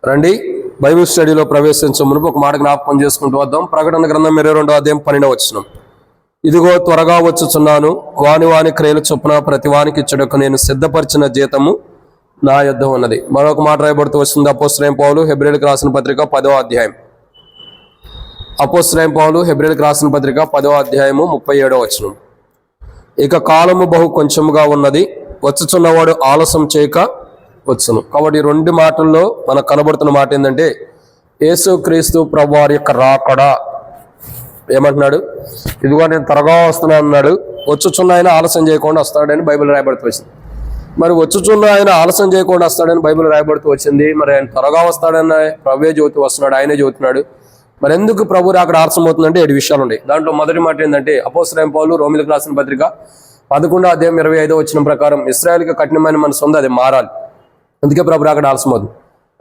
రండి బైబిల్ స్టడీలో ప్రవేశించే మునుపు ఒక మాట జ్ఞాపకం చేసుకుంటూ వద్దాం. ప్రకటన గ్రంథం 22వ అధ్యాయం 12వ వచనం. ఇదిగో త్వరగా వచ్చుచున్నాను, వాని క్రియలు చొప్పున ప్రతి వానికి ఇచ్చుటకు నేను సిద్ధపరిచిన జీతము నా యొద్ద ఉన్నది. మరొక మాట రాయబడుతూ వస్తుంది. అపోస్తలుడైన పౌలు హెబ్రీయులకు రాసిన పత్రిక 10వ అధ్యాయం. అపోస్తలుడైన పౌలు హెబ్రీయులకు రాసిన పత్రిక 10వ అధ్యాయము 37వ వచనం. ఇక కాలము బహు కొంచెముగా ఉన్నది, వచ్చుచున్నవాడు ఆలస్యం చేయక వచ్చును. కాబట్టి రెండు మాటల్లో మనకు కనబడుతున్న మాట ఏంటంటే యేసుక్రీస్తు ప్రభువారి యొక్క రాకడా. ఏమంటున్నాడు? ఇదిగో నేను త్వరగా వస్తున్నాను అన్నాడు. వచ్చుచున్న ఆయన ఆలస్యం చేయకుండా వస్తాడని బైబిల్ రాయబడుతూ వచ్చింది. మరి వచ్చుచున్న ఆయన ఆలస్యం చేయకుండా వస్తాడని బైబిల్ రాయబడుతూ వచ్చింది. మరి ఆయన త్వరగా వస్తాడని ప్రభువే జ్యోతి వస్తున్నాడు, ఆయనే చెబుతున్నాడు. మరి ఎందుకు ప్రభు అక్కడ ఆలస్యం అవుతుందంటే 7 విషయాలు ఉన్నాయి. దాంట్లో మొదటి మాట ఏంటంటే అపోస్తలుడైన పౌలు రోమీయులకు రాసిన పత్రిక 11వ అధ్యాయం 25వ వచనం ప్రకారం ఇశ్రాయేలుకి కఠినమైన మనసు ఉంది, అది మారాలి. అందుకే ప్రభు అక్కడ ఆలస్యం అవుతుంది.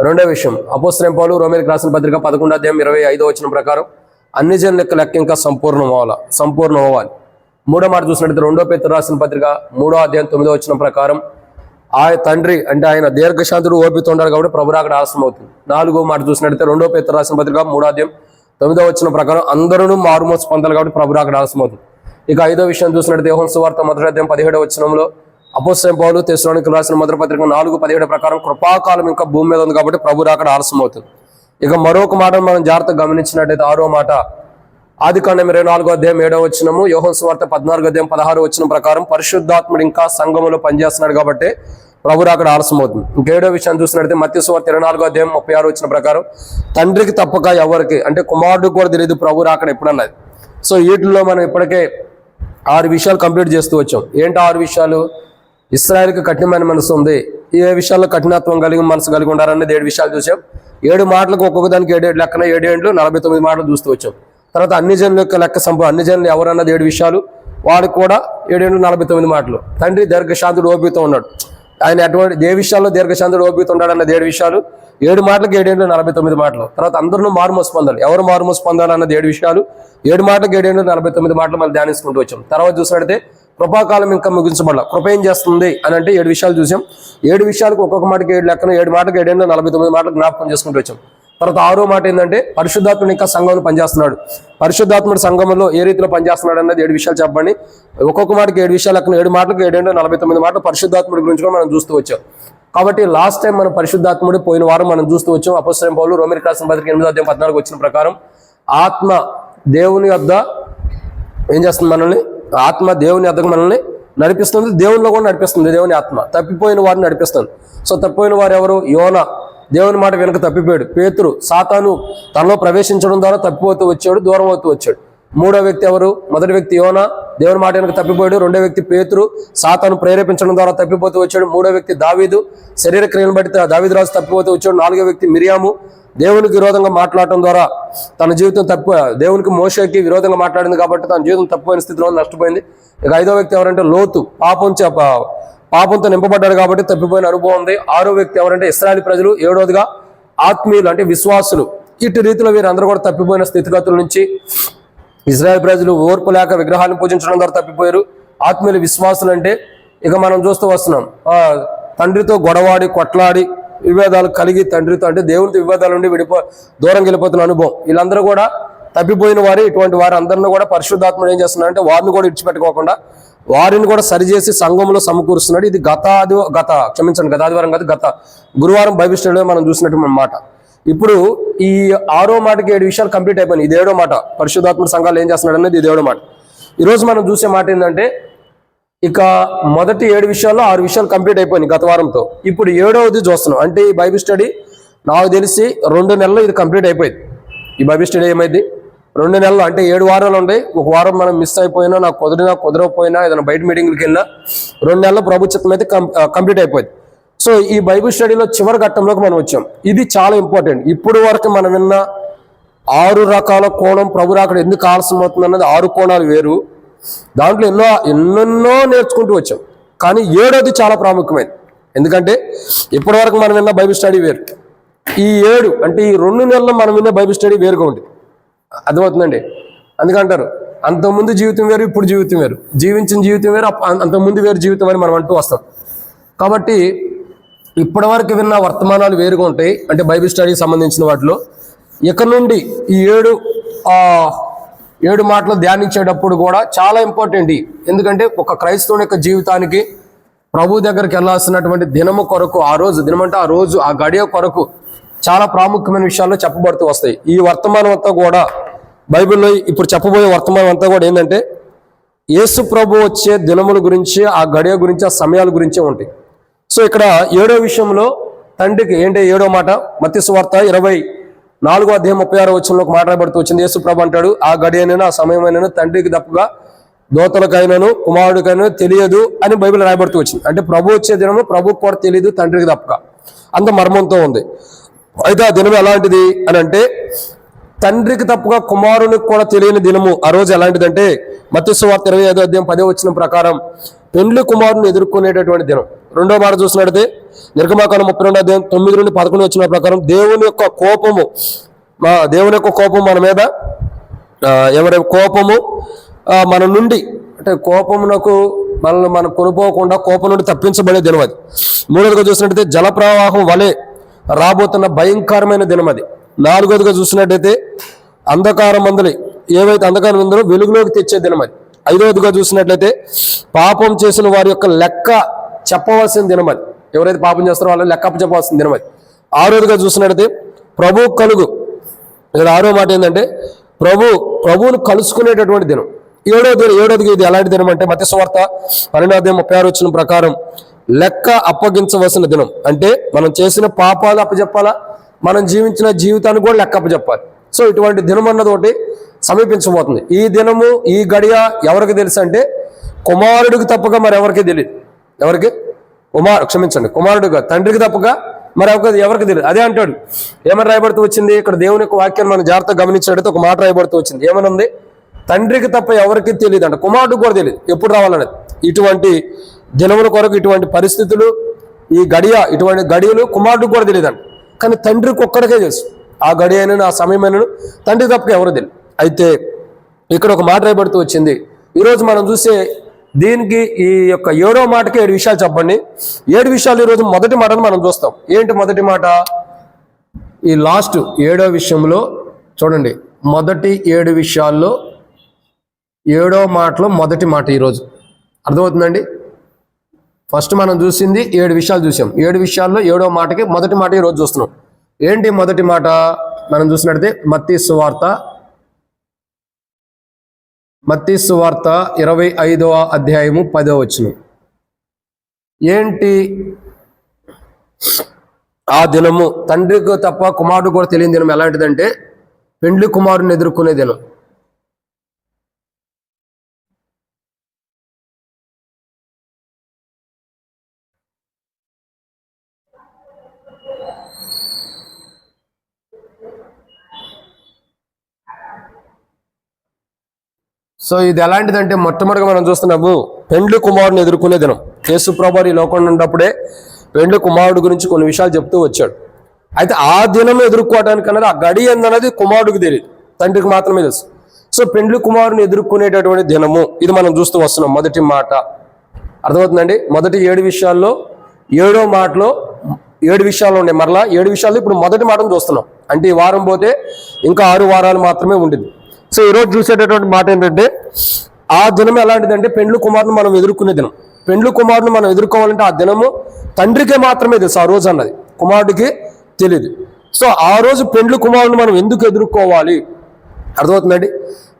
రెండో విషయం, అపోస్తలుడైన పౌలు రోమీయులకు రాసిన పత్రిక 11వ అధ్యాయం 25వ వచనం ప్రకారం అన్ని జనుల లెక్క ఇంకా సంపూర్ణం అవ్వాలి. మూడో మాట చూసినట్లయితే 2 పేతురు రాసిన పత్రిక 3వ అధ్యాయం 9వ వచనం ప్రకారం తండ్రి అంటే ఆయన దీర్ఘశాంతుడు ఓపిక ఉండాలి కాబట్టి ప్రభు అక్కడ ఆలస్యం అవుతుంది. 4వ మాట చూసినట్లయితే 2 పేతురు రాసిన పత్రిక 3వ అధ్యాయం 9వ వచనం ప్రకారం అందరూ మారుమోసు పొందాలి కాబట్టి ప్రభు అక్కడ ఆలస్యం అవుతుంది. ఇక 5వ విషయం చూసినట్లయితే యోహాను సువార్త 1వ అధ్యాయం 17వ వచనంలో అపోస్తలుడైన పౌలు తెస్సలోనికీయులకు రాసిన మొదటి పత్రిక 4:17 ప్రకారం కృపాకాలం ఇంకా భూమి మీద ఉంది కాబట్టి ప్రభు అక్కడ ఆలస్యం అవుతుంది. ఇక మరొక మాట మనం జాగ్రత్తగా గమనించినట్టయితే 6వ మాట ఆదికాండం 24వ అధ్యాయం 7వ వచనము, యోహాను సువార్త 14వ అధ్యాయం 16వ వచనం ప్రకారం పరిశుద్ధాత్ముడు ఇంకా సంఘములో పనిచేస్తున్నాడు కాబట్టి ప్రభు అక్కడ ఆలస్యం అవుతుంది. ఇంకా 7వ విషయాన్ని చూసినట్లయితే మత్తయి సువార్త 24వ అధ్యాయం 36వ వచనం ప్రకారం తండ్రికి తప్పక ఎవరికి అంటే కుమారుడికి కూడా తెలియదు ప్రభు అక్కడ ఎప్పుడన్నది. సో వీటిల్లో మనం ఇప్పటికే 6 విషయాలు కంప్లీట్ చేస్తూ వచ్చాం. ఏంటి 6 విషయాలు? ఇశ్రాయేలుకి కఠినమైన మనసు ఉంది, ఏ విషయాల్లో కఠినత్వం కలిగి మనసు కలిగి ఉండాలనేది 7 విషయాలు చూసాం. 7 మాటలకు ఒక్కొక్క దానికి 7 లెక్కన 7 ఏండ్లు 49 మాటలు చూస్తూ వచ్చాం. తర్వాత అన్ని జనుల యొక్క లెక్క అన్ని జనులు ఎవరన్నది 7 విషయాలు, వాడికి కూడా 7 ఏండ్లు 49 మాటలు. తండ్రి దీర్ఘశాంతుడు ఓపికతో ఉన్నాడు, ఆయన అటువంటి ఏ విషయాల్లో దీర్ఘశాంతుడు ఓపికతో ఉన్నాడు అన్నది 7 విషయాలు. 7 మాటలకు 7 ఏండ్లు 49 మాటలు. తర్వాత అందరూ మారుమోసు పొందాలి, ఎవరు మారుమోసు పొందాలి అన్నది 7 విషయాలు. 7 మాటలకు 7 ఏండ్లు 49 మాటలు మళ్ళీ ధ్యానించుకుంటూ వచ్చాం. తర్వాత చూసినట్లయితే కృపాకాలం ఇంకా ముగించబడాల, కృప ఏం చేస్తుంది అని అంటే 7 విషయాలు చూసాం. 7 విషయాలకు ఒక్కొక్క మాటకి 7 లెక్కన 7 మాటలకు 7 ఏండ్లు 49 మాటలు జ్ఞాపకం చేసుకుంటూ వచ్చాం. తర్వాత 6వ మాట ఏంటంటే పరిశుద్ధాత్ముడు ఇంకా సంఘంలో పనిచేస్తున్నాడు. పరిశుద్ధాత్ముడు సంఘంలో ఏ రీతిలో పనిచేస్తున్నాడు అన్నది 7 విషయాలు చెప్పండి. ఒక్కొక్క మాటకి 7 విషయాలు లెక్కన 7 మాటలకు 7 ఏండ్లు 49 మాటలు పరిశుద్ధాత్ముడి గురించి కూడా మనం చూస్తూ వచ్చాం. కాబట్టి లాస్ట్ టైం మనం పరిశుద్ధాత్ముడు పోయిన వారం మనం చూస్తూ వచ్చాం. అపోస్తలుడైన పౌలు రోమీయులకు రాసిన పత్రిక 8వ అధ్యాయం 14వ వచనం ప్రకారం ఆత్మ దేవుని యొద్ద ఏం చేస్తుంది? మనల్ని ఆత్మ దేవుని యొద్దకు మనల్ని నడిపిస్తుంది, దేవునిలో కూడా నడిపిస్తుంది. దేవుని ఆత్మ తప్పిపోయిన వారిని నడిపిస్తుంది. సో తప్పిపోయిన వారు ఎవరు? యోనా దేవుని మాట వెనుక తప్పిపోయాడు. పేతురు సాతాను తనలో ప్రవేశించడం ద్వారా తప్పిపోతూ వచ్చాడు, దూరం అవుతూ వచ్చాడు. 3వ వ్యక్తి ఎవరు? మొదటి వ్యక్తి యోనా దేవుని మాట వెనుక తప్పిపోయాడు. 2వ వ్యక్తి పేతురు సాతాను ప్రేరేపించడం ద్వారా తప్పిపోతూ వచ్చాడు. 3వ వ్యక్తి దావీదు శరీర క్రియను బట్టి దావీదు రాజు తప్పిపోతూ వచ్చాడు. 4వ వ్యక్తి మిరియాము దేవునికి విరోధంగా మాట్లాడటం ద్వారా తన జీవితం దేవునికి మోషేకి విరోధంగా మాట్లాడింది కాబట్టి తన జీవితం తప్పిపోయిన స్థితిలో నష్టపోయింది. ఇక 5వ వ్యక్తి ఎవరంటే లోతు పాపంతో నింపబడ్డాడు కాబట్టి తప్పిపోయిన అనుభవం ఉంది. 6వ వ్యక్తి ఎవరంటే ఇశ్రాయేలు ప్రజలు. 7వదిగా ఆత్మీయులు అంటే విశ్వాసులు. ఇటు రీతిలో వీరందరూ కూడా తప్పిపోయిన స్థితిగతుల నుంచి ఇశ్రాయేలు ప్రజలు ఓర్పు లేక విగ్రహాన్ని పూజించడం ద్వారా తప్పిపోయారు. ఆత్మీయులు విశ్వాసులు అంటే ఇక మనం చూస్తూ వస్తున్నాం, తండ్రితో గొడవాడి కొట్లాడి విభేదాలు కలిగి తండ్రితో అంటే దేవునితో విభేదాలు ఉండి దూరం వెళ్ళిపోతున్న అనుభవం, వీళ్ళందరూ కూడా తప్పిపోయిన వారు. ఇటువంటి వారు అందరినీ కూడా పరిశుద్ధాత్ముడు ఏం చేస్తున్నాడంటే వారిని కూడా ఇడిచిపెట్టుకోకుండా వారిని కూడా సరిచేసి సంఘంలో సమకూరుస్తున్నాడు. ఇది గతాదివారం కాదు, గత గురువారం బైబిల్ స్టడీలో మనం చూసినట్టు మాట. ఇప్పుడు ఈ 6వ మాటకి 7 విషయాలు కంప్లీట్ అయిపోయింది. ఇది 7వ మాట. పరిశుద్ధాత్ముడు సంఘాలు ఏం చేస్తున్నాడు అనేది ఇది 7వ మాట. ఈరోజు మనం చూసే మాట ఏంటంటే ఇక మొదటి 7 విషయాల్లో 6 విషయాలు కంప్లీట్ అయిపోయినాయి గత వారంతో. ఇప్పుడు 7వది చూస్తున్నాం. అంటే ఈ బైబిల్ స్టడీ నాకు తెలిసి 2 నెలలు ఇది కంప్లీట్ అయిపోయింది. ఈ బైబిల్ స్టడీ ఏమైంది? 2 నెలలు అంటే 7 వారాలు ఉంటాయి. ఒక వారం మనం మిస్ అయిపోయినా, నాకు కుదరకపోయినా, ఏదైనా బయట మీటింగ్కి వెళ్ళినా 2 నెలల ప్రభుత్వం అయితే కంప్లీట్ అయిపోయింది. సో ఈ బైబిల్ స్టడీలో చివరి ఘట్టంలోకి మనం వచ్చాం. ఇది చాలా ఇంపార్టెంట్. ఇప్పుడు వరకు మనం విన్న 6 రకాల కోణం ప్రభు అక్కడ ఎందుకు ఆలస్యం అవుతుంది అన్నది 6 కోణాలు వేరు. దాంట్లో ఎన్నెన్నో నేర్చుకుంటూ వచ్చాం. కానీ 7వది చాలా ప్రాముఖ్యమైనది. ఎందుకంటే ఇప్పటి వరకు మనం విన్న బైబిల్ స్టడీ వేరు. ఈ 7 అంటే ఈ 2 నెలల్లో మనం విన్న బైబిల్ స్టడీ వేరుగా ఉంటుంది. అర్థమవుతుందండి? అందుకంటారు అంతకుముందు జీవితం వేరు, ఇప్పుడు జీవితం వేరు. జీవించిన జీవితం వేరు, అంతకుముందు వేరు జీవితం అని మనం అంటూ వస్తాం. కాబట్టి ఇప్పటి వరకు విన్న వర్తమానాలు వేరుగా ఉంటాయి, అంటే బైబిల్ స్టడీకి సంబంధించిన వాటిలో. ఇక నుండి ఈ ఏడు మాటలు ధ్యానించేటప్పుడు కూడా చాలా ఇంపార్టెంట్. ఎందుకంటే ఒక క్రైస్తవుని యొక్క జీవితానికి ప్రభు దగ్గరికి వెళ్ళాల్సినటువంటి దినము కొరకు, ఆ రోజు దినం అంటే ఆ రోజు ఆ గడియ కొరకు చాలా ప్రాముఖ్యమైన విషయాల్లో చెప్పబడుతూ వస్తాయి. ఈ వర్తమానం అంతా కూడా బైబిల్లో ఇప్పుడు చెప్పబోయే వర్తమానం అంతా కూడా ఏంటంటే యేసు ప్రభు వచ్చే దినముల గురించి, ఆ గడియ గురించి, ఆ సమయాల గురించే ఉంటాయి. సో ఇక్కడ 7వ విషయంలో తండ్రికి ఏంటి 7వ మాట, మత్తయి సువార్త 24వ అధ్యాయం 36వ వచనంలో ఒక మాట రాయబడుతూ వచ్చింది. యేసు ప్రభు అంటాడు, ఆ గడియనైనా ఆ సమయమైనను తండ్రికి తప్పుగా దోతలకైనను కుమారుడికైనా తెలియదు అని బైబిల్ రాయబడుతూ వచ్చింది. అంటే ప్రభు వచ్చే దినము ప్రభుకు కూడా తెలియదు, తండ్రికి తప్పుగా. అంత మర్మంతో ఉంది. అయితే ఆ దినం ఎలాంటిది అని అంటే, తండ్రికి తప్పుగా కుమారునికి కూడా తెలియని దినము ఆ రోజు ఎలాంటిదంటే, మత్తయి సువార్త 25వ అధ్యాయం 10వ వచనం ప్రకారం పెండ్లి కుమారుని ఎదుర్కొనేటటువంటి దినం. రెండో మాట చూసినట్లయితే నిర్గమాకాండం 32వ అధ్యాయం 9 నుండి 11 వచ్చిన ప్రకారం దేవుని యొక్క కోపము మన మీద, ఎవరి కోపము మన నుండి, అంటే కోపమునకు మనల్ని మనం కొనుపోకుండా కోపం నుండి తప్పించబడే దినం అది. మూడవదిగా చూసినట్టయితే జలప్రవాహం వలె రాబోతున్న భయంకరమైన దినం అది. నాలుగవదిగా చూసినట్టయితే అంధకారం మందులు, ఏవైతే అంధకారం ఉందో వెలుగులోకి తెచ్చే దినం అది. ఐదవదిగా చూసినట్లయితే పాపం చేసిన వారి యొక్క లెక్క చెప్పవలసిన దినం అది. ఎవరైతే పాపం చేస్తారో వాళ్ళని లెక్క చెప్పవలసిన దినం అది. ఆరోదిగా చూసినట్లయితే ప్రభు కలుగు. ఇక్కడ 6వ మాట ఏంటంటే ప్రభువును కలుసుకునేటటువంటి దినం. ఏడవదిగా ఇది ఎలాంటి దినం అంటే మత్తయి సువార్త 12వ అధ్యాయం 36వ వచనం ప్రకారం లెక్క అప్పగించవలసిన దినం. అంటే మనం చేసిన పాపాలు అప్పచెప్పాలా, మనం జీవించిన జీవితాన్ని కూడా లెక్క అప్పచెప్పాలి. సో ఇటువంటి దినం అన్నది ఒకటి సమీపించబోతుంది. ఈ దినము, ఈ గడియ ఎవరికి తెలుసు అంటే కుమారుడికి తప్పగా మరి ఎవరికి తెలియదు. కుమారుడుగా తండ్రికి తప్పగా మరి ఎవరికి తెలియదు. అదే అంటాడు. ఏమని రాయబడుతూ వచ్చింది ఇక్కడ? దేవుని యొక్క వాక్యాన్ని మనం జాగ్రత్తగా గమనించినట్టయితే ఒక మాట రాయబడుతూ వచ్చింది. ఏమనుంది? తండ్రికి తప్ప ఎవరికి తెలియదు అంట, కుమారుడికి కూడా తెలియదు ఎప్పుడు రావాలనేది. ఇటువంటి దినముల కొరకు, ఇటువంటి పరిస్థితులు, ఈ గడియ, ఇటువంటి గడియలు కుమారుడికి కూడా తెలియదంట. కానీ తండ్రికి ఒక్కడికే తెలుసు. ఆ గడియ అయినా, ఆ సమయమైనను తండ్రికి తప్పక ఎవరు తెలియదు. అయితే ఇక్కడ ఒక మాట రాయబడుతూ వచ్చింది. ఈరోజు మనం చూసే దీనికి ఈ యొక్క 7వ మాటకి 7 విషయాలు చెప్పండి. 7 విషయాలు ఈరోజు మొదటి మాటను మనం చూస్తాం. ఏంటి మొదటి మాట? ఈ లాస్ట్ 7వ విషయంలో చూడండి, మొదటి 7 విషయాల్లో 7వ మాటలో మొదటి మాట ఈరోజు అర్థమవుతుందండి. ఫస్ట్ మనం చూసింది 7 విషయాలు చూసాం. 7 విషయాల్లో 7వ మాటకి మొదటి మాట ఈరోజు చూస్తున్నాం. ఏంటి మొదటి మాట? మనం చూసినట్లయితే మత్తయి సువార్త 25వ అధ్యాయము 10వ వచనం. ఏంటి ఆ దినము? తండ్రికి తప్ప కుమారుడు కూడా తెలియని దినం ఎలాంటిదంటే పెండ్లి కుమారుని ఎదుర్కొనే దినం. సో ఇది ఎలాంటిదంటే మొట్టమొదటిగా మనం చూస్తున్నాము పెండ్లి కుమారుని ఎదుర్కొనే దినం. యేసు ప్రభువు ఈ లోకంలో ఉన్నప్పుడే పెండ్లి కుమారుడు గురించి కొన్ని విషయాలు చెప్తూ వచ్చాడు. అయితే ఆ దినం ఎదుర్కోవడానికి అన్నది, ఆ గడి అన్నది కుమారుడికి తెలియదు, తండ్రికి మాత్రమే తెలుసు. సో పెండ్లి కుమారుని ఎదుర్కొనేటటువంటి దినము ఇది మనం చూస్తూ వస్తున్నాం. మొదటి మాట అర్థమవుతుందండి. మొదటి 7 విషయాల్లో 7వ మాటలో 7 విషయాలు ఉన్నాయి. మరలా 7 విషయాల్లో ఇప్పుడు మొదటి మాటను చూస్తున్నాం. అంటే ఈ వారం పోతే ఇంకా 6 వారాలు మాత్రమే ఉంటుంది. సో ఈరోజు చూసేటటువంటి మాట ఏంటంటే ఆ దినం ఎలాంటిదంటే పెండ్లి కుమారుని మనం ఎదుర్కొనే దినం. పెండ్లి కుమారుని మనం ఎదుర్కోవాలంటే ఆ దినము తండ్రికే మాత్రమే తెలుసు, ఆ రోజు అన్నది కుమారుడికి తెలియదు. సో ఆ రోజు పెండ్లి కుమారుని మనం ఎందుకు ఎదుర్కోవాలి? అర్థమవుతుందండి.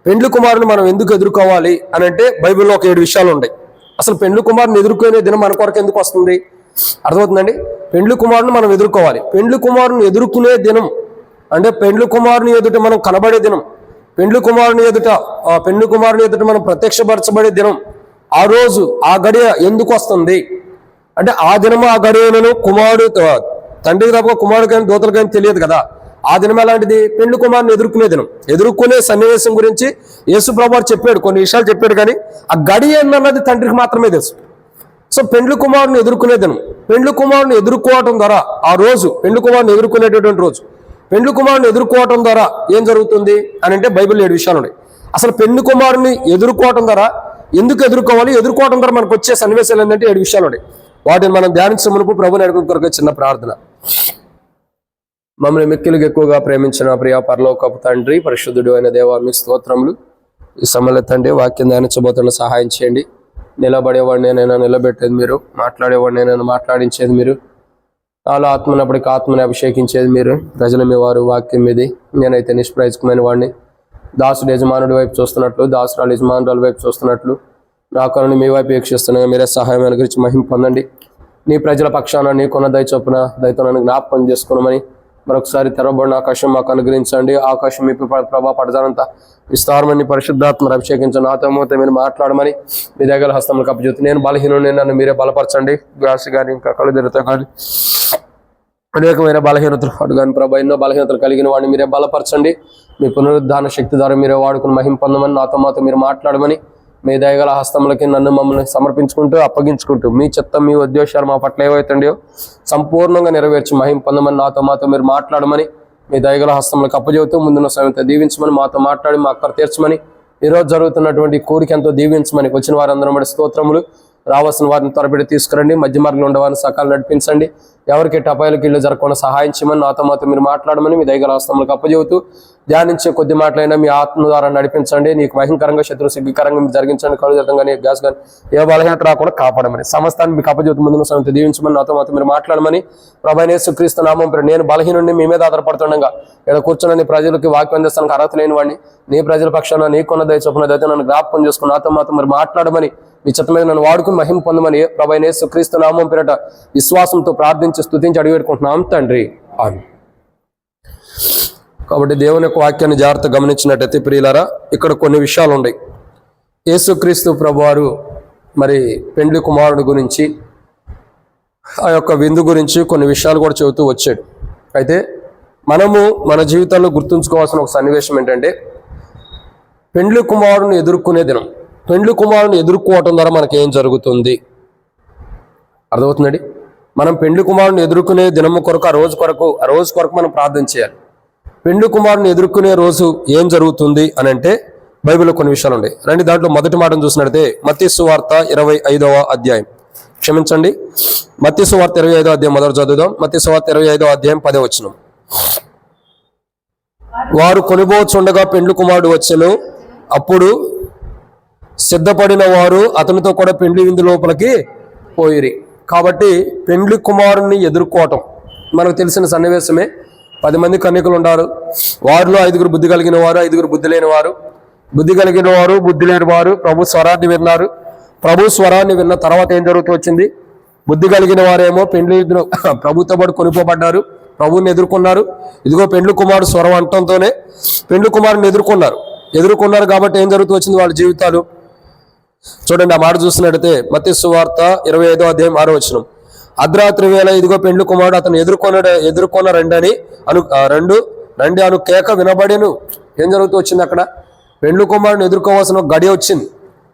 పెండ్లి కుమారుని మనం ఎందుకు ఎదుర్కోవాలి అని అంటే బైబిల్లో ఒక 7 విషయాలు ఉంటాయి. అసలు పెండ్లి కుమారుని ఎదుర్కొనే దినం మన కొరకు ఎందుకు వస్తుంది? అర్థమవుతుందండి. పెండ్లి కుమారుని మనం ఎదుర్కోవాలి. పెండ్లి కుమారుని ఎదుర్కొనే దినం అంటే పెండ్లి కుమారుని ఎదుట మనం కనబడే దినం, పెండ్లి కుమారుని ఎదుట మనం ప్రత్యక్షపరచబడే దినం. ఆ రోజు ఆ గడియ ఎందుకు వస్తుంది అంటే ఆ దినము, ఆ గడియను తండ్రికి తప్ప కుమారుడికైనా దూతలకైనా తెలియదు కదా. ఆ దినం ఎలాంటిది? పెండ్లి కుమారుని ఎదుర్కొనే దినం. ఎదుర్కొనే సన్నివేశం గురించి యేసు ప్రభువు చెప్పాడు, కొన్ని విషయాలు చెప్పాడు. కానీ ఆ గడియ అన్నది తండ్రికి మాత్రమే తెలుసు. సో పెండ్లి కుమారుని ఎదుర్కొనే దినం. పెండ్లి కుమారుని ఎదుర్కోవటం ద్వారా, ఆ రోజు పెండ్లి కుమారుని ఎదుర్కొనేటటువంటి రోజు, పెండ్లి కుమారుని ఎదుర్కోవటం ద్వారా ఏం జరుగుతుంది అని అంటే బైబిల్ 7 విషయాలు ఉన్నాయి. అసలు పెండ్లి కుమారుని ఎదుర్కోవటం ద్వారా ఎందుకు ఎదుర్కోవాలి, ఎదుర్కోవటం ద్వారా మనకు వచ్చే సన్నివేశాలు ఏంటంటే 7 విషయాలు ఉన్నాయి. వాటిని మనం ధ్యానించే మునుపు ప్రభు నడిపి కొరకు చిన్న ప్రార్థన. మమ్మల్ని మిక్కిలిగా ఎక్కువగా ప్రేమించిన ప్రియ పరలోకపు తండ్రి, పరిశుద్ధుడు అయిన దేవా, మీకు స్తోత్రములు. ఈ సమయంలో తండ్రి వాక్యం ధ్యానించబోతున్న సహాయం చేయండి. నిలబడేవాడిని నేను నిలబెట్టేది మీరు, మాట్లాడేవాడిని నేను మాట్లాడించేది మీరు, నాలో ఆత్మనప్పటికీ ఆత్మని అభిషేకించేది మీరు. ప్రజలు మీ వారు వాక్యం మీది. నేనైతే నిష్ప్రయోజకమైన వాడిని. దాసుడు యజమానుడి వైపు చూస్తున్నట్లు, దాసురాలు యజమానురాల వైపు చూస్తున్నట్లు నా కనుని మీ వైపు వీక్షిస్తున్నాగా మీరే సహాయం అనుగ్రహించి మహిమ పొందండి. నీ ప్రజల పక్షాన నీకున్న దయ చొప్పున దయతో నన్ను జ్ఞాపకం చేసుకున్నామని మరొకసారి తెరవబడిన ఆకాశం మాకు అనుగ్రహించండి. ఆకాశం మీ ప్రభా పడజానంతా విస్తారమని పరిశుద్ధాత్మను అభిషేకించండి. నాతో మీరు మాట్లాడమని మీ దగ్గర హస్తములకు అప్పచెప్తే నేను బలహీనుని, నన్ను మీరే బలపరచండి. గ్యాస్ కానీ ఇంకా కళ్ళు తిరుగుతా కానీ అనేకమైన బలహీనతలు అటు కానీ ప్రభా ఎన్నో బలహీనతలు కలిగిన వాడిని మీరే బలపరచండి. మీ పునరుద్ధాన శక్తి ద్వారా మీరే వాడుకుని మహిమ పొందమని నాతో మీరు మాట్లాడమని మీ దయగల హస్తములకి నన్ను మమ్మల్ని సమర్పించుకుంటూ అప్పగించుకుంటూ మీ చిత్తం మీ ఉద్దేశాలు మా పట్ల ఏవైతుండో సంపూర్ణంగా నెరవేర్చి మహిమ పొందమని నాతో మీరు మాట్లాడమని మీ దయగల హస్తములకు అప్పచెబుతూ ముందున్న సమయంతో దీవించమని మాతో మాట్లాడి మా అక్కర తీర్చమని ఈరోజు జరుగుతున్నటువంటి కోరిక ఎంతో దీవించమని వచ్చిన వారందరం బట్టి స్తోత్రములు. రావాల్సిన వారిని త్వరపడి తీసుకురండి. మధ్య మార్గంలో ఉండవారిని సకాలం నడిపించండి. ఎవరికి టపాయిలకి ఇళ్ళు జరగకుండా సహాయం చేయమని నాతో మీరు మాట్లాడమని మీ దయగల హస్తములకు అప్పచెబుతూ ధ్యానించే కొద్ది మాటలైనా మీ ఆత్మ ద్వారా నడిపించండి. నీకు మహిమకరంగా శత్రు సిగ్గుకరంగా మీరు జరిగించండి. కలుగుతం కానీ గ్యాస్ కానీ ఏ బలహీనత రాకుండా కాపాడమని సమస్తాన్ని మీకు అప్పచెబుతూ ముందున్న సమయంతో దీవించమని నాతో మీరు మాట్లాడమని ప్రభువైన యేసుక్రీస్తు నామం నేను బలహీనుడిని మీ మీద ఆధారపడుతుండగా ఇక్కడ కూర్చున్న నీ ప్రజలకి వాక్యం అందిస్తానికి అర్హత లేని వాడిని నీ ప్రజల పక్షాన నీకున్న దయ చొప్పున దయతో నన్ను జ్ఞాపకం చేసుకుని నాతో మీరు మాట్లాడమని మీ చిత్త మీద నన్ను వాడుకుని మహిమ పొందమని ప్రభువైన యేసుక్రీస్తు నామం పేరట విశ్వాసంతో ప్రార్థించి స్తుతించి అడిగి పెట్టుకుంటున్నాం తండ్రి. ఆమేన్. కాబట్టి దేవుని యొక్క వాక్యాన్ని జాగ్రత్తగా గమనించినట్టయితే ప్రియులారా, ఇక్కడ కొన్ని విషయాలు ఉన్నాయి. యేసుక్రీస్తు ప్రభువారు మరి పెండ్లి కుమారుడు గురించి, ఆ యొక్క విందు గురించి కొన్ని విషయాలు కూడా చెబుతూ వచ్చాడు. అయితే మనము మన జీవితాల్లో గుర్తుంచుకోవాల్సిన ఒక సన్నివేశం ఏంటంటే, పెండ్లి కుమారుని ఎదుర్కొనే దినం. పెండ్లి కుమారుని ఎదుర్కోవటం ద్వారా మనకేం జరుగుతుంది అర్థమవుతుందండి. మనం పెండ్లి కుమారుని ఎదుర్కొనే దినము కొరకు ఆ రోజు కొరకు మనం ప్రార్థన చేయాలి. పెండ్లి కుమారుని ఎదుర్కొనే రోజు ఏం జరుగుతుంది అని అంటే బైబిల్లో కొన్ని విషయాలు ఉన్నాయి. రండి దాంట్లో మొదటి మాటను చూసినట్లయితే మత్తయి సువార్త 25వ అధ్యాయం, క్షమించండి మత్తయి సువార్త 25వ అధ్యాయం మొదటి చదువుదాం. మత్తయి సువార్త 25వ అధ్యాయం 10వ వచనం. వారు కొనిపోవచ్చుండగా పెండ్లి కుమారుడు వచ్చెను. అప్పుడు సిద్ధపడిన వారు అతనితో కూడా పెండ్లి విందు లోపలికి పోయిరి. కాబట్టి పెండ్లి కుమారుని ఎదుర్కోవటం మనకు తెలిసిన సన్నివేశమే. 10 మంది కన్యకులు ఉన్నారు. వారిలో 5గురు బుద్ధి కలిగిన వారు, 5గురు బుద్ధి లేని వారు. బుద్ధి కలిగిన వారు, బుద్ధి లేని వారు ప్రభు స్వరాన్ని విన్నారు. ప్రభు స్వరాన్ని విన్న తర్వాత ఏం జరుగుతూ వచ్చింది? బుద్ధి కలిగిన వారేమో పెండ్లి ప్రభుతో పాటు కొనిపోబడ్డారు, ప్రభువుని ఎదుర్కొన్నారు. ఇదిగో పెండ్లి కుమారుడు స్వరం అంటంతోనే పెండ్లి కుమారుని ఎదుర్కొన్నారు. కాబట్టి ఏం జరుగుతూ వచ్చింది వాళ్ళ జీవితాలు? చూడండి ఆ మాట చూసినట్టయితే మత్తయి సువార్త 25వ అధ్యాయం 6వ వచనం. అర్ధరాత్రి వేళ ఇదిగో పెండ్లి కుమారుడు అతను ఎదుర్కొన్న రండి అను కేక వినబడేను. ఏం జరుగుతూ వచ్చింది అక్కడ? పెండ్లి కుమారుని ఎదుర్కోవాల్సిన ఒక గడియ వచ్చింది.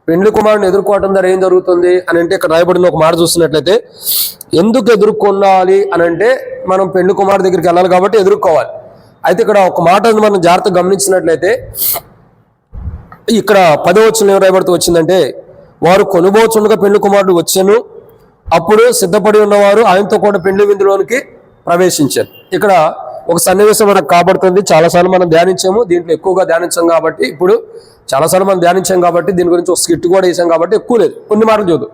పెండ్లి కుమారుని ఎదుర్కోవటం ద్వారా ఏం జరుగుతుంది అని అంటే ఇక్కడ రాయబడిన ఒక మాట చూసినట్లయితే, ఎందుకు ఎదుర్కొనాలి అని అంటే మనం పెండ్లి కుమారుడి దగ్గరికి వెళ్ళాలి కాబట్టి ఎదుర్కోవాలి. అయితే ఇక్కడ ఒక మాట మనం జాగ్రత్తగా గమనించినట్లయితే ఇక్కడ 10వ వచనంలో ఏం రాయబడుతూ వచ్చిందంటే, వారు కొనుబోచుండగా పెండ్లి కుమారుడు వచ్చెను. అప్పుడు సిద్ధపడి ఉన్నవారు ఆయనతో కూడా పెండ్లి విందులోనికి ప్రవేశించారు. ఇక్కడ ఒక సన్నివేశం మనకు కాబడుతుంది. చాలాసార్లు మనం ధ్యానించాము, దీంట్లో ఎక్కువగా ధ్యానించాం కాబట్టి ఇప్పుడు చాలాసార్లు మనం ధ్యానించాం కాబట్టి దీని గురించి ఒక స్కిట్ కూడా వేసాం కాబట్టి ఎక్కువ లేదు, కొన్ని మాటలు చూద్దాం.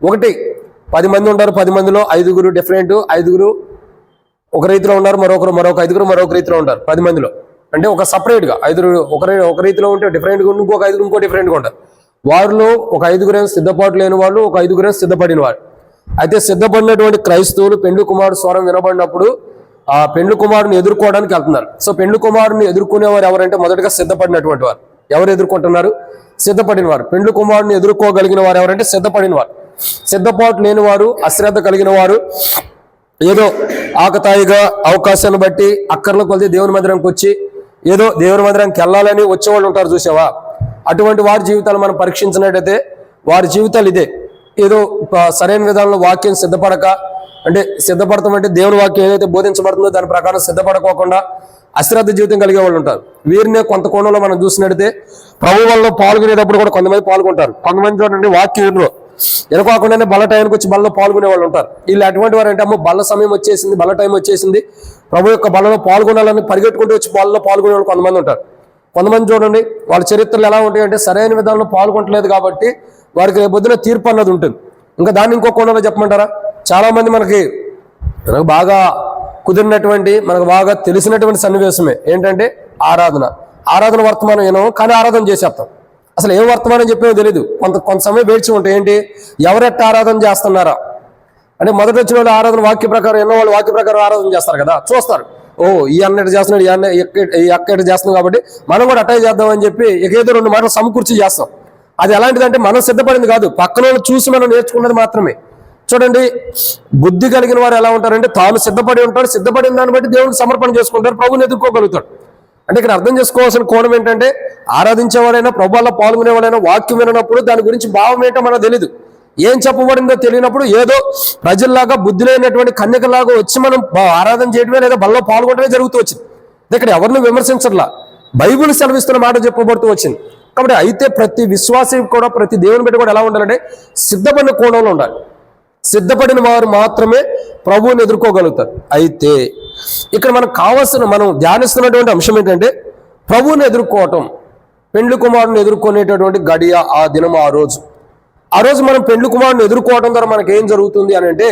ఒకటి, 10 మంది ఉంటారు. 10 మందిలో 5గురు డిఫరెంట్, 5గురు ఒక రీతిలో ఉన్నారు, మరొక 5గురు మరొక రీతిలో ఉంటారు. 10 మందిలో అంటే ఒక సపరేట్గా 5గురు ఒక రీతిలో ఉంటే డిఫరెంట్గా, ఇంకొక 5గురు ఇంకో డిఫరెంట్గా ఉంటారు. వారిలో ఒక 5గురేమో సిద్ధపాటు లేని వాళ్ళు, ఒక 5గురేమో సిద్ధపడిన వారు. అయితే సిద్ధపడినటువంటి క్రైస్తవులు పెండ్లి కుమారుడు స్వరం వినబడినప్పుడు ఆ పెండ్లి కుమారుని ఎదుర్కోవడానికి వెళ్తున్నారు. సో పెండ్లి కుమారుని ఎదుర్కొనేవారు ఎవరంటే మొదటగా సిద్ధపడినటువంటి వారు. ఎవరు ఎదుర్కొంటున్నారు? సిద్ధపడిన వారు. పెండ్లి కుమారుని ఎదుర్కోగలిగిన వారు ఎవరంటే సిద్ధపడిన వారు. సిద్ధపాటు లేని వారు, అశ్రద్ధ కలిగిన వారు, ఏదో ఆకతాయిగా అవకాశాన్ని బట్టి అక్కర్లో కొలిది దేవుని మందిరానికి వచ్చి ఏదో దేవుని మందిరానికి వెళ్ళాలని వచ్చేవాళ్ళు ఉంటారు, చూసావా? అటువంటి వారి జీవితాలు మనం పరీక్షించినట్టయితే వారి జీవితాలు ఇదే. ఏదో సరైన విధానంలో వాక్యం సిద్ధపడక, అంటే సిద్ధపడతాం అంటే దేవుని వాక్యం ఏదైతే బోధించబడుతుందో దాని ప్రకారం సిద్ధపడకోకుండా అశ్రద్ధ జీవితం కలిగే వాళ్ళు ఉంటారు. వీరినే కొంత కోణంలో మనం చూసినట్టయితే ప్రభు వల్ల పాల్గొనేటప్పుడు కూడా కొంతమంది పాల్గొంటారు. కొంతమంది చూడండి వాక్యం ఇలా కాకుండానే బల్ల టైంకి వచ్చి బల్లలో పాల్గొనే వాళ్ళు ఉంటారు. వీళ్ళు అటువంటి వారు అంటే అమ్మో బల్ల సమయం వచ్చేసింది, బల్ల టైం వచ్చేసింది, ప్రభు యొక్క బల్లలో పాల్గొనాలని పరిగెట్టుకుంటూ వచ్చి బల్లలో పాల్గొనే వాళ్ళు కొంతమంది ఉంటారు. కొంతమంది చూడండి వాళ్ళ చరిత్రలు ఎలా ఉంటాయి అంటే సరైన విధానంలో పాల్గొనట్లేదు కాబట్టి వారికి రేపొద్దున తీర్పు అన్నది ఉంటుంది. ఇంకా దాన్ని ఇంకో కోణంలో చెప్పమంటారా, చాలామంది మనకు బాగా కుదిరినటువంటి మనకు బాగా తెలిసినటువంటి సన్నివేశమే ఏంటంటే ఆరాధన వర్తమానం ఏమో కానీ ఆరాధన చేసేస్తాం. అసలు ఏం వర్తమానం చెప్పేమో తెలియదు. కొంత సమయం వేచి ఉంటాయి. ఏంటి ఎవరెట్ట ఆరాధన చేస్తున్నారా అంటే మొదటి వచ్చిన వాళ్ళు ఆరాధన వాక్య ప్రకారం ఎన్నో వాళ్ళు వాక్య ప్రకారం ఆరాధన చేస్తారు కదా, చూస్తారు ఓ ఈ అన్నట్టు చేస్తున్నాడు, ఈ అక్క ఎట్టు చేస్తున్నాం కాబట్టి మనం కూడా అట్టే చేద్దామని చెప్పి ఏదో రెండు మాటలు సమకూర్చి చేస్తాం. అది ఎలాంటిదంటే మనం సిద్ధపడింది కాదు, పక్కన వాళ్ళు చూసి మనం నేర్చుకున్నది మాత్రమే. చూడండి బుద్ధి కలిగిన వారు ఎలా ఉంటారంటే తాను సిద్ధపడి ఉంటాడు, సిద్ధపడిన దాన్ని బట్టి దేవుడిని సమర్పణ చేసుకుంటారు, ప్రభుని ఎదుర్కోగలుగుతాడు. అంటే ఇక్కడ అర్థం చేసుకోవాల్సిన కోణం ఏంటంటే ఆరాధించేవాడైనా ప్రభువులో పాల్గొనేవాడైనా వాక్యం వినప్పుడు దాని గురించి భావం ఏంటో మనకు తెలియదు, ఏం చెప్పబడిందో తెలియనప్పుడు ఏదో ప్రజల్లాగా బుద్ధి లేనటువంటి కన్యకలాగా వచ్చి మనం ఆరాధన చేయడమే లేదా బల్లో పాల్గొనడమే జరుగుతూ వచ్చింది. ఇక్కడ ఎవరిని విమర్శించట్లా, బైబిల్ సెలవిస్తున్న మాట చెప్పబడుతూ వచ్చింది. కాబట్టి అయితే ప్రతి విశ్వాసి కూడా ప్రతి దేవుని బిడ్డ కూడా ఎలా ఉండాలంటే సిద్ధపడిన కోణంలో ఉండాలి. సిద్ధపడిన వారు మాత్రమే ప్రభువుని ఎదుర్కోగలుగుతారు. అయితే ఇక్కడ మనకు కావాల్సిన మనం ధ్యానిస్తున్నటువంటి అంశం ఏంటంటే ప్రభువుని ఎదుర్కోవటం, పెండ్లి కుమారుని ఎదుర్కొనేటటువంటి గడియ ఆ దినం ఆ రోజు మనం పెండ్లి కుమారుని ఎదుర్కోవడం ద్వారా మనకి ఏం జరుగుతుంది అని అంటే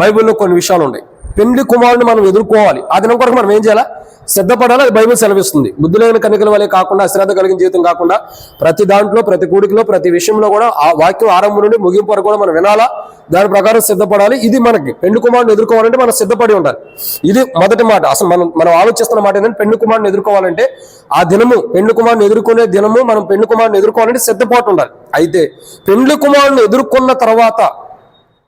బైబిల్లో కొన్ని విషయాలు ఉన్నాయి. పెండ్లి కుమారుని మనం ఎదుర్కోవాలి, ఆ దినం కొరకు మనం ఏం చేయాలా, సిద్ధపడాలి. అది బైబిల్ సెలవిస్తుంది. బుద్ధి లేని కన్యకల వలె కాకుండా అశ్రద్ధ కలిగిన జీవితం కాకుండా ప్రతి దాంట్లో ప్రతి కూడికలో ప్రతి విషయంలో కూడా ఆ వాక్యం ఆరంభం నుండి ముగింపు వరకు కూడా మనం వినాలా, దాని ప్రకారం సిద్ధపడాలి. ఇది మనకి పెండ్లి కుమారుని ఎదుర్కోవాలంటే మనం సిద్ధపడి ఉండాలి. ఇది మొదటి మాట. అసలు మనం ఆలోచిస్తున్న మాట ఏంటంటే పెండ్లి కుమారుని ఎదుర్కోవాలంటే ఆ దినము పెండ్లి కుమారుని ఎదుర్కొనే దినము మనం పెండ్లి కుమారుని ఎదుర్కోవాలంటే సిద్ధపాటు ఉండాలి. అయితే పెండ్లి కుమారుని ఎదుర్కొన్న తర్వాత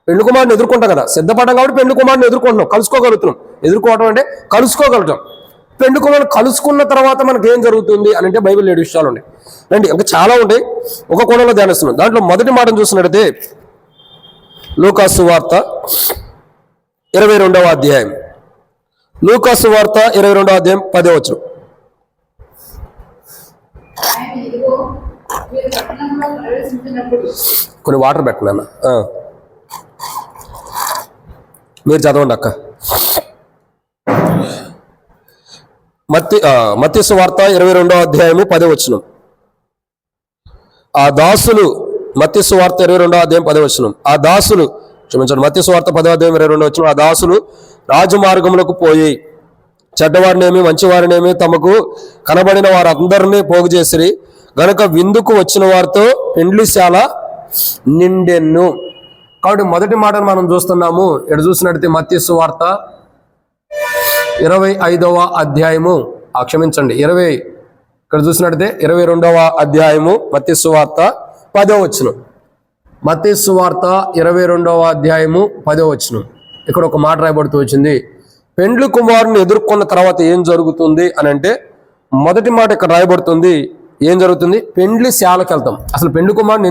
పెండ్లి కుమారుని ఎదుర్కొంటాం కదా, సిద్ధపడ్డాం కాబట్టి పెండ్లి కుమారుని ఎదుర్కొంటున్నాం, కలుసుకోగలుగుతున్నాం. ఎదుర్కోవడం అంటే కలుసుకోగలుగుతాం. పెండ్లి కుమారుని కలుసుకున్న తర్వాత మనకి ఏం జరుగుతుంది అని అంటే బైబిల్ 7 విషయాలు ఉన్నాయి. రండి ఇంకా చాలా ఉంటాయి, ఒక కోణంలో ధ్యానిస్తున్నాం. దాంట్లో మొదటి మాటను చూసినట్టయితే లూకాసు వార్త 22వ అధ్యాయం, లూకాసు వార్త 22వ అధ్యాయం 10వ వచనం. కొన్ని వాటర్ పెట్టినా మీరు చదవండి అక్క. మత్తయి వార్త 22వ అధ్యాయము 10వ వచనం. ఆ దాసులు మత్తయి వార్త 22వ అధ్యాయం 10వ వచనం. ఆ దాసులు క్షమించండి మత్తయి వార్త 10వ అధ్యాయం 22వ వచనం. ఆ దాసులు రాజమార్గములకు పోయి చెడ్డవారినేమి మంచివారినేమి తమకు కనబడిన వారందరినీ పోగు చేసిరి గనుక విందుకు వచ్చిన వారితో పెండ్లిశాల నిండెన్ను. కాబట్టి మొదటి మాటను మనం చూస్తున్నాము. ఇక్కడ చూసినట్టు మత్తయి వార్త 25వ అధ్యాయము క్షమించండి ఇక్కడ చూసినట్టయితే 22వ అధ్యాయము మత్తయి వార్త 10వ వచనం. మత్తయి వార్త 22వ అధ్యాయము 10వ వచనం. ఇక్కడ ఒక మాట రాయబడుతూ వచ్చింది, పెండ్లి కుమారుని ఎదుర్కొన్న తర్వాత ఏం జరుగుతుంది అని అంటే మొదటి మాట ఇక్కడ రాయబడుతుంది. ఏం జరుగుతుంది, పెండ్లి శాలకు వెళ్తాం. అసలు పెండ్లి కుమారుని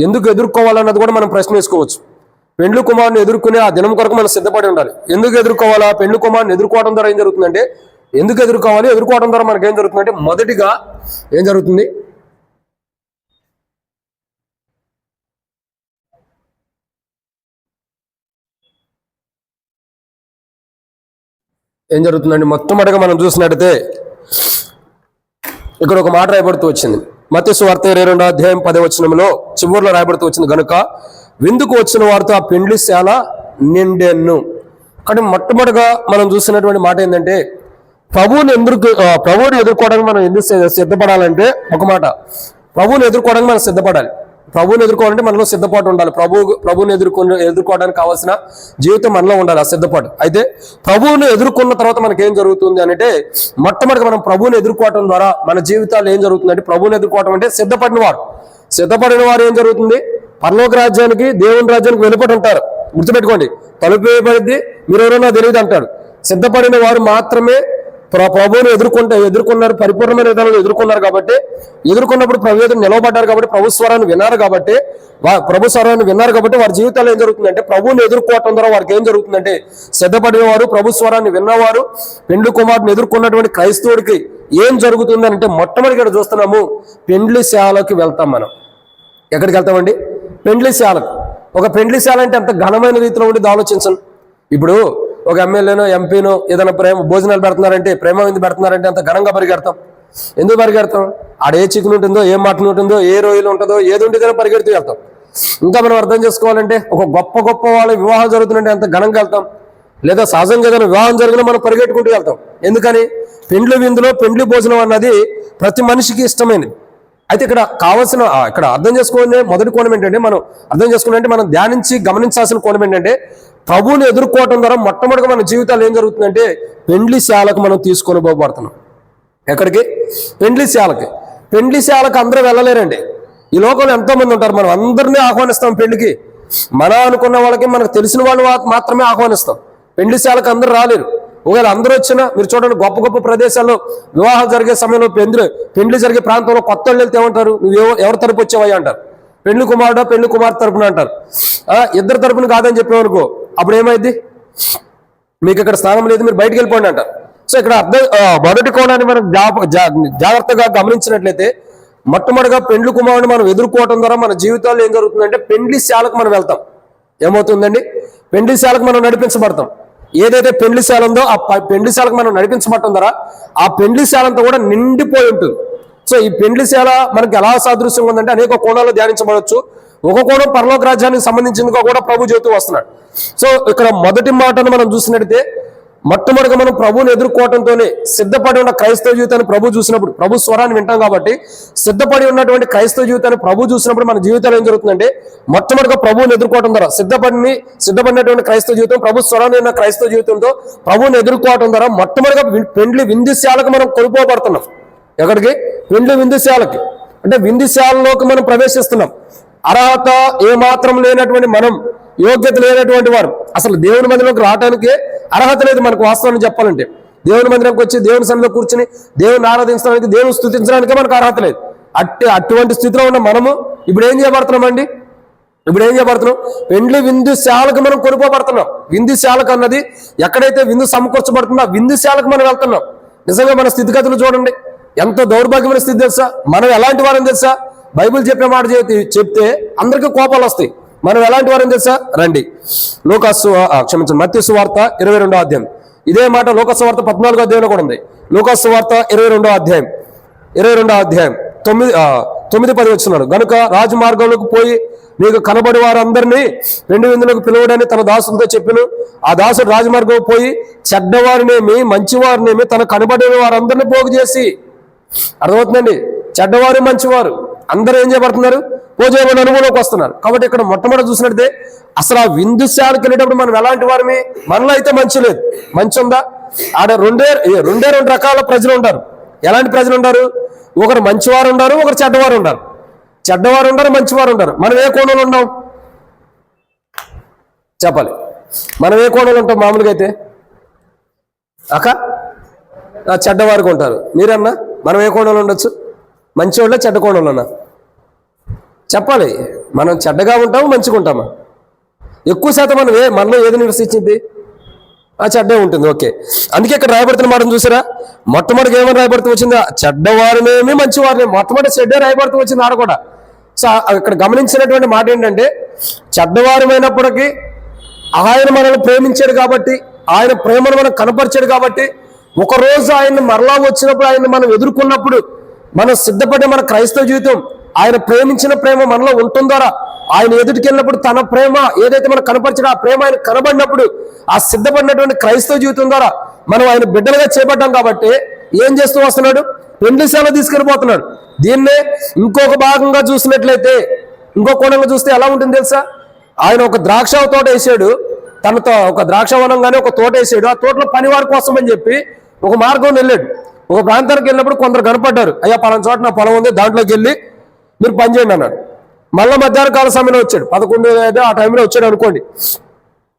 ఎందుకు ఎదుర్కోవాలన్నది కూడా మనం ప్రశ్న వేసుకోవచ్చు. పెండ్లి కుమారుని ఎదుర్కొనే ఆ దినం కొరకు మనం సిద్ధపడి ఉండాలి. ఎందుకు ఎదుర్కోవాలా, పెండ్లి కుమారుని ఎదుర్కోవడం ద్వారా ఏం జరుగుతుందంటే ఎందుకు ఎదుర్కోవాలి, ఎదుర్కోవడం ద్వారా మనకి ఏం జరుగుతుందంటే మొదటిగా ఏం జరుగుతుంది, మొట్టమొదటిగా మనం చూసినట్టయితే ఇక్కడ ఒక మాట రాయబడుతూ వచ్చింది. మత్తయి వార్త 22వ అధ్యాయం 10వ వచనంలో చివరిలో రాయబడుతూ వచ్చింది, గనుక విందుకు వచ్చిన వారితో ఆ పెండ్లిశాల నిండెన్ను. కానీ మొట్టమొదటిగా మనం చూసినటువంటి మాట ఏంటంటే ప్రభువుని ఎదుర్కోవడానికి మనం ఎందుకు సిద్ధపడాలంటే ఒక మాట, ప్రభువుని ఎదుర్కోవడానికి మనం సిద్ధపడాలి. ప్రభువుని ఎదుర్కోవాలంటే మనలో సిద్ధపాటు ఉండాలి. ప్రభువుని ఎదుర్కోవడానికి కావాల్సిన జీవితం మనలో ఉండాలి, ఆ సిద్ధపాటు. అయితే ప్రభువుని ఎదుర్కొన్న తర్వాత మనకి ఏం జరుగుతుంది అంటే మొట్టమొదటి మనం ప్రభువుని ఎదుర్కోవడం ద్వారా మన జీవితాలు ఏం జరుగుతుందంటే ప్రభువుని ఎదుర్కోవడం అంటే సిద్ధపడిన వారు ఏం జరుగుతుంది, పరలోక రాజ్యానికి దేవుని రాజ్యానికి వెలుపడి ఉంటారు. గుర్తుపెట్టుకోండి, తలుపు వేయబడింది మీరు ఎవరైనా తెలియదు అంటాడు. సిద్ధపడిన వారు మాత్రమే ప్రభువుని ఎదుర్కొన్నారు, పరిపూర్ణమైన విధానంలో ఎదుర్కొన్నారు. కాబట్టి ఎదుర్కొన్నప్పుడు ప్రభు ఎదురు నిలవబడ్డారు కాబట్టి ప్రభు స్వరాన్ని విన్నారు కాబట్టి వారి జీవితాల్లో ఏం జరుగుతుందంటే ప్రభువుని ఎదుర్కోవటం ద్వారా వారికి ఏం జరుగుతుందంటే సిద్ధపడిన వారు, ప్రభు స్వరాన్ని విన్నవారు, పెండ్లి కుమారుని ఎదుర్కొన్నటువంటి క్రైస్తవుడికి ఏం జరుగుతుంది అంటే మొట్టమొదటి చూస్తున్నాము, పెండ్లి శాలకు వెళ్తాం. మనం ఎక్కడికి వెళ్తామండి, పెండ్లి శాలకు. ఒక పెండ్లిశాల అంటే ఎంత ఘనమైన రీతిలో ఉండేది ఆలోచించండి. ఇప్పుడు ఒక ఎమ్మెల్యేనో ఎంపీనో ఏదైనా భోజనాలు పెడుతున్నారంటే, ప్రేమ విందు పెడుతున్నారంటే అంత ఘనంగా పరిగెడతాం. ఎందుకు పరిగెడతాం? ఆడ ఏ చికెన్ ఉంటుందో, ఏ మటన్ ఉంటుందో, ఏ రొయ్యలు ఉంటుందో, ఏది ఉంటుందో పరిగెడుతూ వెళ్తాం. ఇంకా మనం అర్థం చేసుకోవాలంటే ఒక గొప్ప వాళ్ళ వివాహాలు జరుగుతుందంటే ఎంత ఘనంగా వెళ్తాం. లేదా సహజంగా ఏదైనా వివాహం జరిగినా మనం పరిగెట్టుకుంటూ వెళ్తాం. ఎందుకని? పెండ్లి విందులో పెండ్లి భోజనం అన్నది ప్రతి మనిషికి ఇష్టమైనది. అయితే ఇక్కడ అర్థం చేసుకునే మొదటి కోణం ఏంటంటే, మనం ధ్యానించి గమనించాల్సిన కోణం ఏంటంటే, ప్రభువుని ఎదుర్కోవటం ద్వారా మొట్టమొదటిగా మన జీవితాలు ఏం జరుగుతుందంటే పెండ్లిశాలకు మనం తీసుకొని పోబడుతున్నాం. ఎక్కడికి? పెండ్లిశాలకి. పెండ్లిశాలకు అందరూ వెళ్ళలేరండి. ఈ లోకంలో ఎంతో మంది ఉంటారు. మనం అందరినీ ఆహ్వానిస్తాం పెళ్లికి. అనుకున్న వాళ్ళకి, మనకు తెలిసిన వాళ్ళు మాత్రమే ఆహ్వానిస్తాం. పెండ్లిశాలకు అందరూ రాలేరు. ఒకవేళ అందరూ వచ్చినా మీరు చూడండి, గొప్ప ప్రదేశాల్లో వివాహాలు జరిగే సమయంలో పెండ్లి జరిగే ప్రాంతంలో కొత్త వాళ్ళు వెళ్తే ఏమంటారు? నువ్వు ఎవరి తరపు వచ్చావయ్యా అంటారు. పెళ్లి కుమారుడో పెళ్లి కుమార్తె తరపున అంటారు. ఇద్దరు తరపున కాదని చెప్పేవనుకో అప్పుడు ఏమైంది? మీకు ఇక్కడ స్థానం లేదు, మీరు బయటకు వెళ్ళిపోండి అంటారు. సో ఇక్కడ మొదటి కోణాన్ని మనం జాగ్రత్తగా గమనించినట్లయితే, మొట్టమొదటిగా పెండ్లి కుమారుని మనం ఎదుర్కోవడం ద్వారా మన జీవితాల్లో ఏం జరుగుతుందంటే పెండ్లిశాలకు మనం వెళ్తాం. ఏమవుతుందండి? పెండ్లిశాలకు మనం నడిపించబడతాం. ఏదైతే పెండ్లిశాల ఉందో ఆ పెండ్లిశాలకు మనం నడిపించబడటం ద్వారా ఆ పెండ్లిశాలంతా కూడా నిండిపోయి ఉంటుంది. సో ఈ పెండ్లిశాల మనకి ఎలా సాదృశ్యంగా ఉందంటే అనేక కోణాల్లో ధ్యానించబడవచ్చు. ఒక కోణం పరలోక రాజ్యానికి సంబంధించిందిగా కూడా ప్రభు చెబుతూ వస్తున్నాడు. సో ఇక్కడ మొదటి మాటను మనం చూసినట్టయితే, మొట్టమొదటిగా మనం ప్రభువుని ఎదుర్కోవడంతోనే సిద్ధపడి ఉన్న క్రైస్తవ జీవితాన్ని ప్రభు చూసినప్పుడు, ప్రభు స్వరాన్ని వింటాం కాబట్టి సిద్ధపడి ఉన్నటువంటి క్రైస్తవ జీవితాన్ని ప్రభు చూసినప్పుడు మన జీవితాలు ఏం జరుగుతుందంటే, మొట్టమొదటిగా ప్రభువుని ఎదుర్కోవడం ద్వారా సిద్ధపడినటువంటి క్రైస్తవ జీవితం, ప్రభు స్వరాన్ని ఉన్న క్రైస్తవ జీవితంతో ప్రభువుని ఎదుర్కోవడం ద్వారా మొట్టమొదటిగా పెండ్లి విందుశాలకు మనం కొనుక్కోబడుతున్నాం. ఎక్కడికి? పెండ్లి విందుశాలకి. అంటే విందుశాలలోకి మనం ప్రవేశిస్తున్నాం. అర్హత ఏమాత్రం లేనటువంటి మనం, యోగ్యత లేనటువంటి వారు, అసలు దేవుని మందిరంలోకి రావడానికి అర్హత లేదు మనకు. వాస్తవాన్ని చెప్పాలంటే దేవుని మందిరంకి వచ్చి దేవుని సన్నిధిలో కూర్చుని దేవుని ఆరాధించడానికి, దేవుని స్తుతించడానికి మనకు అర్హత లేదు. అటువంటి స్థితిలో ఉన్న మనము ఇప్పుడు ఏం చేయబడుతున్నామండి? పెండ్లి విందుశాలకు మనం కొనుక్కోబడుతున్నాం. విందుశాలకు అన్నది ఎక్కడైతే విందు సమకూర్చబడుతుందో ఆ విందుశాలకు మనం వెళ్తున్నాం. నిజంగా మన స్థితిగతులు చూడండి, ఎంత దౌర్భాగ్యమైన స్థితి తెలుసా? మనం ఎలాంటి వారని తెలుసా? బైబిల్ చెప్పే మాట చెప్తే అందరికీ కోపాలు వస్తాయి. మనం ఎలాంటి వారని తెలుసా? రండి, మత్తయి సువార్త 22వ అధ్యాయం. ఇదే మాట లోకాసు వార్త 14వ అధ్యాయంలో కూడా ఉంది. లోకాసు వార్త 22వ అధ్యాయం 9-10 వచ్చినాడు. గనుక రాజమార్గంలోకి పోయి నీకు కనబడి వారందరినీ పెండ్లి విందులకు పిలువడని తన దాసులతో చెప్పిను. ఆ దాసుడు రాజమార్గం పోయి చెడ్డవారినేమి మంచివారినేమి తన కనబడిన వారందరినీ పోగు చేసి, అర్థమవుతుందండి, చెడ్డవారు మంచివారు అందరూ ఏం చేయబడుతున్నారు? పోజేయబడిన అనుభవంలోకి వస్తున్నారు. కాబట్టి ఇక్కడ మొట్టమొదటి చూసినట్టే అసలు ఆ విందుశాలకు వెళ్ళేటప్పుడు మనం ఎలాంటి వారిని? మనలో అయితే మంచి లేదు. మంచి ఉందా? ఆడ రెండే రకాల ప్రజలు ఉంటారు. ఎలాంటి ప్రజలు ఉంటారు? ఒకరు మంచివారు ఉంటారు, ఒకరు చెడ్డవారు ఉంటారు. మంచివారు ఉంటారు. మనం ఏ కోణంలో ఉంటాం చెప్పాలి? మనం ఏ కోణంలో ఉంటాం మామూలుగా అయితే? చెడ్డవారికి ఉంటారు. మీరన్నా మనం ఏ కోణంలో ఉండొచ్చు? మంచి వాళ్ళ చెడ్డ కోణంలోనా చెప్పాలి? మనం చెడ్డగా ఉంటాము, మంచిగా ఉంటామా? ఎక్కువ శాతం మనలో ఏది నివసించింది? ఆ చెడ్డే ఉంటుంది. ఓకే, అందుకే ఇక్కడ రాయబడుతున్న మాటను చూసారా? మొట్టమొదటి ఏమని రాయబడుతూ వచ్చిందా? చెడ్డవారినేమి మంచివారినేమి, మొట్టమొదటి చెడ్డే రాయబడుతూ వచ్చింది ఆడ కూడా. సో ఇక్కడ గమనించినటువంటి మాట ఏంటంటే, చెడ్డవారమైనప్పటికీ ఆయన మనల్ని ప్రేమించాడు కాబట్టి, ఆయన ప్రేమను మనం కనపరిచాడు కాబట్టి, ఒకరోజు ఆయన్ని మరలా వచ్చినప్పుడు, ఆయన్ని మనం ఎదుర్కొన్నప్పుడు, మనం సిద్ధపడే మన క్రైస్తవ జీవితం, ఆయన ప్రేమించిన ప్రేమ మనలో ఉంటుందో, ఆయన ఎదుటికి వెళ్ళినప్పుడు తన ప్రేమ ఏదైతే మనం కనపరిచాడో ఆ ప్రేమ ఆయన కనబడినప్పుడు, ఆ సిద్ధపడినటువంటి క్రైస్తవ జీవితం ద్వారా మనం ఆయన బిడ్డలుగా చేపట్టాం కాబట్టి ఏం చేస్తూ వస్తున్నాడు? పెండ్లిశాల తీసుకెళ్ళిపోతున్నాడు. దీన్నే ఇంకొక భాగంగా చూసినట్లయితే, ఇంకో కోణంగా చూస్తే ఎలా ఉంటుంది తెలుసా? ఆయన ఒక ద్రాక్ష తోట వేసాడు, తనతో ఒక ద్రాక్షవనంగానే ఒక తోట వేసాడు. ఆ తోటలో పనివారి కోసం అని చెప్పి ఒక మార్గం వెళ్ళాడు. ఒక ప్రాంతానికి వెళ్ళినప్పుడు కొందరు కనపడ్డారు, అయ్యా పలానా చోట నా పొలం ఉంది, దాంట్లోకి వెళ్ళి మీరు పని చేయండి అన్నాడు. మళ్ళీ మధ్యాహ్న కాల సమయంలో వచ్చాడు. 11 ఆ టైంలో వచ్చాడు అనుకోండి,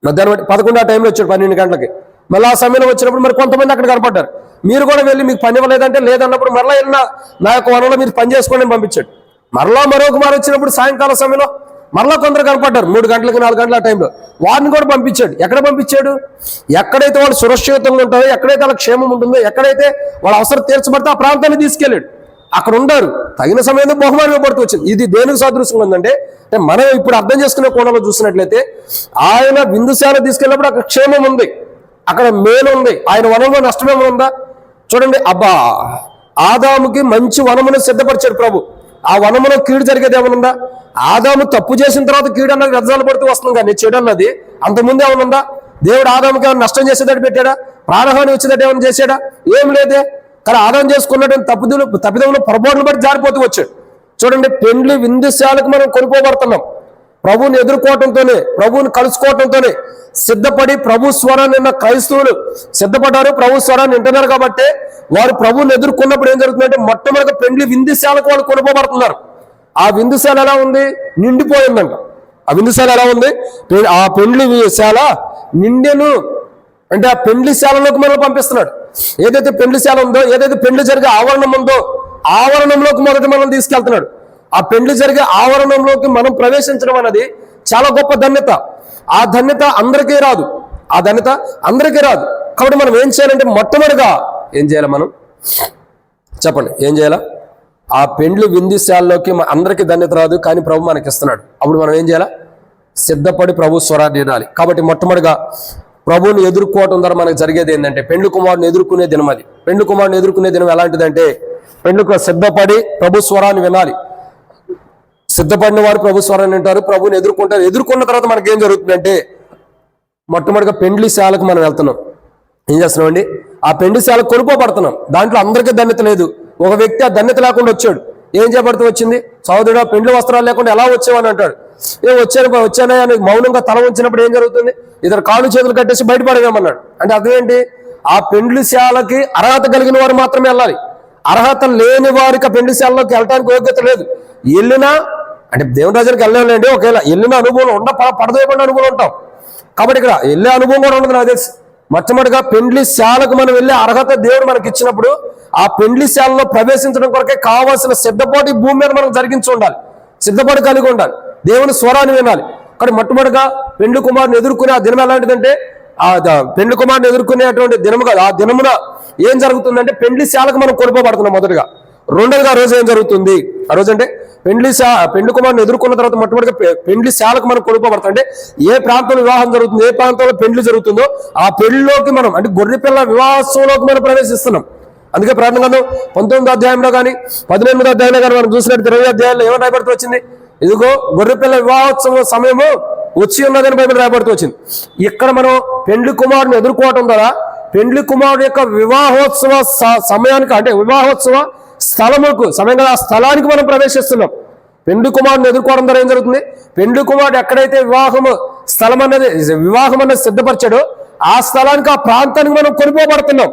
మధ్యాహ్నం 11 ఆ టైంలో వచ్చాడు 12 గంటలకి. మళ్ళీ ఆ సమయంలో వచ్చినప్పుడు మరి కొంతమంది అక్కడ కనపడ్డారు. మీరు కూడా వెళ్ళి మీకు పని ఇవ్వలేదంటే లేదన్నప్పుడు మరలా వెళ్ళిన నా యొక్క వనంలో మీరు పని చేసుకోండి అని పంపించాడు. మరలా మరొక మారు వచ్చినప్పుడు సాయంకాల సమయంలో మరలా కొందరు కనపడ్డారు 3 గంటలకి 4 గంటల ఆ టైంలో. వారిని కూడా పంపించాడు. ఎక్కడ పంపించాడు? ఎక్కడైతే వాళ్ళు సురక్షితంగా ఉంటారో, ఎక్కడైతే వాళ్ళ క్షేమం ఉంటుందో, ఎక్కడైతే వాళ్ళ అవసరం తీర్చబడితే ఆ ప్రాంతాన్ని తీసుకెళ్ళాడు. అక్కడ ఉండారు, తగిన సమయంలో బహుమానం ఇవ్వబడుతూ వచ్చింది. ఇది దేనికి సాదృశ్యంగా ఉందంటే, మనం ఇప్పుడు అర్థం చేసుకునే కోణంలో చూసినట్లయితే, ఆయన విందుశాల తీసుకెళ్ళినప్పుడు అక్కడ క్షేమం ఉంది, అక్కడ మేలు ఉంది. ఆయన వనంలో నష్టమేమో ఉందా? చూడండి, అబ్బా ఆదాముకి మంచి వనమును సిద్ధపరిచాడు ప్రభు. ఆ వనములో కీడు జరిగేది ఏమనుందా? ఆదాము తప్పు చేసిన తర్వాత కీడు అన్నది రజాలు పడుతూ వస్తుంది, కానీ చెడు అన్నది అంతకుముందు ఏమనుందా? దేవుడు ఆదాముకి ఏమైనా నష్టం చేసేటట్టు పెట్టాడా? ప్రాణహాని వచ్చేటట్టు ఏమైనా చేశాడా? ఏం లేదే. కానీ ఆదాం చేసుకున్నటువంటి తప్పిదములు పొరపాటును బట్టి జారిపోతూ వచ్చాడు. చూడండి, పెండ్లి విందుశాలకు మనం కొనుక్కోబడుతున్నాం. ప్రభువుని ఎదుర్కోవటంతోనే, ప్రభువుని కలుసుకోవటంతోనే సిద్ధపడి ప్రభు స్వరాన్ని విన్న క్రైస్తవులు సిద్ధపడ్డారు, ప్రభు స్వరాన్ని వింటున్నారు. కాబట్టి వారు ప్రభువుని ఎదుర్కొన్నప్పుడు ఏం జరుగుతుందంటే, మొట్టమొదటి పెండ్లి విందుశాలకు వాళ్ళు కొనుక్కోబడుతున్నారు. ఆ విందుశాల ఎలా ఉంది? నిండిపోయిందంట. ఆ విందుశాల ఎలా ఉంది? ఆ పెండ్లి శాల నిండెను అంటే ఆ పెండ్లి శాలలోకి మనం పంపిస్తున్నాడు. ఏదైతే పెండ్లి శాల ఉందో, ఏదైతే పెండ్లి జరిగే ఆవరణం ఉందో, ఆవరణంలోకి మొదటి మనం తీసుకెళ్తున్నాడు. ఆ పెండ్లి జరిగే ఆవరణంలోకి మనం ప్రవేశించడం అనేది చాలా గొప్ప ధన్యత. ఆ ధన్యత అందరికీ రాదు, ఆ ధన్యత అందరికీ రాదు. కాబట్టి మనం ఏం చేయాలంటే, మొట్టమొదటిగా ఏం చేయాలి? మనం చెప్పండి, ఏం చేయాలా? ఆ పెండ్లి విందుశాలలోకి అందరికీ ధన్యత రాదు, కానీ ప్రభు మనకి ఇస్తున్నాడు. అప్పుడు మనం ఏం చేయాలా? సిద్ధపడి ప్రభు స్వరాన్ని వినాలి. కాబట్టి మొట్టమొదటిగా ప్రభువుని ఎదుర్కోవటం ద్వారా మనకు జరిగేది ఏంటంటే, పెండ్లి కుమారుని ఎదుర్కొనే దినం అది. పెండ్లి కుమారుని ఎదుర్కొనే దినం ఎలాంటిదంటే, పెండ్లికి సిద్ధపడి ప్రభు స్వరాన్ని వినాలి. సిద్ధపడిన వారు ప్రభు స్వరాన్ని వింటారు, ప్రభువుని ఎదుర్కొంటారు. ఎదుర్కొన్న తర్వాత మనకి ఏం జరుగుతుందంటే, మొట్టమొదటిగా పెండ్లి శాలకు మనం వెళ్తున్నాం. ఏం చేస్తున్నామండి? ఆ పెండ్లి శాలకు కొనుక్కోబడుతున్నాం. దాంట్లో అందరికీ ధన్యత లేదు. ఒక వ్యక్తి ఆ ధన్యత లేకుండా వచ్చాడు. ఏం చేయబడుతూ వచ్చింది? సహోదరుడు, పెండ్లి వస్త్రాలు లేకుండా ఎలా వచ్చావని అంటాడు. వచ్చానా అని మౌనంగా తల ఉంచినప్పుడు ఏం జరుగుతుంది? ఇద్దరు కాళ్ళు చేతులు కట్టేసి బయటపడవేమన్నాడు. అంటే అర్థం ఏంటి? ఆ పెండ్లి శాలకి అర్హత కలిగిన వారు మాత్రమే వెళ్ళాలి. అర్హత లేని వారికి ఆ పెండ్లి శాలలోకి వెళ్ళడానికి యోగ్యత లేదు. వెళ్ళినా అంటే దేవుని రాజ్యానికి వెళ్ళలేండి, ఒకవేళ వెళ్ళిన అనుభవం పడదోయకుండా అనుభవం ఉంటాం. కాబట్టి ఇక్కడ వెళ్ళే అనుభవం కూడా ఉండదు నాకు తెలిసి. మొట్టమొదటిగా పెండ్లి శాలకు మనం వెళ్ళే అర్హత దేవుడు మనకి ఇచ్చినప్పుడు, ఆ పెండ్లి శాలలో ప్రవేశించడం కొరకే కావాల్సిన సిద్ధపాటు భూమి మీద మనం జరిగించి ఉండాలి, సిద్ధపాటు కలిగి ఉండాలి, దేవుని స్వరాన్ని వినాలి. కానీ మొట్టమొదటిగా పెండ్లి కుమారుని ఎదుర్కొనే ఆ దినం ఎలాంటిదంటే, ఆ పెండ్లి కుమారుని ఎదుర్కొనేటువంటి దినము కాదు, ఆ దినమున ఏం జరుగుతుందంటే, పెండ్లి శాలకు మనం కొనుక్కోబడుతున్నాం మొదటిగా. రెండోదిగా ఆ రోజు ఏం జరుగుతుంది? ఆ రోజు అంటే పెండ్లి కుమారుని ఎదుర్కొన్న తర్వాత మొట్టమొదటిగా పెండ్లి శాలకు మనం కొనుక్కోబడతాం. అంటే ఏ ప్రాంతంలో వివాహం జరుగుతుంది, ఏ ప్రాంతంలో పెండ్లి జరుగుతుందో ఆ పెళ్లిలోకి మనం, అంటే గొర్రెపిల్ల వివాహోత్సవంలోకి మనం ప్రవేశిస్తున్నాం. అందుకే ప్రార్థన గ్రంథం 19వ అధ్యాయంలో కానీ 18వ అధ్యాయంలో కానీ మనం చూసినట్టు 20వ అధ్యాయంలో ఏమని రాయబడుతూ వచ్చింది? ఇదిగో గొర్రెపిల్ల వివాహోత్సవ సమయము వచ్చి ఉన్నదని బైబిల్ రాయబడుతూ వచ్చింది. ఇక్కడ మనం పెండ్లి కుమారుని ఎదుర్కోవటం ద్వారా పెండ్లి కుమారుడు యొక్క వివాహోత్సవ సమయానికి, అంటే వివాహోత్సవ స్థలముకు సమయంగా ఆ స్థలానికి మనం ప్రవేశిస్తున్నాం. పెండ్లి కుమారుని ఎదుర్కోవడం ద్వారా ఏం జరుగుతుంది? పెండ్లి కుమారుడు ఎక్కడైతే వివాహం అనేది సిద్ధపరిచాడో ఆ స్థలానికి, ఆ ప్రాంతానికి మనం కొనుక్కోబడుతున్నాం.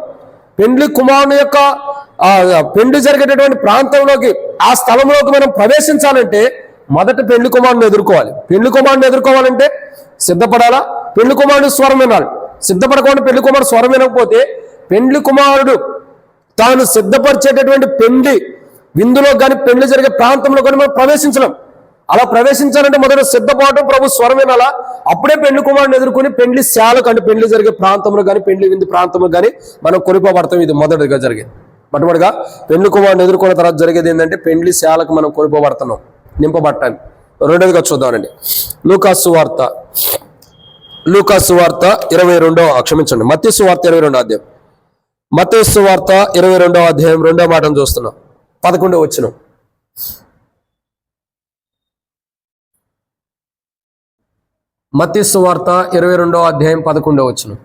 పెండ్లి కుమారుని యొక్క పెండ్లి జరిగేటటువంటి ప్రాంతంలోకి, ఆ స్థలంలోకి మనం ప్రవేశించాలంటే మొదట పెండ్లి కుమారుని ఎదుర్కోవాలి. పెండ్లి కుమారుని ఎదుర్కోవాలంటే సిద్ధపడాలా? పెండ్లి కుమారుడు స్వరం వినాలి. సిద్ధపడకుండా పెండ్లి కుమారుడు స్వరం వినకపోతే, పెండ్లి కుమారుడు తాను సిద్ధపరిచేటటువంటి పెండ్లి విందులో కానీ, పెండ్లి జరిగే ప్రాంతంలో కానీ మనం ప్రవేశించలేం. అలా ప్రవేశించాలంటే మొదట సిద్ధపాటు ప్రభు స్వరం వినాలా. అప్పుడే పెండ్లి కుమారుని ఎదుర్కొని పెండ్లి శాలకు, అంటే పెండ్లి జరిగే ప్రాంతంలో కానీ, పెండ్లి విందు ప్రాంతంలో కానీ మనం కొనుక్కోబడతాం. ఇది మొదటిగా జరిగేది. మొట్టమొదటిగా పెండ్లి కుమారుని ఎదుర్కొన్న తర్వాత జరిగేది ఏంటంటే, పెండ్లి శాలకు మనం కొనుక్కోబడుతున్నాం, నింపబట్టాలి. రెండోదిగా చూద్దామండి, లూకాసు సువార్త 22వ క్షమించండి మత్తయి సువార్త 22వ అధ్యాయం. మత్తయి సువార్త 22వ అధ్యాయం 2వ మాటను చూస్తున్నాం, 11వ వచనం. మత్తయి సువార్త 22వ అధ్యాయం 11వ వచనం.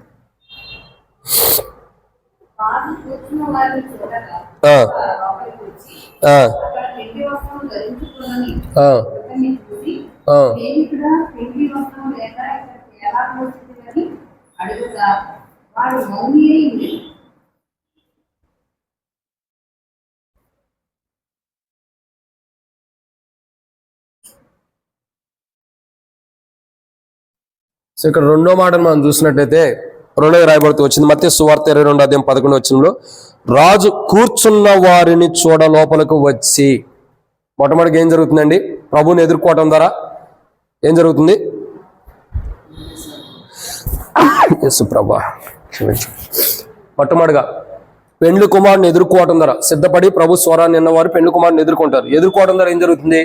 సో ఇక్కడ రెండో మాటను మనం చూసినట్టయితే, రెండోది రాయబడుతూ వచ్చింది మత్తయి సువార్త 22వ అధ్యాయం 11వ వచనంలో, రాజు కూర్చున్న వారిని చూడ లోపలకు వచ్చి. మొట్టమొదటిగా ఏం జరుగుతుందండి? ప్రభువుని ఎదుర్కోవటం ద్వారా ఏం జరుగుతుంది? యేసు ప్రభువా క్షమించు. మొట్టమొదటిగా పెండ్లి కుమారుని ఎదుర్కోవటం ద్వారా సిద్ధపడి ప్రభు స్వరాన్ని విన్నవారు పెండ్లి కుమారుని ఎదుర్కొంటారు. ఎదుర్కోవడం ద్వారా ఏం జరుగుతుంది?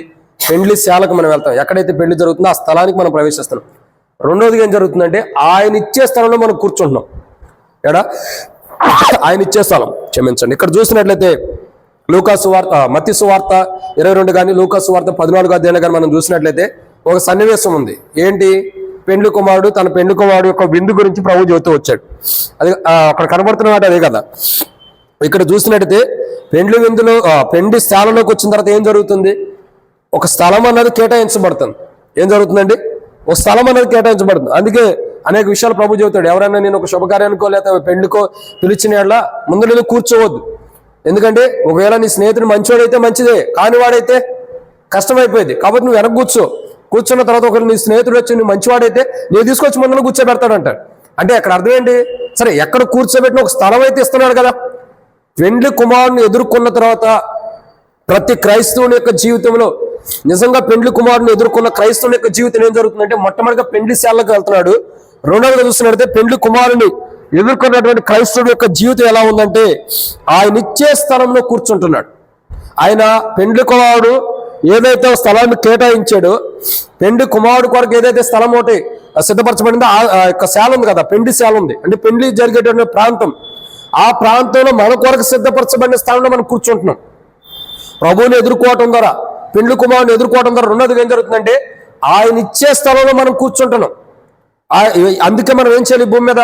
పెండ్లి శాలకు మనం వెళ్తాం. ఎక్కడైతే పెళ్లి జరుగుతుందో ఆ స్థలానికి మనం ప్రవేశిస్తున్నాం. రెండోదిగా ఏం జరుగుతుందంటే ఆయన ఇచ్చే స్థలంలో మనం కూర్చుంటున్నాం. ఆయన ఇచ్చే స్థలం, క్షమించండి. ఇక్కడ చూసినట్లయితే లూకాసు వార్త, మత్తయి సువార్త 22 కానీ లూకాసు వార్త 14వ అధ్యాయంలో కానీ మనం చూసినట్లయితే ఒక సన్నివేశం ఉంది. ఏంటి? పెండ్లి కుమారుడు తన పెండ్లి కుమారుడు యొక్క విందు గురించి ప్రభు చెబుతూ వచ్చాడు. అది అక్కడ కనబడుతున్న మాట అదే కదా. ఇక్కడ చూసినట్టయితే పెండ్లి విందులో పెండ్లి స్థానంలోకి వచ్చిన తర్వాత ఏం జరుగుతుంది? ఒక స్థలం అన్నది కేటాయించబడుతుంది. ఏం జరుగుతుందండి? ఒక స్థలం అనేది కేటాయించబడుతుంది. అందుకే అనేక విషయాలు ప్రభు చెబుతాడు. ఎవరైనా నేను ఒక శుభకార్యానికో లేకపోతే పెళ్లికో పిలిచిన వాళ్ళ ముందు నేను కూర్చోవద్దు. ఎందుకంటే ఒకవేళ నీ స్నేహితుడు మంచివాడైతే మంచిదే, కాని వాడైతే కష్టమైపోయింది. కాబట్టి నువ్వు వెనక కూర్చున్న తర్వాత ఒకరు నీ స్నేహితుడు వచ్చి నువ్వు మంచివాడైతే నేను తీసుకొచ్చి ముందు కూర్చోబెడతాడంటాడు. అంటే అక్కడ అర్థం ఏంటి? సరే, ఎక్కడ కూర్చోబెట్టిన ఒక స్థలం అయితే ఇస్తున్నాడు కదా. పెండ్లి కుమారుని ఎదుర్కొన్న తర్వాత ప్రతి క్రైస్తవుని యొక్క జీవితంలో నిజంగా పెండ్లి కుమారుని ఎదుర్కొన్న క్రైస్తవుని యొక్క జీవితం ఏం జరుగుతుందంటే మొట్టమొదటిగా పెండ్లి శాలకు వెళ్తున్నాడు. రెండవదిగా చూస్తున్నట్టయితే పెండ్లి కుమారుని ఎదుర్కొన్నటువంటి క్రైస్తవుడి యొక్క జీవితం ఎలా ఉందంటే ఆయన ఇచ్చే స్థలంలో కూర్చుంటున్నాడు. ఆయన పెండ్లి కుమారుడు ఏదైతే స్థలాన్ని కేటాయించాడో, పెండ్లి కుమారుడు కొరకు ఏదైతే స్థలం ఒకటి సిద్ధపరచబడిందో ఆ యొక్క శాల ఉంది కదా, పెండ్లి శాల ఉంది. అంటే పెండ్లి జరిగేటువంటి ప్రాంతం, ఆ ప్రాంతంలో మన కొరకు సిద్ధపరచబడిన స్థలంలో మనం కూర్చుంటున్నాం. ప్రభువుని ఎదుర్కోవటం ద్వారా, పెండ్లి కుమారుని ఎదుర్కోవటం ద్వారా రెండోది ఏం జరుగుతుందంటే ఆయన ఇచ్చే స్థలంలో మనం కూర్చుంటున్నాం. అందుకే మనం ఏం చేయాలి? భూమి మీద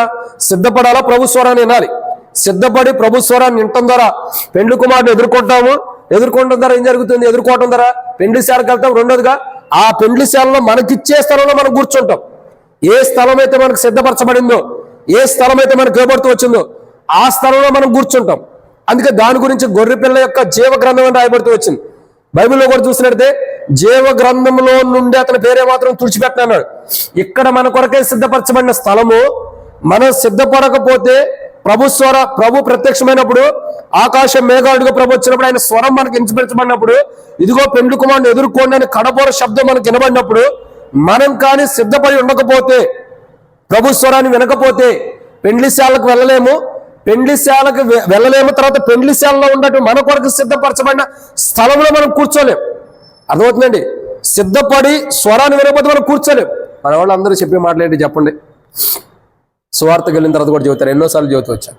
సిద్ధపడాలా? ప్రభు స్వరాన్ని వినాలి. సిద్ధపడి ప్రభు స్వరాన్ని వినటం ద్వారా పెండ్లి కుమారుని ఎదుర్కోవడం ద్వారా ఏం జరుగుతుంది? ఎదుర్కోవటం ద్వారా పెండ్లి శాలకు వెళ్తాం. రెండోదిగా ఆ పెండ్లి శాలలో మనకిచ్చే స్థలంలో మనం కూర్చుంటాం. ఏ స్థలం అయితే మనకు సిద్ధపరచబడిందో, ఏ స్థలం అయితే మనకు ఇవ్వబడుతూ వచ్చిందో ఆ స్థలంలో మనం కూర్చుంటాం. అందుకే దాని గురించి గొర్రె పిల్ల యొక్క జీవ గ్రంథం అని రాయబడుతూ వచ్చింది. బైబిల్లో కూడా చూసినట్టే జీవ గ్రంథంలో నుండి అతని పేరే మాత్రం తుడిచిపెట్టినాడు. ఇక్కడ మన కొరకే సిద్ధపరచబడిన స్థలము, మనం సిద్ధపడకపోతే ప్రభు ప్రత్యక్షమైనప్పుడు ఆకాశం మేఘాడుగా ప్రభు వచ్చినప్పుడు ఆయన స్వరం మనకు వినిపించబడినప్పుడు ఇదిగో పెండ్లి కుమారుని ఎదుర్కోండి అని కడపోర శబ్దం మనకు వినబడినప్పుడు మనం కానీ సిద్ధపడి ఉండకపోతే, ప్రభు స్వరాన్ని వినకపోతే పెండ్లి శాలకు వెళ్ళలేము. తర్వాత పెండ్లి శాలలో ఉన్నట్టు మన కొరకు సిద్ధపరచబడిన స్థలంలో మనం కూర్చోలేం. అర్థమవుతుందండి? సిద్ధపడి స్వరాన్ని వినకపోతే మనం కూర్చోలేం. మన వాళ్ళు అందరూ చెప్పే మాట్లాడి చెప్పండి. సువార్తకు వెళ్ళిన తర్వాత కూడా చెబుతారు, ఎన్నోసార్లు చెబుతూ వచ్చాను.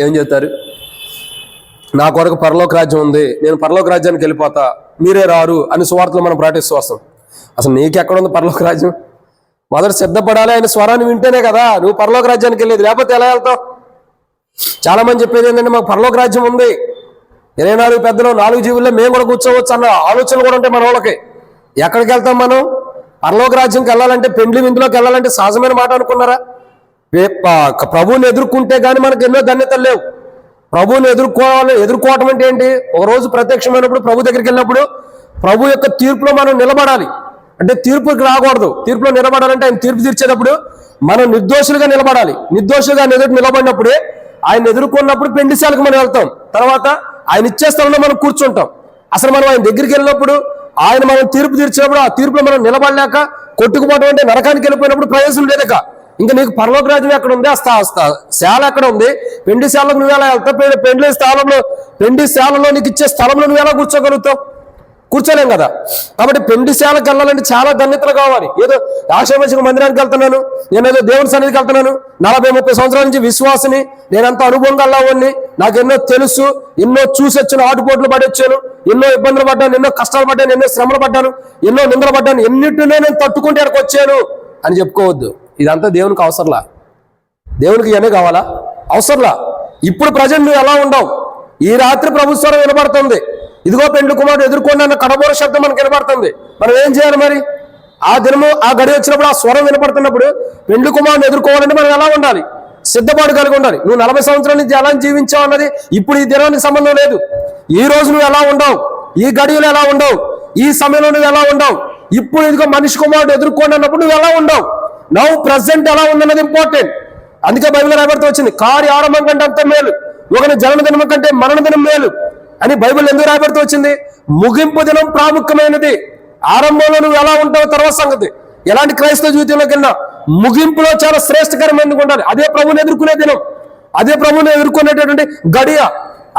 ఏం చెబుతారు? నా కొరకు పరలోక రాజ్యం ఉంది, నేను పరలోక రాజ్యానికి వెళ్ళిపోతా, మీరే రారు అని సువార్తలు మనం ప్రకటిస్తూ వస్తాం. అసలు నీకెక్కడ ఉంది పరలోక రాజ్యం? మొదట సిద్ధపడాలి, ఆయన స్వరాన్ని వింటేనే కదా నువ్వు పరలోక రాజ్యానికి వెళ్ళేది, లేకపోతే ఎలా వెళ్తావు? చాలా మంది చెప్పేది ఏంటంటే మాకు పరలోక రాజ్యం ఉంది, 24 పెద్దలు 4 జీవుల్లో మేము కూడా కూర్చోవచ్చు అన్న ఆలోచనలు కూడా ఉంటాయి మన వాళ్ళకి. ఎక్కడికి వెళ్తాం మనం? పరలోక రాజ్యంకి వెళ్ళాలంటే, పెండ్లి విందులోకి వెళ్ళాలంటే సహజమైన మాట అనుకున్నారా? ప్రభువుని ఎదుర్కొంటే కానీ మనకు ఎన్నో ధన్యతలు లేవు. ప్రభువుని ఎదుర్కోవటం అంటే ఏంటి? ఒక రోజు ప్రత్యక్షమైనప్పుడు ప్రభు దగ్గరికి వెళ్ళినప్పుడు ప్రభు యొక్క తీర్పులో మనం నిలబడాలి. అంటే తీర్పుకి రాకూడదు. తీర్పులో నిలబడాలంటే ఆయన తీర్పు తీర్చేటప్పుడు మనం నిర్దోషులుగా నిలబడాలి. నిర్దోషులుగా నిలబడినప్పుడే ఆయన ఎదుర్కొన్నప్పుడు పెండిశాలకు మనం వెళ్తాం. తర్వాత ఆయన ఇచ్చే స్థలంలో మనం కూర్చుంటాం. అసలు మనం ఆయన దగ్గరికి వెళ్ళినప్పుడు ఆయన మనం తీర్పు తీర్చినప్పుడు ఆ తీర్పులో మనం నిలబడలేక కొట్టుకుపోవడం అంటే నరకానికి వెళ్ళిపోయినప్పుడు ప్రయోజనం లేదక. ఇంకా నీకు పరలోక రాజ్యం ఎక్కడ ఉంది? శాల ఎక్కడ ఉంది? పెండి శాలకు నువ్వు ఎలా వెళ్తావు? పెండి శాలలో నీకు ఇచ్చే స్థలంలో నువ్వు ఎలా కూర్చోగలుగుతావు? కూర్చోలేం కదా. కాబట్టి పెండి శాలకు వెళ్ళాలంటే చాలా ధన్యతలు కావాలి. ఏదో ఆశామేషకు మందిరానికి వెళ్తున్నాను, నేను ఏదో దేవుని సన్నిధికి వెళ్తున్నాను, 40-30 సంవత్సరాల నుంచి విశ్వాసిని, నేనంత అనుభవం గలవాడిని, నాకు ఎన్నో తెలుసు, ఎన్నో చూసి వచ్చాను, ఆటుపోట్లు పడొచ్చాను, ఎన్నో ఇబ్బందులు పడ్డాను, ఎన్నో కష్టాలు పడ్డాను, ఎన్నో శ్రమలు పడ్డాను, ఎన్నో నిందలు పడ్డాను, ఎన్నిటినే నేను తట్టుకుంటే అక్కడికి వచ్చాను అని చెప్పుకోవద్దు. ఇదంతా దేవునికి అవసరంలా. దేవునికి ఇవన్నీ కావాలా? అవసరంలా. ఇప్పుడు ప్రజెంట్ నువ్వు ఎలా ఉండవు? ఈ రాత్రి ప్రభుత్వం వినబడుతుంది, ఇదిగో పెండ్లి కుమారుడు ఎదుర్కోండి అన్న కడబోర శబ్దం మనకు వినపడుతుంది. మనం ఏం చేయాలి మరి? ఆ దినము ఆ గడి వచ్చినప్పుడు ఆ స్వరం వినపడుతున్నప్పుడు పెండ్లి కుమారుని ఎదుర్కోవాలంటే మనం ఎలా ఉండాలి? సిద్ధపాటు కలిగి ఉండాలి. నువ్వు 40 సంవత్సరాల నుంచి ఎలా జీవించావు అన్నది ఇప్పుడు ఈ దినానికి సంబంధం లేదు. ఈ రోజు నువ్వు ఎలా ఉండవు, ఈ గడియలు ఎలా ఉండవు, ఈ సమయంలో నువ్వు ఎలా ఉండవు, ఇప్పుడు ఇదిగో మనిషి కుమారుడు ఎదుర్కోండి అన్నప్పుడు నువ్వు ఎలా ఉండవు, నవ్వు ప్రజెంట్ ఎలా ఉందన్నది ఇంపార్టెంట్. అందుకే బైబిల్ రాయబడుతూ వచ్చింది, కార్య ఆరంభం కంటే అంత మేలు, ఒకని జన్మ దినం కంటే మరణ దినం మేలు అని బైబిల్ ఎందుకు రాయబడుతూ వచ్చింది? ముగింపు దినం ప్రాముఖ్యమైనది. ఆరంభంలో నువ్వు ఎలా ఉంటావు తర్వాత సంగతి. ఎలాంటి క్రైస్తవ జీవితంలోకి వెళ్ళినా ముగింపులో చాలా శ్రేష్టకరమైనది ఉండాలి. అదే ప్రభువుని ఎదుర్కొనే దినం, అదే ప్రభువుని ఎదుర్కొనేటటువంటి గడియ.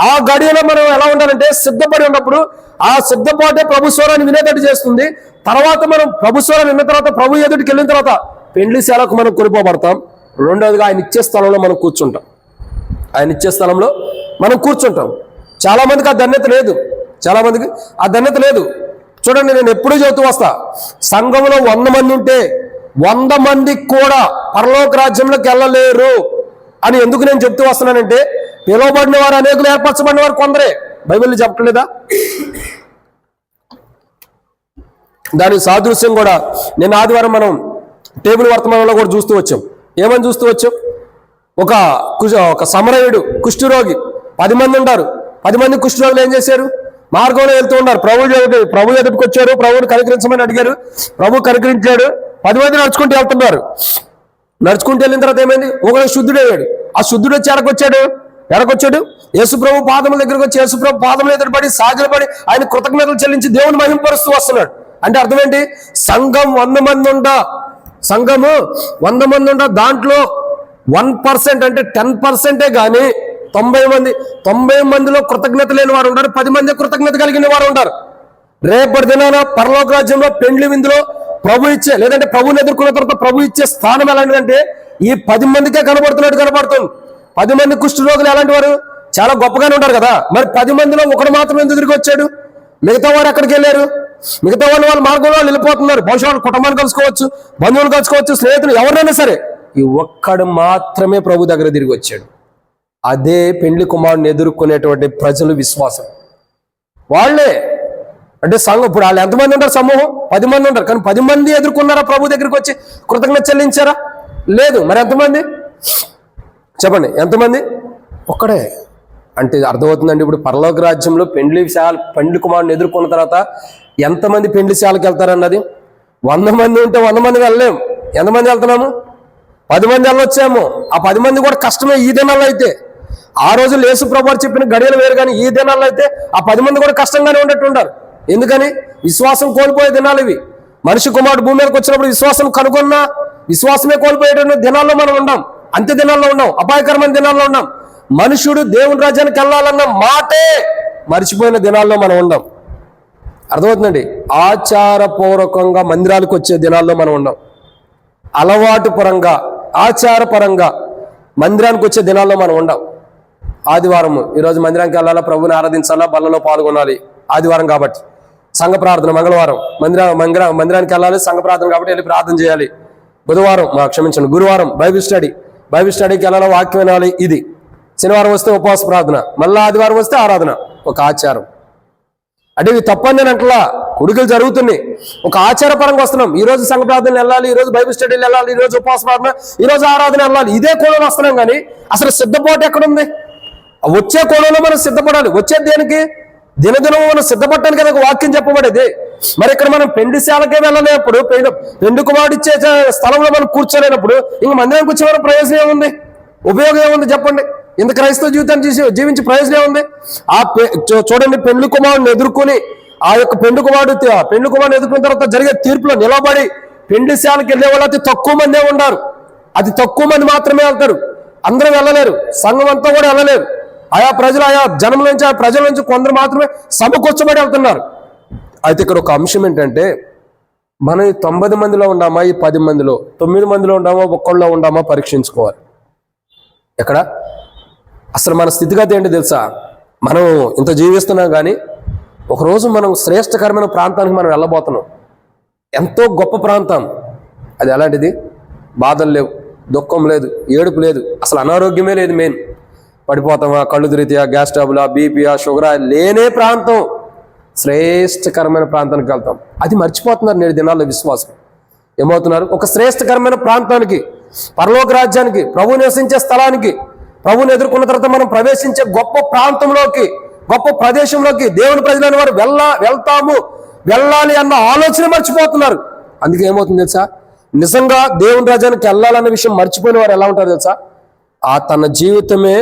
ఆ గడియలో మనం ఎలా ఉండాలంటే సిద్ధపడి ఉన్నప్పుడు ఆ సిద్ధపాటే ప్రభు స్వరాన్ని వినేటట్టు చేస్తుంది. తర్వాత మనం ప్రభు స్వరాన్ని విన్న తర్వాత ప్రభు ఎదుటికి వెళ్ళిన తర్వాత పెండ్లిశాలకు మనం కొనిపోబడతాం. రెండవదిగా ఆయన ఇచ్చే స్థలంలో మనం కూర్చుంటాం. ఆయన ఇచ్చే స్థలంలో మనం కూర్చుంటాం. చాలా మందికి ఆ ధన్యత లేదు, చాలా మందికి ఆ ధన్యత లేదు. చూడండి, నేను ఎప్పుడూ చెబుతూ వస్తా, సంఘంలో 100 మంది ఉంటే 100 మంది కూడా పరలోక రాజ్యంలోకి వెళ్ళలేరు అని ఎందుకు నేను చెప్తూ వస్తున్నానంటే, పిలువబడిన వారు అనేకులు, ఏర్పరచబడిన వారు కొందరే. బైబిల్ చెప్పట్లేదా? దాని సాదృశ్యం కూడా నేను ఆదివారం మనం టేబుల్ వర్తమానంలో కూడా చూస్తూ వచ్చాం. ఏమని చూస్తూ వచ్చాం? ఒక సమరయుడు కుష్ఠరోగి, 10 మంది ఉంటారు. 10 మంది కుష్ఠరోగులు ఏం చేశారు? మార్గంలో వెళ్తూ ఉన్నారు. ప్రభు ఎదుటికి వచ్చారు, ప్రభువుని కనికరించమని అడిగారు, ప్రభు కనికరించాడు. 10 మంది నడుచుకుంటూ వెళ్తున్నారు. నడుచుకుంటూ వెళ్ళిన తర్వాత ఏమైంది? ఒకడు శుద్ధుడయ్యాడు. ఆ శుద్ధుడు వచ్చి ఎడకొచ్చాడు యేసుప్రభు పాదముల దగ్గరకు వచ్చి యేసుప్రభు పాదములు ఎదురుపడి సాగిలపడి ఆయన కృతజ్ఞతలు చెల్లించి దేవుని మహింపరుస్తూ వస్తున్నాడు. అంటే అర్థం ఏంటి? సంఘం 100 మంది ఉండా, సంఘము 100 మంది ఉండా, దాంట్లో 1% అంటే 10% కానీ 90 మందిలో కృతజ్ఞత లేని వారు ఉంటారు, 10 మంది కృతజ్ఞత కలిగిన వారు ఉంటారు. రేపటి దినాన పరలోక రాజ్యంలో పెండ్లి విందులో ప్రభు ఇచ్చే, లేదంటే ప్రభుని ఎదుర్కొన్న తర్వాత ప్రభు ఇచ్చే స్థానం ఎలాంటిదంటే ఈ 10 మందికే కనబడుతుంది. 10 మంది కుష్ఠరోగులు ఎలాంటి వారు? చాలా గొప్పగానే ఉంటారు కదా. మరి 10 మందిలో ఒకడు మాత్రం ఎందుకు తిరిగి వచ్చాడు? మిగతా వారు ఎక్కడికి వెళ్ళారు? మిగతా వాళ్ళ మార్గంలో వెళ్ళిపోతున్నారు. బహుశా వాళ్ళు కుటుంబాన్ని కలుసుకోవచ్చు, బంధువులు కలుసుకోవచ్చు, స్నేహితులు ఎవరైనా సరే. ఈ ఒక్కడు మాత్రమే ప్రభు దగ్గర తిరిగి వచ్చాడు. అదే పెండ్లి కుమారుని ఎదుర్కొనేటువంటి ప్రజలు విశ్వాసం వాళ్ళే. అంటే సంఘం ఇప్పుడు వాళ్ళు ఎంతమంది ఉంటారు? సమూహం 10 మంది ఉంటారు. కానీ 10 మంది ఎదుర్కొన్నారా? ప్రభు దగ్గరికి వచ్చి కృతజ్ఞత చెల్లించారా? లేదు. మరి ఎంతమంది చెప్పండి? ఎంతమంది? ఒక్కడే. అంటే అర్థమవుతుందండి. ఇప్పుడు పరలోక రాజ్యంలో పెండ్లి కుమారుని ఎదుర్కొన్న తర్వాత ఎంతమంది పెండ్లిశాలకు వెళ్తారన్నది. 100 మంది ఉంటే 100 మంది వెళ్ళలేము. ఎంతమంది వెళ్తున్నాము? 10 మంది వెళ్ళొచ్చాము. ఆ 10 మంది కూడా కష్టమే ఈ దినాల్లో అయితే. ఆ రోజు యేసు ప్రభువు చెప్పిన గడియలు వేరు, కానీ ఈ దినాల్లో అయితే ఆ 10 మంది కూడా కష్టంగానే ఉండేట్టుంటారు. ఎందుకని? విశ్వాసం కోల్పోయే దినాలు ఇవి. మనిషి కుమారుడు భూమి మీదకి వచ్చినప్పుడు విశ్వాసం కనుగొన్న విశ్వాసమే కోల్పోయేటువంటి దినాల్లో మనం ఉన్నాం. అంత్య దినాల్లో ఉన్నాం, అపాయకరమైన దినాల్లో ఉన్నాం. మనుషుడు దేవుని రాజ్యానికి వెళ్ళాలన్న మాటే మర్చిపోయిన దినాల్లో మనం ఉన్నాం. అర్థమవుతుందండి? ఆచారపూర్వకంగా మందిరాలకు వచ్చే దినాల్లో మనం ఉన్నాం. అలవాటు పరంగా, ఆచారపరంగా మందిరానికి వచ్చే దినాల్లో మనం ఉండం. ఆదివారం ఈరోజు మందిరానికి వెళ్ళాలా, ప్రభుని ఆరాధించాలా, బల్లలో పాల్గొనాలి. ఆదివారం కాబట్టి సంఘ ప్రార్థన, మంగళవారం మందిరానికి వెళ్ళాలి, సంఘ ప్రార్థన కాబట్టి వెళ్ళి ప్రార్థన చేయాలి. గురువారం బైబిల్ స్టడీకి వెళ్ళాలి, వాక్యం వినాలి. ఇది శనివారం వస్తే ఉపవాస ప్రార్థన, మళ్ళీ ఆదివారం వస్తే ఆరాధన. ఒక ఆచారం. అంటే ఇవి తప్పని నేను అంటలా, కొడుకులు జరుగుతున్నాయి. ఒక ఆచారపరంగా వస్తున్నాం. ఈ రోజు సంఘ ప్రార్థన వెళ్ళాలి, ఈ రోజు బైబిల్ స్టడీలు వెళ్ళాలి, ఈ రోజు ఉపవాస ప్రార్థన, ఈ రోజు ఆరాధన వెళ్ళాలి. ఇదే కోణంలో వస్తున్నాం. కానీ అసలు సిద్ధపాటు ఎక్కడుంది? వచ్చే కోణంలో మనం సిద్ధపడాలి. వచ్చే దేనికి? దినదినం మనం సిద్ధపడటానికి కదా వాక్యం చెప్పబడేది. మరి ఇక్కడ మనం పెండిశాలకే వెళ్ళలేనప్పుడు, పెండు కుమారుడు ఇచ్చే స్థలంలో మనం కూర్చోలేనప్పుడు ఇంక మందిరానికి వచ్చే వరకు ప్రయోజనం ఏముంది? ఉపయోగం ఏముంది చెప్పండి? ఇంత క్రైస్తవ జీవితాన్ని జీవించి ప్రయోజనం ఏముంది? చూడండి, పెండ్లి కుమారుడిని ఎదుర్కొని ఆ యొక్క పెండ్లి కుమారుడిని ఎదుర్కొన్న తర్వాత జరిగే తీర్పులో నిలబడి పెండిశాలకు వెళ్ళే వాళ్ళు అతి తక్కువ మందే ఉన్నారు. అతి తక్కువ మంది మాత్రమే వెళ్తారు. అందరూ వెళ్ళలేరు. సంఘం అంతా కూడా వెళ్ళలేరు. ఆయా జనం నుంచి, ఆ ప్రజల నుంచి కొందరు మాత్రమే సమకూర్చబడి వెళ్తున్నారు. అయితే ఇక్కడ ఒక అంశం ఏంటంటే, మనం ఈ 90 మందిలో ఉన్నామా, ఈ 10 మందిలో 9 మందిలో ఉన్నామా, ఒక్కళ్ళలో ఉన్నామా పరీక్షించుకోవాలి. ఎక్కడ అసలు మన స్థితిగతి ఏంటి తెలుసా? మనం ఇంత జీవిస్తున్నాం, కానీ ఒకరోజు మనం శ్రేష్టకరమైన ప్రాంతానికి మనం వెళ్ళబోతున్నాం. ఎంతో గొప్ప ప్రాంతం. అది ఎలాంటిది? బాధలు లేవు, దుఃఖం లేదు, ఏడుపు లేదు, అసలు అనారోగ్యమే లేదు. మెయిన్ పడిపోతామా, కళ్ళు తిరిగితే, గ్యాస్ ట్రబులా, బీపీయా, షుగరా లేనే ప్రాంతం. శ్రేష్టకరమైన ప్రాంతానికి వెళ్తాం. అది మర్చిపోతున్నారు నేడు దినాల్లో విశ్వాసం. ఏమవుతున్నారు? ఒక శ్రేష్టకరమైన ప్రాంతానికి, పరలోక రాజ్యానికి, ప్రభు నివసించే స్థలానికి, ప్రభుని ఎదుర్కొన్న తర్వాత మనం ప్రవేశించే గొప్ప ప్రాంతంలోకి, గొప్ప ప్రదేశంలోకి దేవుని ప్రజలైన వారు వెళ్ళాలి అన్న ఆలోచన మర్చిపోతున్నారు. అందుకే ఏమవుతుంది తెలుసా? నిజంగా దేవుని రాజ్యానికి వెళ్ళాలన్న విషయం మర్చిపోయిన వారు ఎలా ఉంటారు తెలుసా? తన జీవితమే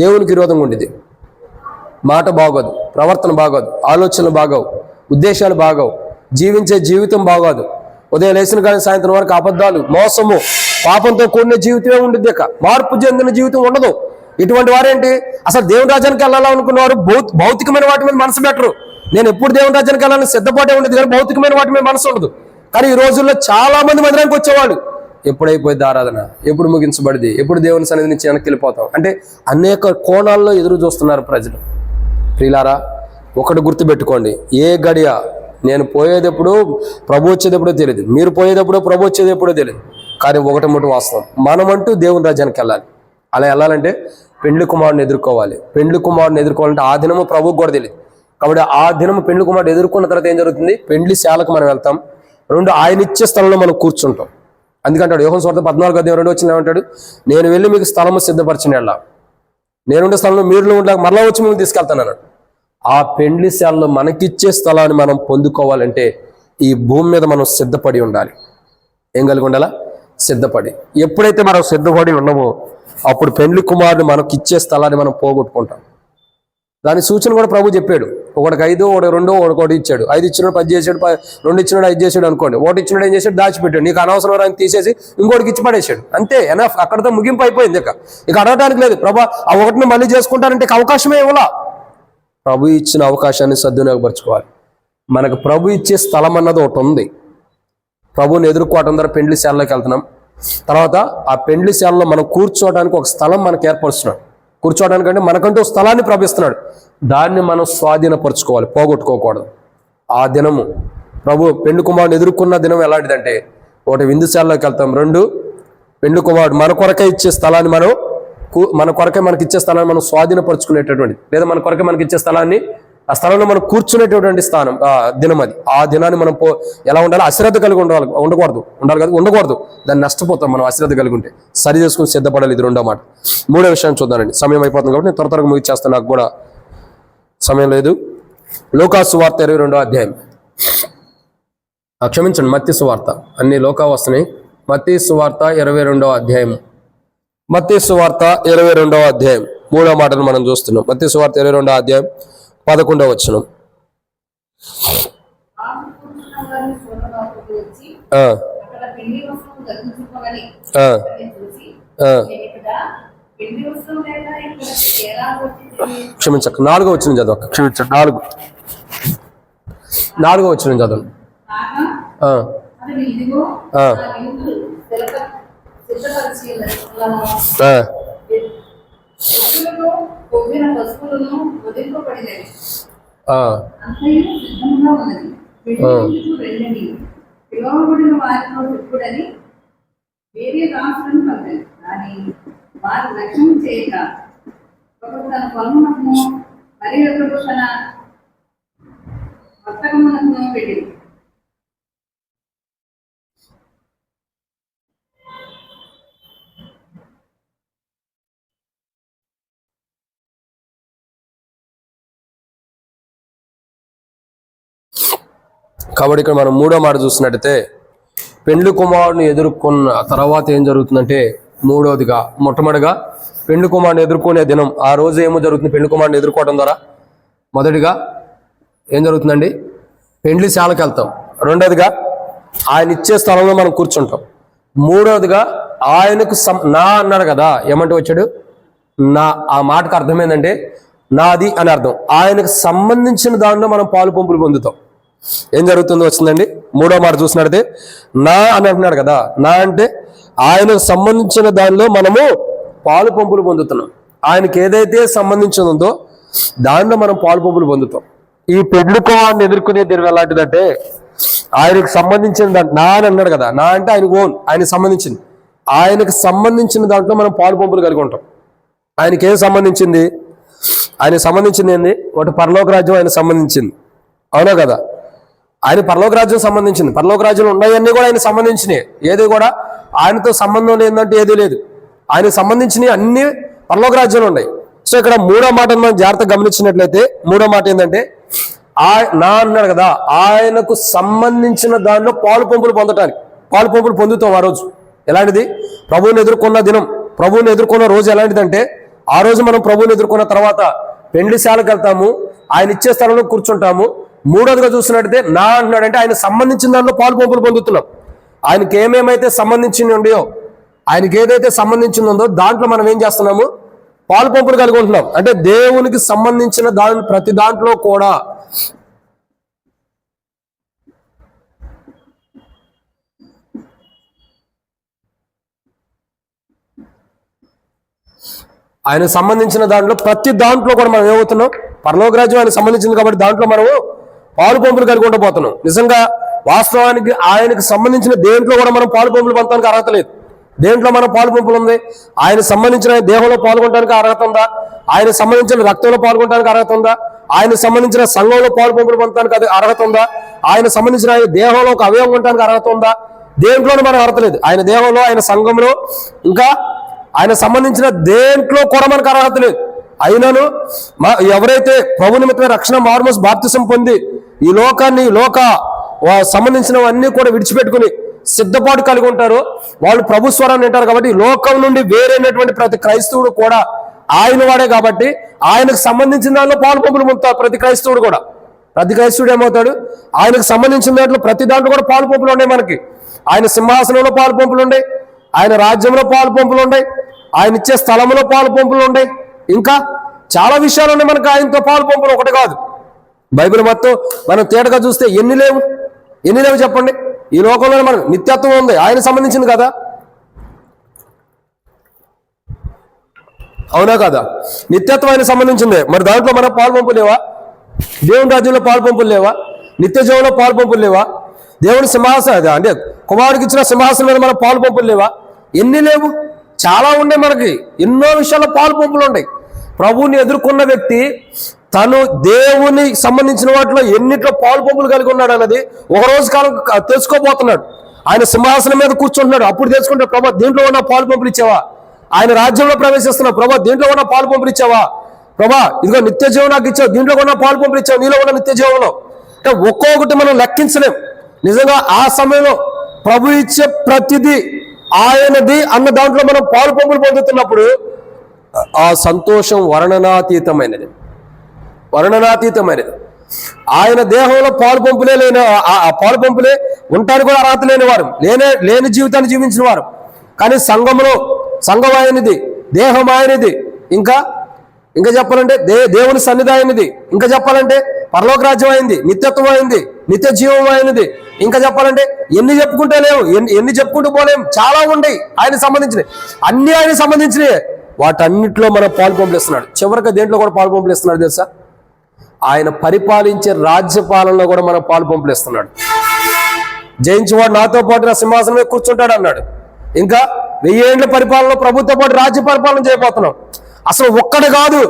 దేవునికి విరోధంగా ఉండేది. మాట బాగోదు, ప్రవర్తన బాగోదు, ఆలోచనలు బాగోవు, ఉద్దేశాలు బాగోవు, జీవించే జీవితం బాగోదు. ఉదయం లేచిన కానీ సాయంత్రం వరకు అబద్ధాలు, మోసము, పాపంతో కూడిన జీవితమే ఉండిద్ది. మార్పు చెందిన జీవితం ఉండదు. ఇటువంటి వారేంటి, అసలు దేవుని రాజ్యానికి వెళ్ళాలనుకున్నవారు భౌతికమైన వాటి మీద మనసు పెట్టరు. నేను ఎప్పుడు దేవుని రాజ్యానికి వెళ్ళాలని సిద్ధపాటే ఉండేది కానీ భౌతికమైన వాటి మీద మనసు ఉండదు. కానీ ఈ రోజుల్లో చాలా మంది మందిరానికి వచ్చేవాళ్ళు ఎప్పుడైపోయింది ఆరాధన, ఎప్పుడు ముగించబడింది, ఎప్పుడు దేవుని సన్నిధి నుంచి వెనక్కి వెళ్ళిపోతాం అంటే అనేక కోణాల్లో ఎదురు చూస్తున్నారు ప్రజలు. ప్రియులారా, ఒకటి గుర్తుపెట్టుకోండి, ఏ గడియ నేను పోయేటప్పుడు ప్రభు వచ్చేటప్పుడో తెలియదు, మీరు పోయేటప్పుడో ప్రభు వచ్చేటప్పుడో తెలియదు. కానీ ఒకటి ముట్టు వాస్తవం, మనమంటూ దేవుని రాజ్యానికి వెళ్ళాలి. అలా వెళ్ళాలంటే పెండ్లి కుమారుని ఎదుర్కోవాలి. పెండ్లి కుమారుని ఎదుర్కోవాలంటే ఆ దినము ప్రభువుకు కూడా తెలియదు. కాబట్టి ఆ దినము పెండ్లి కుమారుడు ఎదుర్కొన్న తర్వాత ఏం జరుగుతుంది, పెండ్లి శాలకు మనం వెళ్తాం. 2, ఆయన ఇచ్చే స్థలంలో మనం కూర్చుంటాం. అందుకంటాడు యోహాను సువార్త 14:2 ఏమంటాడు, నేను వెళ్ళి మీకు స్థలము సిద్ధపరిచిన వెళ్ళా, నేనుండే స్థలంలో మీరు ఉండగా మరలా వచ్చి మేము తీసుకెళ్తాను అన్నాడు. ఆ పెండ్లి శాలలో మనకిచ్చే స్థలాన్ని మనం పొందుకోవాలంటే ఈ భూమి మీద మనం సిద్ధపడి ఉండాలి. ఏం కలిగి ఉండాలా? సిద్ధపడి. ఎప్పుడైతే మనం సిద్ధపడి ఉండమో అప్పుడు పెండ్లి కుమారుడు మనకిచ్చే స్థలాన్ని మనం పోగొట్టుకుంటాం. దాని సూచన కూడా ప్రభు చెప్పాడు. ఒకటికి 5, ఒకటి 2, ఒకటి ఇచ్చాడు. 5 ఇచ్చినాడు 10 చేశాడు, 2 ఇచ్చినాడు 5 చేశాడు అనుకోండి. 1 ఇచ్చినాడు ఏం చేశాడు, దాచిపెట్టాడు. నీకు అనవసరం ఆయన తీసేసి ఇంకోటికి ఇచ్చి పడేశాడు. అంతే, ఎనఫ్, అక్కడితో ముగింపు అయిపోయింది. ఇక అడగడానికి లేదు. ప్రభు ఆ ఒకటిని మళ్ళీ చేసుకుంటానంటే అవకాశమే ఇవ్వాలా. ప్రభు ఇచ్చిన అవకాశాన్ని సద్వినియోగపరచుకోవాలి. మనకు ప్రభు ఇచ్చే స్థలం అన్నది ఒకటి ఉంది. ప్రభువుని ఎదుర్కోవటం ద్వారా పెండ్లి శాలలోకి వెళ్తున్నాం. తర్వాత ఆ పెండ్లి శాలలో మనం కూర్చోవడానికి ఒక స్థలం మనకు ఏర్పరుస్తున్నాడు. కూర్చోవడానికంటే మనకంటూ స్థలాన్ని ప్రవేశిస్తున్నాడు. దాన్ని మనం స్వాధీనపరచుకోవాలి, పోగొట్టుకోకూడదు. ఆ దినము ప్రభు పెండ్లి కుమారుని ఎదుర్కొన్న దినం ఎలాంటిదంటే, ఒకటి విందుశాలలోకి వెళ్తాం, 2 పెండ్లి కుమారుడు మన కొరకే ఇచ్చే స్థలాన్ని మనకి ఇచ్చే స్థలాన్ని మనం స్వాధీనపరచుకునేటటువంటి, లేదా మన కొరకే మనకి ఇచ్చే స్థలాన్ని, ఆ స్థలంలో మనం కూర్చునేటటువంటి స్థానం దినం అది. ఆ దినాన్ని మనం ఎలా ఉండాలి, అశ్రద్ధ కలిగి ఉండకూడదు. దాన్ని నష్టపోతాం మనం అశ్రద్ధ కలిగి ఉంటే. సరి చేసుకుని సిద్ధపడాలి. ఇది 2వ మాట. 3వ విషయాన్ని చూద్దానండి, సమయం అయిపోతుంది కాబట్టి నేను త్వరగా ముగిచ్చేస్తాను, నాకు కూడా సమయం లేదు. లూకాసు సువార్త 22వ అధ్యాయం, క్షమించండి, మత్తయి సువార్త, అన్ని లోకా వస్తున్నాయి. మత్తయి సువార్త 22వ అధ్యాయం, మత్తయి సువార్త 22వ అధ్యాయం 3వ మాటను మనం చూస్తున్నాం. మత్తయి సువార్త 22వ అధ్యాయం 11వ వచనం. క్షమించక 4వ వచనం చదవ, క్షమించండి, 4వ వచనం చదవండి. కాబట్టి ఇక్కడ మనం 3వ మాట చూసినట్టయితే, పెండ్లి కుమారుని ఎదుర్కొన్న తర్వాత ఏం జరుగుతుందంటే, మూడవదిగా మొట్టమొదటిగా పెండ్లి కుమారుని ఎదుర్కొనే దినం, ఆ రోజు ఏమో జరుగుతుంది, పెండ్లి కుమారుని ఎదుర్కోవడం ద్వారా మొదటిగా ఏం జరుగుతుందండి, పెండ్లి శాలకు వెళ్తాం. 2వదిగా ఆయన ఇచ్చే స్థలంలో మనం కూర్చుంటాం. 3వదిగా ఆయనకు నా అన్నాడు కదా, ఏమంటే వచ్చాడు నా, ఆ మాటకు అర్థం ఏంటంటే నాది అని అర్థం. ఆయనకు సంబంధించిన దానిలో మనం పాలు పంపులు పొందుతాం. ఏం జరుగుతుందో వచ్చిందండి, 3వ మాట చూసినట్టయితే నా అని అంటున్నాడు కదా. నా అంటే ఆయనకు సంబంధించిన దానిలో మనము పాలు పంపులు పొందుతున్నాం. ఆయనకి ఏదైతే సంబంధించిందో దానిలో మనం పాలు పంపులు పొందుతాం. ఈ పెండ్లి కుమారుని ఎదుర్కొనే దినం ఎలాంటిదంటే, ఆయనకు సంబంధించిన నా అని అన్నాడు కదా. నా అంటే ఆయనకు ఓన్, ఆయనకు సంబంధించింది. ఆయనకు సంబంధించిన దాంట్లో మనం పాలు పంపులు కలిగి ఉంటాం. ఆయనకి ఏం సంబంధించింది, ఆయనకు సంబంధించింది ఏంది, ఒకటి పరలోక రాజ్యం ఆయన సంబంధించింది, అవునా కదా. ఆయన పరలోక రాజ్యం సంబంధించింది. పరలోక రాజ్యంలో ఉన్నాయన్నీ కూడా ఆయన సంబంధించినవి. ఏది కూడా ఆయనతో సంబంధం లేదంటే ఏదీ లేదు. ఆయనకు సంబంధించినవి అన్ని పరలోక రాజ్యంలో ఉన్నాయి. సో ఇక్కడ 3వ మాటను మనం జాగ్రత్తగా గమనించినట్లయితే, 3వ మాట ఏంటంటే నా అన్నాడు కదా, ఆయనకు సంబంధించిన దానిలో పాలు పంపులు పొందుతాం. ఆ రోజు ఎలాంటిది, ప్రభువుని ఎదుర్కొన్న దినం, ప్రభువుని ఎదుర్కొన్న రోజు ఎలాంటిదంటే, ఆ రోజు మనం ప్రభువుని ఎదుర్కొన్న తర్వాత పెండ్లి శాలకు వెళ్తాము, ఆయన ఇచ్చే స్థలంలో కూర్చుంటాము. మూడోదిగా చూసినట్టయితే నా అంటున్నాడంటే ఆయన సంబంధించిన దాంట్లో పాలు పంపులు పొందుతున్నాం. ఆయనకి ఏమేమైతే సంబంధించి ఉండయో, ఆయనకి ఏదైతే సంబంధించి ఉందో దాంట్లో మనం ఏం చేస్తున్నాము, పాలు పంపులు కలిగి ఉంటున్నాం. అంటే దేవునికి సంబంధించిన ప్రతి దాంట్లో కూడా ఆయనకు సంబంధించిన ప్రతి దాంట్లో కూడా మనం ఏమవుతున్నాం, పరలోక రాజ్యం ఆయనకు సంబంధించింది కాబట్టి దాంట్లో మనము పాలు పంపులు కలిగి ఉండబోతున్నాం. నిజంగా వాస్తవానికి ఆయనకు సంబంధించిన దేంట్లో కూడా మనం పాలు పంపులు పొందడానికి అర్హత లేదు. దేంట్లో మనం పాలు పంపులు ఉంది, ఆయన సంబంధించిన దేహంలో పాల్గొనడానికి అర్హత ఉందా, ఆయన సంబంధించిన రక్తంలో పాల్గొనడానికి అర్హత ఉందా, ఆయన సంబంధించిన సంఘంలో పాలు పంపులు పొందడానికి అది అర్హత ఉందా, ఆయన సంబంధించిన ఆయన దేహంలో ఒక అవయవం ఉండడానికి అర్హత ఉందా, దేంట్లోనూ మనకు అర్హత లేదు. ఆయన దేహంలో, ఆయన సంఘంలో, ఇంకా ఆయన సంబంధించిన దేంట్లో కూడా మనకు అర్హత లేదు. అయినను ఎవరైతే ప్రభు నిమిత్తమే రక్షణ మార్మోస్ బాప్తిసం పొంది ఈ లోకాన్ని సంబంధించినవన్నీ కూడా విడిచిపెట్టుకుని సిద్ధపాటు కలిగి ఉంటారో వాళ్ళు ప్రభు స్వరాన్ని వింటారు. కాబట్టి ఈ లోకం నుండి వేరైనటువంటి ప్రతి క్రైస్తవుడు కూడా ఆయన వాడే కాబట్టి ఆయనకు సంబంధించిన దాంట్లో పాలు పంపులు పొందుతారు. ప్రతి క్రైస్తవుడు ఏమవుతాడు, ఆయనకు సంబంధించిన దాంట్లో ప్రతి దాంట్లో కూడా పాలు పంపులు ఉన్నాయి. మనకి ఆయన సింహాసనంలో పాలు పంపులు ఉన్నాయి, ఆయన రాజ్యంలో పాలు పంపులు ఉన్నాయి, ఆయన ఇచ్చే స్థలంలో పాలు పంపులు ఉన్నాయి, ఇంకా చాలా విషయాలు ఉన్నాయి మనకు. ఆయనతో పాలు పంపులు ఒకటి కాదు. బైబిల్ మొత్తం మనం తేటగా చూస్తే ఎన్ని లేవు చెప్పండి. ఈ లోకంలో మనకు నిత్యత్వం ఉంది, ఆయన సంబంధించింది కదా, అవునా కదా? నిత్యత్వం ఆయన సంబంధించిందే. మరి దాంట్లో మనం పాలు పంపులు లేవా? దేవుని రాజ్యంలో పాలు పంపులు లేవా? నిత్య జీవంలో పాలు పంపులు లేవా? దేవుని సింహాసనం అంటే కుమారుడికి ఇచ్చిన సింహాసనం మీద మనం పాలు పంపులు లేవా? ఎన్ని లేవు, చాలా ఉన్నాయి. మనకి ఎన్నో విషయాల్లో పాలు పంపులు ఉన్నాయి. ప్రభువుని ఎదుర్కొన్న వ్యక్తి తను దేవుని సంబంధించిన వాటిలో ఎన్నిట్లో పాలు పంపులు కలిగి ఉన్నాడు అన్నది ఒక రోజు కాలం తెలుసుకోబోతున్నాడు. ఆయన సింహాసనం మీద కూర్చుంటున్నాడు, అప్పుడు తెలుసుకుంటాడు, ప్రభా దీంట్లో ఉన్న పాలు పంపులు ఇచ్చావా? ఆయన రాజ్యంలో ప్రవేశిస్తున్నావు, ప్రభా దీంట్లో ఉన్న పాలు పంపులు ఇచ్చావా? ప్రభా ఇదిగో నిత్య జీవం నాకు ఇచ్చావు, దీంట్లో ఉన్న పాలు పంపులు ఇచ్చావు, నీలో ఉన్న నిత్య జీవంలో. అంటే ఒక్కొక్కటి మనం లెక్కించలేం. నిజంగా ఆ సమయంలో ప్రభు ఇచ్చే ప్రతిదీ ఆయనది అన్న దాంట్లో మనం పాలు పంపులు పొందుతున్నప్పుడు ఆ సంతోషం వర్ణనాతీతమైనది. ఆయన దేహంలో పాలు పంపులే లేని, ఆ పాలు పంపులే ఉండటానికి కూడా అర్హత లేని వారు, లేని జీవితాన్ని జీవించిన వారు. కానీ సంఘం ఆయనది, దేహం ఆయనది, ఇంకా చెప్పాలంటే దేవుని సన్నిధి ఆయనది, ఇంకా చెప్పాలంటే పరలోక రాజ్యం అయింది, నిత్యత్వం అయింది, నిత్య జీవం అయినది, ఇంకా చెప్పాలంటే ఎన్ని చెప్పుకుంటే లేవు, ఎన్ని చెప్పుకుంటూ పోలేం, చాలా ఉన్నాయి ఆయన సంబంధించినవి. అన్ని ఆయన సంబంధించినవి. వాటన్నిటిలో మనం పాలు పంపులిస్తున్నాడు. చివరికి దేంట్లో కూడా పాలు పంపులిస్తున్నాడు తెలుసా? ఆయన పరిపాలించే రాజ్య పాలనలో కూడా మనం పాలు పంపులిస్తున్నాడు. జయించేవాడు నాతో పాటు నా సింహాసనం మీద కూర్చుంటాడు అన్నాడు. ఇంకా 1000 ఏళ్ల పరిపాలనలో ప్రభుత్వ పాటు రాజ్య పరిపాలన చేయబోతున్నాం. అసలు ఒక్కడు కాదు,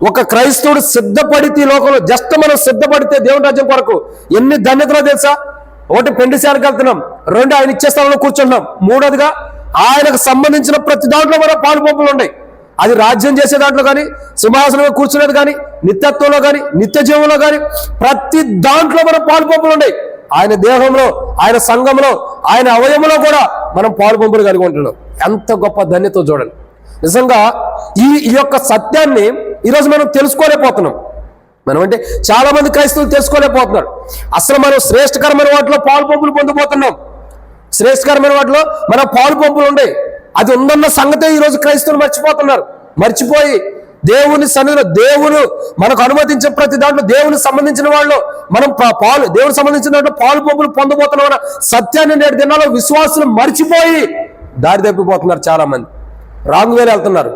ఒక క్రైస్తవుడు సిద్ధపడితే ఈ లోకంలో జస్ట్ మనం సిద్ధపడితే దేవుని రాజ్యం కొరకు ఎన్ని ధన్యతలో తెలుసా? ఒకటి పెండిసారికి వెళ్తున్నాం, 2 ఆయన ఇచ్చే స్థలంలో కూర్చుంటున్నాం, 3వదిగా ఆయనకు సంబంధించిన ప్రతి దాంట్లో మనం పాలు పంపులు ఉన్నాయి. అది రాజ్యం చేసే దాంట్లో కానీ, సింహాసనంలో కూర్చునేది కానీ, నిత్యత్వంలో కానీ, నిత్య జీవంలో కానీ ప్రతి దాంట్లో మనం పాలు పంపులు ఉన్నాయి. ఆయన దేహంలో, ఆయన సంఘంలో, ఆయన అవయవంలో కూడా మనం పాలు పంపులు కలిగి ఉంటున్నాం. ఎంత గొప్ప ధన్యత చూడండి. నిజంగా ఈ యొక్క సత్యాన్ని ఈరోజు మనం తెలుసుకోలేకపోతున్నాం. మనం అంటే చాలా మంది క్రైస్తవులు తెలుసుకోలేకపోతున్నారు. అసలు మనం శ్రేష్టకరమైన వాటిలో పాలు పంపులు పొందబోతున్నాం. శ్రేష్టకరమైన వాటిలో మన పాలు పంపులు ఉన్నాయి. అది ఉందన్న సంగతే ఈరోజు క్రైస్తవులు మర్చిపోయి దేవుని సన్నిధిలో దేవుడు మనకు అనుమతించే ప్రతి దాంట్లో దేవునికి సంబంధించిన వాళ్ళు మనం దేవునికి సంబంధించిన దాంట్లో పాలు పంపులు పొందబోతున్నాం సత్యాన్ని నేటి దినాల్లో విశ్వాసులు మర్చిపోయి దారి తప్పిపోతున్నారు. చాలా మంది రాంగ్ వేలు వెళ్తున్నారు,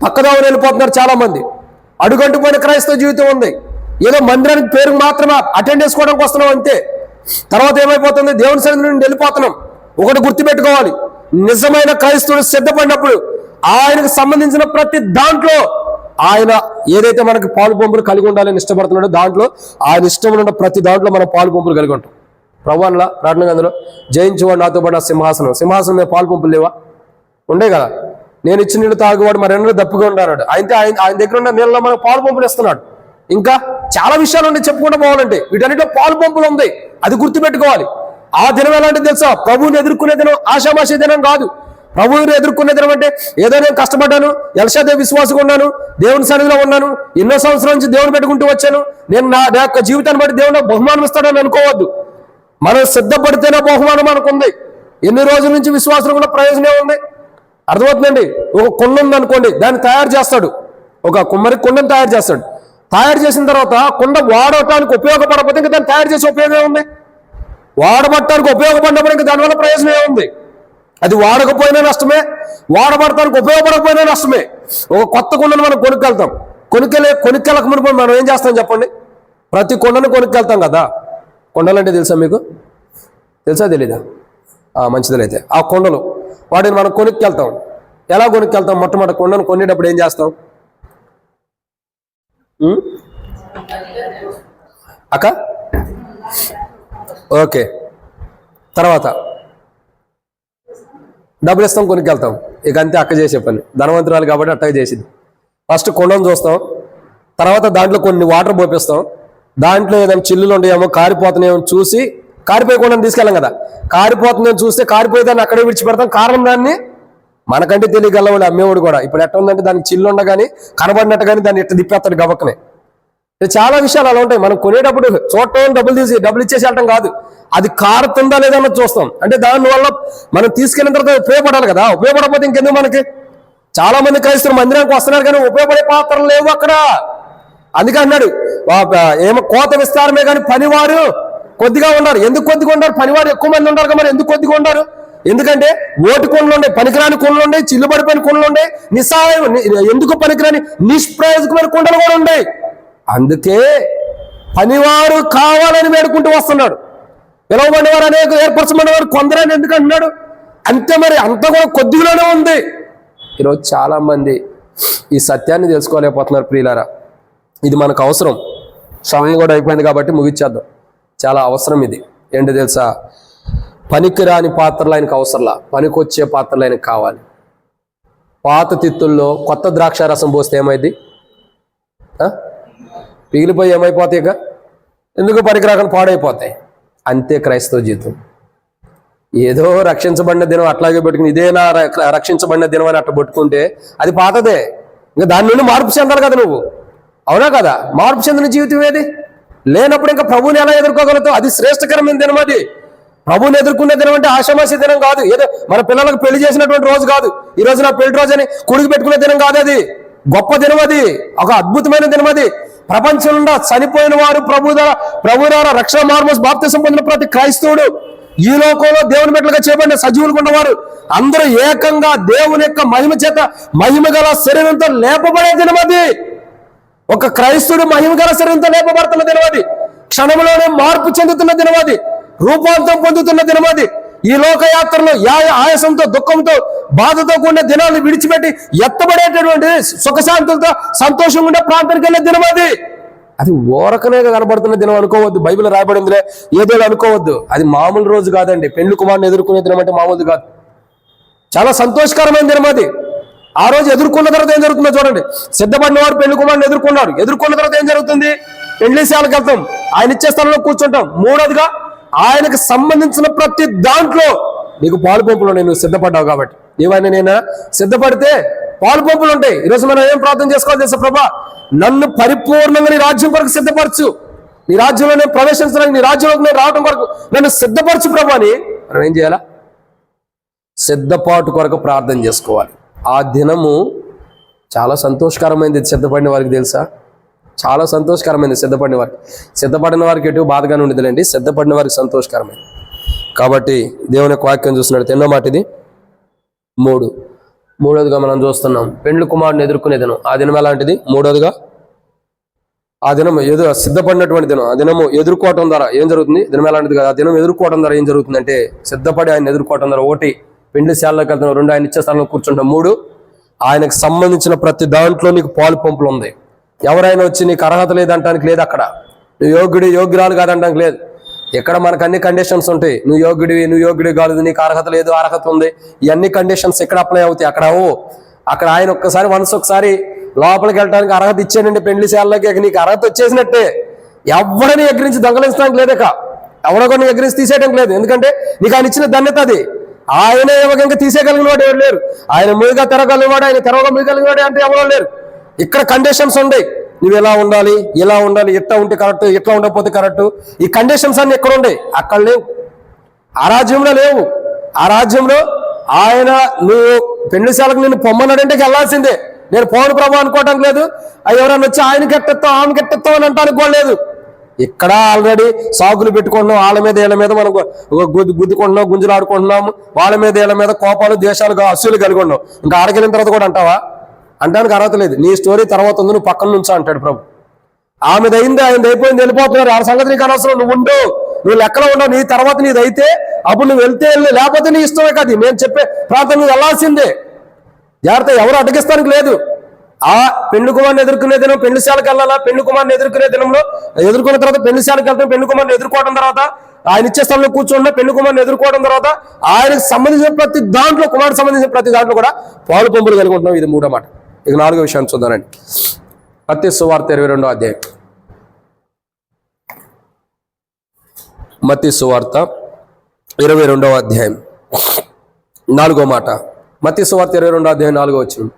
పక్కదావులు వెళ్ళిపోతున్నారు. చాలా మంది అడుగంటుపోయిన క్రైస్తవ జీవితం ఉంది. ఏదో మందిరానికి పేరు మాత్రమే అటెండ్ చేసుకోవడానికి వస్తున్నాం అంతే. తర్వాత ఏమైపోతుంది, దేవుని సన్నిధి నుండి వెళ్ళిపోతున్నాం. ఒకటి గుర్తుపెట్టుకోవాలి, నిజమైన క్రైస్తవుడు సిద్ధపడినప్పుడు ఆయనకు సంబంధించిన ప్రతి దాంట్లో ఆయన ఏదైతే మనకి పాలు పంపులు కలిగి ఉండాలని ఇష్టపడుతున్నాడో దాంట్లో ఆయన ఇష్టం ఉన్న ప్రతి దాంట్లో మనం పాలు పంపులు కలిగి ఉంటాం. ప్రభువులా ప్రార్థన గదిలో జయించేవాడు నాతో పాటు సింహాసనం మీద పాలు పంపులు లేవా? ఉండే కదా. నేను ఇచ్చిన నీళ్ళు తాగువాడు మరి ఎన్నో దప్పుగా ఉన్నాడు. ఆయన దగ్గర ఉన్న నీళ్ళలో మనకు పాలు పంపులు ఇస్తున్నాడు. ఇంకా చాలా విషయాలు ఉన్నాయి చెప్పుకుంటూ పోవాలంటే. వీటన్నిటిలో పాలు పంపులు ఉంది, అది గుర్తుపెట్టుకోవాలి. ఆ దినం ఎలాంటిది తెలుసా? ప్రభువుని ఎదుర్కొనే దినం ఆషామాషి దినం కాదు. ప్రభువుని ఎదుర్కొనే దినం అంటే ఏదో నేను కష్టపడ్డాను, ఎల్షాదే విశ్వాసంగా ఉన్నాను, దేవుని సన్నిధిలో ఉన్నాను, ఎన్నో సంవత్సరాల నుంచి దేవుని పెట్టుకుంటూ వచ్చాను, నేను నా యొక్క జీవితాన్ని బట్టి దేవుడు బహుమానం ఇస్తాడని అనుకోవద్దు. మనం సిద్ధపడితేనే బహుమానం మనకుంది. ఎన్ని రోజుల నుంచి విశ్వాసం కూడా ప్రయోజనం ఉంది. అర్థమవుతుందండి. ఒక కుండ ఉందనుకోండి, దాన్ని తయారు చేస్తాడు, ఒక కుమ్మరి కుండను తయారు చేస్తాడు. తయారు చేసిన తర్వాత కుండ వాడటానికి ఉపయోగపడకపోతే ఇంకా దాన్ని తయారు చేసే ఉపయోగం ఉంది. వాడబట్టడానికి ఉపయోగపడినప్పుడు ఇంకా దానివల్ల ప్రయోజనం ఏముంది? అది వాడకపోయినా నష్టమే, వాడబడటానికి ఉపయోగపడకపోయినా నష్టమే. ఒక కొత్త కుండను మనం కొనుక్కెళ్తాం. కొనుక్కెళ్ళక మునుపు మనం ఏం చేస్తాం చెప్పండి? ప్రతి కుండను కొనుక్కెళ్తాం కదా. కుండలంటే తెలుసా మీకు? తెలుసా తెలీదా? మంచిదైతే ఆ కుండలు వాటిని మనం కొనుక్కెళ్తాం. ఎలా కొనుక్కెళ్తాం? మొట్టమొదటి కుండను కొనేటప్పుడు ఏం చేస్తాం అక్క? ఓకే, తర్వాత డబ్బులు ఇస్తాం, కొనుక్కెళ్తాం. ఇక అంతే అక్క చేసే పని. ధనవంతురాలు కాబట్టి అట్టగా చేసింది. ఫస్ట్ కుండను చూస్తాం, తర్వాత దాంట్లో కొన్ని వాటర్ పోపిస్తాం. దాంట్లో ఏదైనా చిల్లులు ఉంటాయేమో, కారిపోతున్నాయేమో చూసి, కారిపోయకుండా తీసుకెళ్ళాం కదా, కారిపోతుందని చూస్తే కారిపోయేదాన్ని అక్కడే విడిచిపెడతాం. కారణం దాన్ని మనకంటే తెలియగలవాడు అమ్మేవాడు కూడా. ఇప్పుడు ఎట్లా ఉందంటే దానికి చిల్లు ఉండగాని కనబడినట్టు కానీ దాన్ని ఎట్లా తిప్పేస్తాడు గబక్కనే. చాలా విషయాలు అలా ఉంటాయి. మనం కొనేటప్పుడు చూడటం, డబ్బులు ఇచ్చేసి వెళ్ళటం కాదు, అది కారుతుందా లేదా అన్నది చూస్తాం. అంటే దానివల్ల మనం తీసుకెళ్ళిన తర్వాత ఉపయోగపడాలి కదా. ఉపయోగపడకపోతే ఇంకెందుకు మనకి? చాలా మంది క్రైస్తవులు మందిరానికి వస్తున్నారు కానీ ఉపయోగపడే పాత్రలు లేవు అక్కడ. అందుకే అన్నాడు, ఏమో కోత విస్తారమే కానీ పనివారు కొద్దిగా ఉన్నారు. ఎందుకు కొద్దిగా ఉన్నారు? పనివారు ఎక్కువ మంది ఉన్నారు కదా, మరి ఎందుకు కొద్దిగా ఉన్నారు? ఎందుకంటే ఓటు కొండలు ఉండే, పనికిరాని కొండలు ఉండే, చిల్లుబడిపోయిన కొండలు ఉండే, నిస్సహాయం ఎందుకు పనికిరాని నిష్ప్రయోజకమైన కొండలు కూడా ఉన్నాయి. అందుకే పనివారు కావాలని వేడుకుంటూ వస్తున్నాడు. పిలవబడినవారు అనేక, ఏర్పరచబడినవారు కొందరని ఎందుకు అంటున్నాడు? అంతే, మరి అంత కూడా కొద్దిగానే ఉంది. ఈరోజు చాలా మంది ఈ సత్యాన్ని తెలుసుకోలేకపోతున్నారు. ప్రియులారా, ఇది మనకు అవసరం. సమయం కూడా అయిపోయింది కాబట్టి ముగిచ్చేద్దాం. చాలా అవసరం ఇది. ఏంటో తెలుసా? పనికిరాని పాత్రలు ఆయనకు అవసరంలా, పనికొచ్చే పాత్రలు ఆయనకు కావాలి. పాత తిత్తుల్లో కొత్త ద్రాక్ష రసం పోస్తే ఏమైంది? పిగిలిపోయి ఏమైపోతాయి? ఇక ఎందుకు పనికిరాకుండా పాడైపోతాయి. అంతే క్రైస్తవ జీవితం. ఏదో రక్షించబడిన దినం అట్లాగే పెట్టుకుని, ఇదే నా రక్షించబడిన దినం అని అట్లా పెట్టుకుంటే అది పాతదే. ఇంకా దాని నుండి మార్పు చెందాలి కదా నువ్వు, అవునా కదా? మార్పు చెందిన జీవితం ఏది? లేనప్పుడు ఇంకా ప్రభువుని ఎలా ఎదుర్కోగలుగుతావు? అది శ్రేష్టకరమైన దినం. అది ప్రభువుని ఎదుర్కొనే దినం అంటే ఆషామాషి దినం కాదు. ఏదో మన పిల్లలకు పెళ్లి చేసినటువంటి రోజు కాదు. ఈ రోజు నా పెళ్లి రోజు అని కుడికి పెట్టుకునే దినం కాదు. అది గొప్ప దినం, అది ఒక అద్భుతమైన దినం. అది ప్రపంచంలో చనిపోయిన వారు ప్రభు ద్వారా రక్షణ మార్మోస్ బాప్తిసం పొందిన ప్రతి క్రైస్తవుడు, ఈ లోకంలో దేవుని బిడ్డలుగా చేయబడిన సజీవులు ఉన్నవారు అందరూ ఏకంగా దేవుని యొక్క మహిమ చేత మహిమ గల శరీరంతో లేపబడే దినం అది. ఒక క్రైస్తవుడు మహిమ గల శరీరంతో లేపబడుతున్న దినం అది. క్షణంలోనే మార్పు చెందుతున్న దినం అది. రూపాంతరం పొందుతున్న దినం అది. ఈ లోకయాత్రలో ఆయాసంతో, దుఃఖంతో, బాధతో కూడిన దినాన్ని విడిచిపెట్టి ఎత్తబడేటటువంటి సుఖశాంతులతో సంతోషంగా ఉండే ప్రాంతానికి వెళ్ళే దినం అది. అది ఓరకనే కనబడుతున్న దినం అనుకోవద్దు. బైబిల్ రాయబడిందిలే ఏదో అనుకోవద్దు. అది మామూలు రోజు కాదండి. పెళ్లి కుమారుని ఎదుర్కొనే దినం అంటే మామూలు కాదు. చాలా సంతోషకరమైన దినం అది. ఆ రోజు ఎదుర్కొన్న తర్వాత ఏం జరుగుతుందో చూడండి. సిద్ధపడిన వారు పెళ్లి కుమారుని ఎదుర్కొన్నారు. ఎదుర్కొన్న తర్వాత ఏం జరుగుతుంది? పెళ్లి శాలకు వెళ్తాం, ఆయన ఇచ్చే స్థలంలో కూర్చుంటాం. మూడోదిగా ఆయనకు సంబంధించిన ప్రతి దాంట్లో నీకు పాలు పంపులు ఉన్నాయి. నువ్వు సిద్ధపడ్డావు కాబట్టి. ఏవైనా నేను సిద్ధపడితే పాలు పంపులు ఉంటాయి. ఈరోజు మనం ఏం ప్రార్థన చేసుకోవాలి తెలుసా? ప్రభా, నన్ను పరిపూర్ణంగా నీ రాజ్యం కొరకు సిద్ధపరచు, నీ రాజ్యంలో నేను ప్రవేశించడానికి, నీ రాజ్యంలోకి నేను రావడం కొరకు నన్ను సిద్ధపరచు ప్రభా అని మనం ఏం చేయాలా? సిద్ధపాటు కొరకు ప్రార్థన చేసుకోవాలి. ఆ దినము చాలా సంతోషకరమైనది సిద్ధపడిన వారికి. తెలుసా? చాలా సంతోషకరమైనది సిద్ధపడిన వారికి. సిద్ధపడిన వారికి ఎటు బాధగానే ఉండదులేండి, సిద్ధపడిన వారికి సంతోషకరమైనది. కాబట్టి దేవుని యొక్క వాక్యం చూసినట్టు ఎన్నో మాట ఇది? మూడోదిగా మనం చూస్తున్నాం పెండ్లి కుమారుని ఎదుర్కొనే దినం. ఆ దినం ఎలాంటిది? మూడోదిగా ఆ దినం సిద్ధపడినటువంటి దినం. ఆ దినము ఎదుర్కోవటం ద్వారా ఏం జరుగుతుంది? దినం ఎలాంటిది కదా. ఆ దినం ఎదుర్కోవటం ద్వారా ఏం జరుగుతుందంటే, సిద్ధపడి ఆయన ఎదుర్కోవటం ద్వారా ఒకటి పెండ్లి శాలలోకి వెళ్తున్నాం, రెండు ఆయన ఇచ్చే స్థలంలో కూర్చుంటాం, మూడు ఆయనకు సంబంధించిన ప్రతి దాంట్లో నీకు పాలు పంపులు ఉంది. ఎవరైనా వచ్చి నీకు అర్హత లేదంటానికి లేదు. అక్కడ నువ్వు యోగ్యురాలు కాదంటానికి లేదు. ఇక్కడ మనకు అన్ని కండిషన్స్ ఉంటాయి. నువ్వు యోగ్యుడి కాదు, నీకు అర్హత లేదు, అర్హత ఉంది, ఇవన్నీ కండిషన్స్ ఎక్కడ అప్లై అవుతాయి? అక్కడ ఆయన ఒక్కసారి ఒకసారి లోపలికి వెళ్ళడానికి అర్హత ఇచ్చానండి పెండ్లి శాలలోకి, నీకు అర్హత వచ్చేసినట్టే. ఎవరిని ఎగిరించి దొంగలించడానికి లేదు. ఎవరో కొన్ని ఎగిరించి తీసేయడానికి లేదు. ఎందుకంటే నీకు ఆయన ఇచ్చిన ధన్యత అది. ఆయన ఇవ్వక తీసేయగలిగిన వాడు ఎవరు లేరు. ఆయన మీదుగా తెరగలిగిన వాడు, ఆయన తెరవగా మీగలిగిన వాడు అంటే ఎవరో లేరు. ఇక్కడ కండిషన్స్ ఉన్నాయి. నువ్వు ఎలా ఉండాలి, ఇలా ఉండాలి, ఎట్లా ఉంటే కరెక్ట్, ఎట్లా ఉండకపోతే కరెక్ట్. ఈ కండిషన్స్ అన్ని ఎక్కడ ఉండే? అక్కడ లేవు. ఆ రాజ్యంలో లేవు. ఆ రాజ్యంలో ఆయన నువ్వు పెళ్లిశాలకు నిన్ను పొమ్మన్నాడంటే వెళ్ళాల్సిందే. నేను పౌరు ప్రభు అనుకోవటం లేదు. ఎవరైనా వచ్చి ఆయనకి ఎట్టెత్తాం ఆమెకి ఎట్టెత్తాం అని అంటానికి కూడా లేదు. ఇక్కడ ఆల్రెడీ సాగులు పెట్టుకుంటున్నాం, వాళ్ళ మీద వీళ్ళ మీద మనం గుద్దుకుంటున్నాం, గుంజులు ఆడుకుంటున్నాము, వాళ్ళ మీద వీళ్ళ మీద కోపాలు ద్వేషాలు అసూలు కలిగి ఉన్నాం. ఇంకా ఆడకెళ్ళిన తర్వాత కూడా అంటావా? అంటానికి అర్హత లేదు. నీ స్టోరీ తర్వాత ఉంది, నువ్వు పక్కన నుంచో అంటాడు ప్రభు. ఆమెది అయింది, ఆయనది అయిపోయింది, వెళ్ళిపోతున్నారు. ఆ సంగతి నీకు అనవసరం. నువ్వు ఉండు, నువ్వు లెక్కలో ఉండవు. నీ తర్వాత నీది అయితే అప్పుడు నువ్వు వెళ్తే వెళ్ళి, లేకపోతే నీ ఇష్టమే కాదు. నేను చెప్పే ప్రాంతం నువ్వు వెళ్ళాల్సిందే. జాగ్రత్త, ఎవరు అడ్డగిస్తానికి లేదు. ఆ పెళ్లి కుమార్ని ఎదుర్కొనే దినం పెళ్లిశాలకు వెళ్ళాలా. పెళ్లి కుమార్ని ఎదుర్కొనే దినంలో ఎదుర్కొన్న తర్వాత పెళ్లిశాలకు వెళ్తాం. పెళ్లి కుమార్ని ఎదుర్కోవడం తర్వాత ఆయన ఇచ్చే స్థలంలో కూర్చున్న పెళ్లి కుమార్ని ఎదుర్కోవడం తర్వాత ఆయనకు సంబంధించిన ప్రతి దాంట్లో, కుమారుడికి సంబంధించిన ప్రతి దాంట్లో కూడా పాలు పంపులు కలిగి ఉంటున్నాం. ఇది మూడో మాట. ఇక నాలుగో విషయాన్ని చూద్దానండి. మత్తయి సువార్త 22వ అధ్యాయం. మత్తయి సువార్త 22వ అధ్యాయం 4వ మాట. మత్తయి సువార్త 22వ అధ్యాయం 4వ వచనం.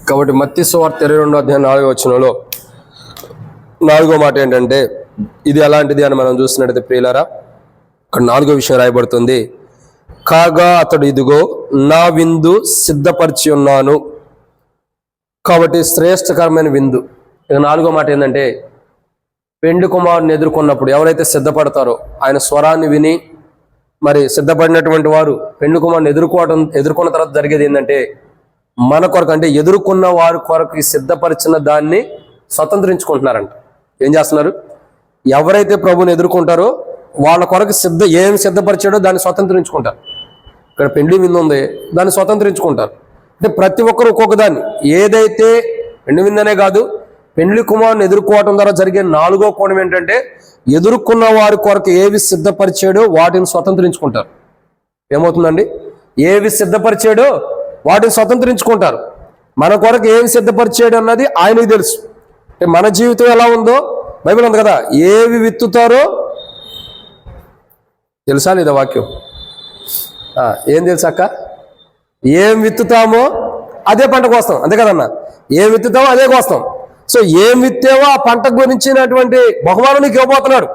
కాబట్టి మత్తయి సువార్త 22వ అధ్యాయం 4వ వచనంలో 4వ మాట ఏంటంటే, ఇది ఎలాంటిది అని మనం చూసినట్టయితే ప్రియులారా, ఇక్కడ 4వ విషయం రాయబడుతుంది. కాగా అతడు ఇదిగో నా విందు సిద్ధపరిచి ఉన్నాను. కాబట్టి శ్రేష్టకరమైన విందు. ఇక 4వ మాట ఏంటంటే, పెండ్లి కుమారుని ఎదుర్కొన్నప్పుడు ఎవరైతే సిద్ధపడతారో ఆయన స్వరాన్ని విని మరి సిద్ధపడినటువంటి వారు పెండ్లి కుమారుని ఎదుర్కొన్న తర్వాత జరిగేది ఏంటంటే, మన కొరకు అంటే ఎదుర్కొన్న వారి కొరకు సిద్ధపరిచిన దాన్ని స్వతంత్రించుకుంటున్నారంట. ఏం చేస్తున్నారు? ఎవరైతే ప్రభుని ఎదుర్కొంటారో వాళ్ళ కొరకు ఏం సిద్ధపరిచాడో దాన్ని స్వతంత్రించుకుంటారు. ఇక్కడ పెండ్లి విందు ఉంది, దాన్ని స్వతంత్రించుకుంటారు. అంటే ప్రతి ఒక్కరు ఒక్కొక్క దాన్ని, ఏదైతే పెండ్లి విందనే కాదు, పెండ్లి కుమారుని ఎదుర్కోవటం ద్వారా జరిగే 4వ కోణం ఏంటంటే, ఎదుర్కొన్న వారి కొరకు ఏవి సిద్ధపరిచాడో వాటిని స్వతంత్రించుకుంటారు. ఏమవుతుందండి? ఏవి సిద్ధపరిచాడో వాటిని స్వతంత్రించుకుంటారు. మన కొరకు ఏమి సిద్ధపరిచాడు అన్నది ఆయనకి తెలుసు. అంటే మన జీవితం ఎలా ఉందో బైబిల్ ఉంది కదా, ఏవి విత్తుతారో తెలుసా లేదా వాక్యం? ఏం తెలుసా అక్క? ఏం విత్తుతామో అదే పంట కోస్తాం, అంతే కదన్నా? ఏం విత్తుతామో అదే కోస్తాం. సో ఏం విత్తేవో ఆ పంట గురించినటువంటి బహుమానం నీకు ఇవ్వబోతున్నాడు.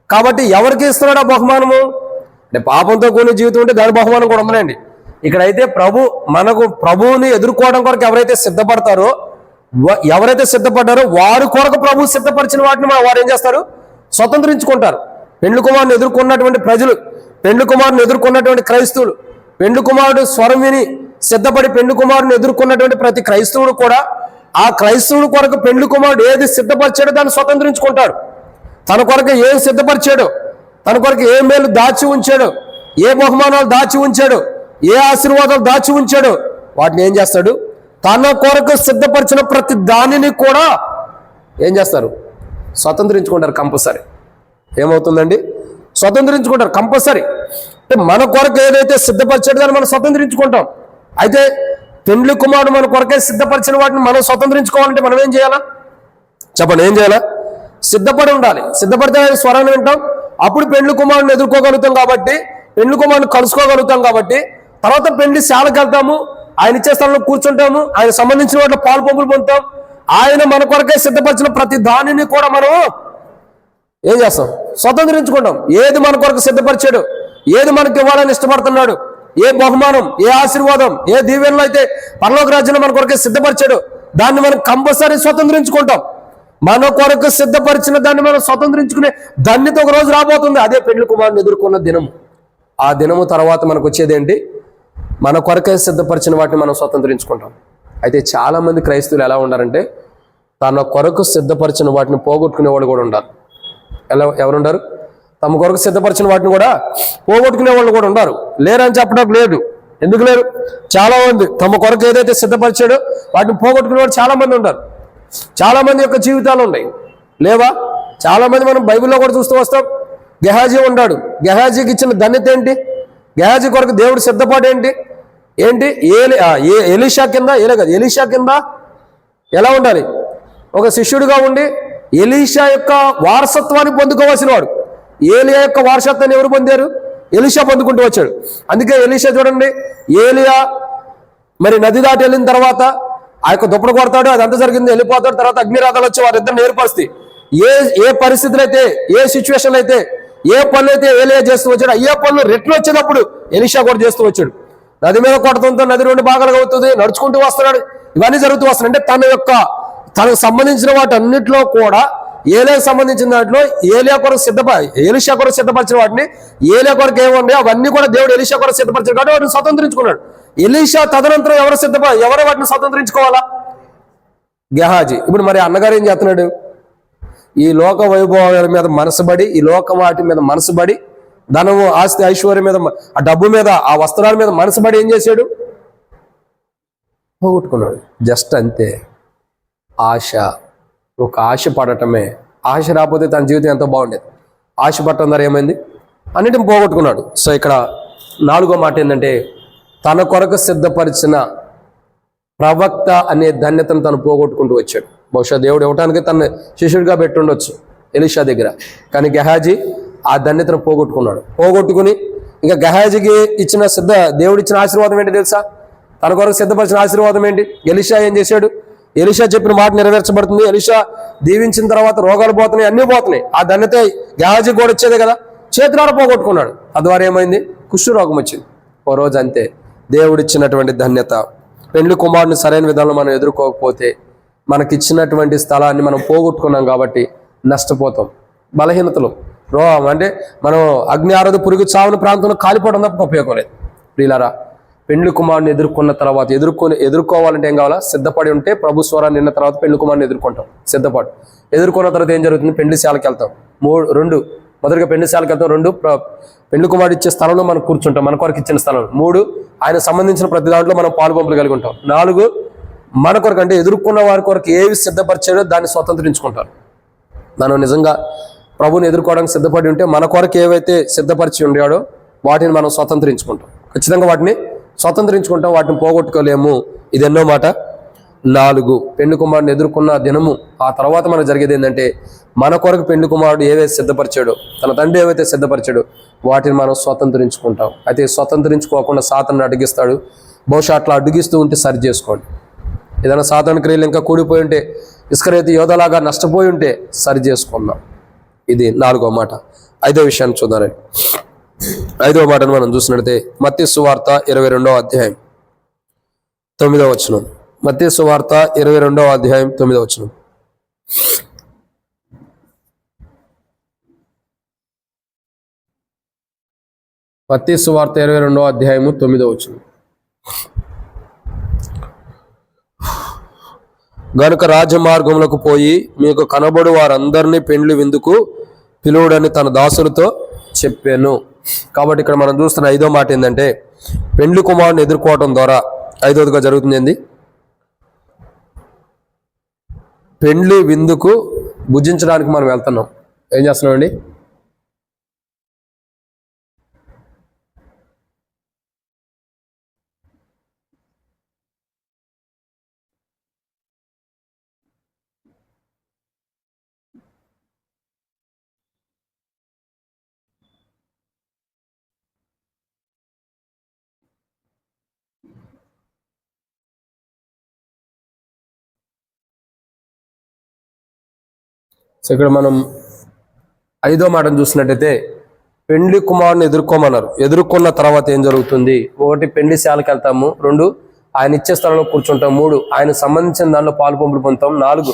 కాబట్టి ఎవరికి ఇస్తున్నాడు ఆ బహుమానము? అంటే పాపంతో కూడిన జీవితం ఉంటే దాని బహుమానం కూడా ఉందండి. ఇక్కడైతే ప్రభువుని ఎదుర్కోవడం కొరకు ఎవరైతే సిద్ధపడతారో, ఎవరైతే సిద్ధపడ్డారో వారి కొరకు ప్రభువు సిద్ధపరిచిన వాటిని వారు ఏం చేస్తారు? స్వతంత్రించుకుంటారు. పెండ్లి కుమారుని ఎదుర్కొన్నటువంటి ప్రజలు, పెండ్లి కుమారుని ఎదుర్కొన్నటువంటి క్రైస్తవులు, పెండ్లి కుమారుడు స్వరం విని సిద్ధపడి పెండ్లి కుమారుని ఎదుర్కొన్నటువంటి ప్రతి క్రైస్తవుడు కూడా ఆ క్రైస్తవుడు కొరకు పెండ్లి కుమారుడు ఏది సిద్ధపరిచాడో దాన్ని స్వతంత్రించుకుంటాడు. తన కొరకు ఏం సిద్ధపరిచాడో, తన కొరకు ఏ మేలు దాచి ఉంచాడో, ఏ బహుమానాలు దాచి ఉంచాడో, ఏ ఆశీర్వాదాలు దాచి ఉంచాడో వాటిని ఏం చేస్తాడు? తన కొరకు సిద్ధపరిచిన ప్రతి దానిని కూడా ఏం చేస్తారు? స్వతంత్రించుకుంటారు కంపల్సరీ. ఏమవుతుందండి? స్వతంత్రించుకుంటారు కంపల్సరీ. అంటే మన కొరకు ఏదైతే సిద్ధపరిచాడో దాన్ని మనం స్వతంత్రించుకుంటాం. అయితే పెండ్లి కుమారుడు మన కొరకే సిద్ధపరిచిన వాటిని మనం స్వతంత్రించుకోవాలంటే మనం ఏం చేయాలా చెప్పండి? ఏం చేయాలా? సిద్ధపడి ఉండాలి. సిద్ధపడితే ఆయన స్వరాన్ని వింటాం, అప్పుడు పెండ్లి కుమారుని ఎదుర్కోగలుగుతాం. కాబట్టి పెండ్లి కుమారుని కలుసుకోగలుగుతాం. కాబట్టి తర్వాత పెండ్లి శాలకు వెళ్తాము, ఆయన ఇచ్చే స్థలంలో కూర్చుంటాము, ఆయన సంబంధించిన వాటిలో పాలు పంపులు పొందుతాం. ఆయన మన కొరకే సిద్ధపరిచిన ప్రతి దానిని కూడా మనం ఏం చేస్తాం? స్వతంత్రించుకుంటాం. ఏది మన కొరకు సిద్ధపరిచాడు, ఏది మనకి ఇవ్వాలని ఇష్టపడుతున్నాడు, ఏ బహుమానం, ఏ ఆశీర్వాదం, ఏ దీవెనలు అయితే పరలోక రాజ్యంలో మన కొరకే సిద్ధపరిచాడు దాన్ని మనం కంపల్సరీ స్వతంత్రించుకుంటాం. మన కొరకు సిద్ధపరిచిన దాన్ని మనం స్వతంత్రించుకునే ధన్యత ఒక రోజు రాబోతుంది. అదే పెళ్లి కుమారుని ఎదుర్కొన్న దినము. ఆ దినము తర్వాత మనకు వచ్చేది ఏంటి? మన కొరకే సిద్ధపరిచిన వాటిని మనం స్వతంత్రించుకుంటాం. అయితే చాలామంది క్రైస్తవులు ఎలా ఉండారంటే తన కొరకు సిద్ధపరిచిన వాటిని పోగొట్టుకునే వాళ్ళు కూడా ఉండారు. ఎవరుండారు? తమ కొరకు సిద్ధపరిచిన వాటిని కూడా పోగొట్టుకునే వాళ్ళు కూడా ఉండారు. లేరని చెప్పడం లేదు. ఎందుకు లేరు? చాలా మంది తమ కొరకు ఏదైతే సిద్ధపరిచాడో వాటిని పోగొట్టుకునే వాళ్ళు చాలా మంది ఉంటారు. చాలా మంది యొక్క జీవితాలు ఉన్నాయి, లేవా? చాలా మంది మనం బైబిల్లో కూడా చూస్తూ వస్తాం. గెహాజీ ఉన్నాడు. గెహాజీకి ఇచ్చిన ధన్యత ఏంటి? గెహాజీ కొరకు దేవుడు సిద్ధపాటు ఏంటి? ఎలీషా కింద ఎలీషా కింద ఎలా ఉండాలి? ఒక శిష్యుడిగా ఉండి ఎలీషా యొక్క వారసత్వాన్ని పొందుకోవాల్సిన వాడు. ఏలియా యొక్క వారసత్వాన్ని ఎవరు పొందారు? ఎలీషా పొందుకుంటూ వచ్చాడు. అందుకే ఎలీషా చూడండి, ఏలియా మరి నది దాటి వెళ్ళిన తర్వాత ఆ యొక్క దుప్పడు కొడతాడు, అదంతా జరిగింది, వెళ్ళిపోతాడు. తర్వాత అగ్నిరాధాలు వచ్చి వారిద్దరిని ఏర్పరుస్తాయి. ఏ పరిస్థితులు అయితే, ఏ సిచ్యువేషన్లు అయితే, ఏ పనులు అయితే ఏలియా చేస్తూ వచ్చాడు, అయ్యే పనులు రెట్లు వచ్చేటప్పుడు ఎలీషా కూడా చేస్తూ వచ్చాడు. నది మీద కొట్టడంతో నది 2 భాగాలుగా అవుతుంది, నడుచుకుంటూ వస్తున్నాడు. ఇవన్నీ జరుగుతూ వస్తున్నాయి. అంటే తనకు సంబంధించిన వాటి అన్నింటిలో కూడా ఏలియాకు సంబంధించిన దాంట్లో ఎలీషా కొరకు సిద్ధపరిచిన వాటిని ఏలియా కొరకు ఏముంది అవన్నీ కూడా దేవుడు ఎలీషా కొరకు సిద్ధపరిచాడు కాబట్టి వాటిని స్వతంత్రించుకున్నాడు. ఎలీషా తదనంతరం ఎవరు వాటిని స్వతంత్రించుకోవాలా? గెహాజీ. ఇప్పుడు మరి అన్నగారు ఏం చేస్తున్నాడు? ఈ లోక వైభవాల మీద మనసుబడి, ఈ లోక వాటి మీద మనసుబడి, ధనము, ఆస్తి, ఐశ్వర్యం మీద, ఆ డబ్బు మీద, ఆ వస్త్రాల మీద మనసుబడి ఏం చేశాడు? పోగొట్టుకున్నాడు. జస్ట్ అంతే. ఒక ఆశ పడటమే. ఆశ రాకపోతే తన జీవితం ఎంతో బాగుండేది. ఆశ పట్టడం ద్వారా ఏమైంది? అన్నిటిని పోగొట్టుకున్నాడు. సో ఇక్కడ 4వ మాట ఏంటంటే తన కొరకు సిద్ధపరిచిన ప్రవక్త అనే ధన్యతను తను పోగొట్టుకుంటూ వచ్చాడు. బహుశా దేవుడు ఇవ్వటానికి తన శిష్యుడిగా పెట్టుండొచ్చు ఎలీషా దగ్గర. కానీ గెహాజీ ఆ ధన్యతను పోగొట్టుకుని ఇంకా గెహాజీకి దేవుడు ఇచ్చిన ఆశీర్వాదం ఏంటి తెలుసా? తన కొరకు సిద్ధపరిచిన ఆశీర్వాదం ఏంటి? ఎలీషా ఏం చేశాడు? ఎలీషా చెప్పిన మాట నెరవేర్చబడుతుంది. ఎలీషా దీవించిన తర్వాత రోగాలు పోతున్నాయి, అన్నీ పోతున్నాయి. ఆ ధన్యత గెహాజీ కూడా వచ్చేదే కదా. చేతులారా పోగొట్టుకున్నాడు. తద్వారా ఏమైంది? కుష్ఠరోగం వచ్చింది. ఓ రోజు అంతే. దేవుడిచ్చినటువంటి ధన్యత, పెండ్లి కుమారుని సరైన విధానంలో మనం ఎదుర్కోకపోతే మనకిచ్చినటువంటి స్థలాన్ని మనం పోగొట్టుకున్నాం కాబట్టి నష్టపోతాం. బలహీనతలు అంటే మనం అగ్ని ఆరదు పురుగు చావుని ప్రాంతంలో కాలిపోవడం తప్ప ఉపయోగం లేదు. ప్రియులారా, పెండ్లి కుమారుని ఎదుర్కొన్న తర్వాత ఎదుర్కోవాలంటే ఏం కావాలా? సిద్ధపడి ఉంటే ప్రభు స్వరాన్ని విన్న తర్వాత పెండ్లి కుమారుని ఎదుర్కొంటాం. సిద్ధపడి ఎదుర్కొన్న తర్వాత ఏం జరుగుతుంది? పెండ్లిశాలకు వెళ్తాం. మొదటిగా పెండ్లిశాలకు వెళ్తాం. 2 పెండ్లి కుమారుడు ఇచ్చే స్థలంలో మనం కూర్చుంటాం, మన కొరకు ఇచ్చిన స్థలం. 3 ఆయన సంబంధించిన ప్రతి దాంట్లో మనం పాలుపంపులు కలిగి ఉంటాం. 4 మన కొరకు అంటే ఎదుర్కొన్న వారి కొరకు ఏవి సిద్ధపరిచాడో దాన్ని స్వతంత్రించుకుంటారు. మనం నిజంగా ప్రభుని ఎదుర్కోవడానికి సిద్ధపడి ఉంటే మన కొరకు ఏవైతే సిద్ధపరిచి ఉండాడో వాటిని మనం స్వతంత్రించుకుంటాం. ఖచ్చితంగా వాటిని స్వతంత్రించుకుంటాం, వాటిని పోగొట్టుకోలేము. ఇది ఎన్నో మాట? 4. పెండ్లి కుమారుని ఎదుర్కొన్న దినము. ఆ తర్వాత మనకు జరిగేది ఏంటంటే మన కొరకు పెండ్లి కుమారుడు ఏవైతే సిద్ధపరిచాడో, తన తండ్రి ఏవైతే సిద్ధపరిచాడో వాటిని మనం స్వతంత్రించుకుంటాం. అయితే స్వతంత్రించుకోకుండా సాతాను అడ్డగిస్తాడు. బహుశా అట్లా అడ్డగిస్తూ ఉంటే సరి చేసుకోండి. ఏదైనా సాతాను క్రియలు ఇంకా కూడిపోయి ఉంటే, ఇస్కరియోతు యోధలాగా నష్టపోయి ఉంటే సరి చేసుకుందాం. ఇది 4వ మాట. 5వ విషయాన్ని చూద్దారండి. 5వ మాటను మనం చూసినట్లయితే మత్తయి సువార్త 22వ అధ్యాయం 9వ వచనం. మత్తయి సువార్త 22వ అధ్యాయం 9వ వచనం. మత్తయి సువార్త 22వ అధ్యాయము 9వ వచనం. గనుక రాజమార్గములకు పోయి మీకు కనబడు వారందరినీ పెండ్లి విందుకు పిలువుడని తన దాసులతో చెప్పాను. కాబట్టి ఇక్కడ మనం చూస్తున్న 5వ మాట ఏంటంటే పెండ్లి కుమారుని ఎదుర్కోవటం ద్వారా 5వదిగా జరుగుతుంది ఏంది? పెండ్లి విందుకు భుజించడానికి మనం వెళ్తున్నాం. ఏం చేస్తున్నామండి? సో ఇక్కడ మనం 5వ మాటను చూసినట్టయితే పెండ్లి కుమారుని ఎదుర్కోమన్నారు. ఎదుర్కొన్న తర్వాత ఏం జరుగుతుంది? 1 పెండ్లిశాలకు వెళ్తాము. 2 ఆయన ఇచ్చే స్థలంలో కూర్చుంటాం. 3, ఆయనకు సంబంధించిన దానిలో పాలు పంపులు పొందుతాం. 4,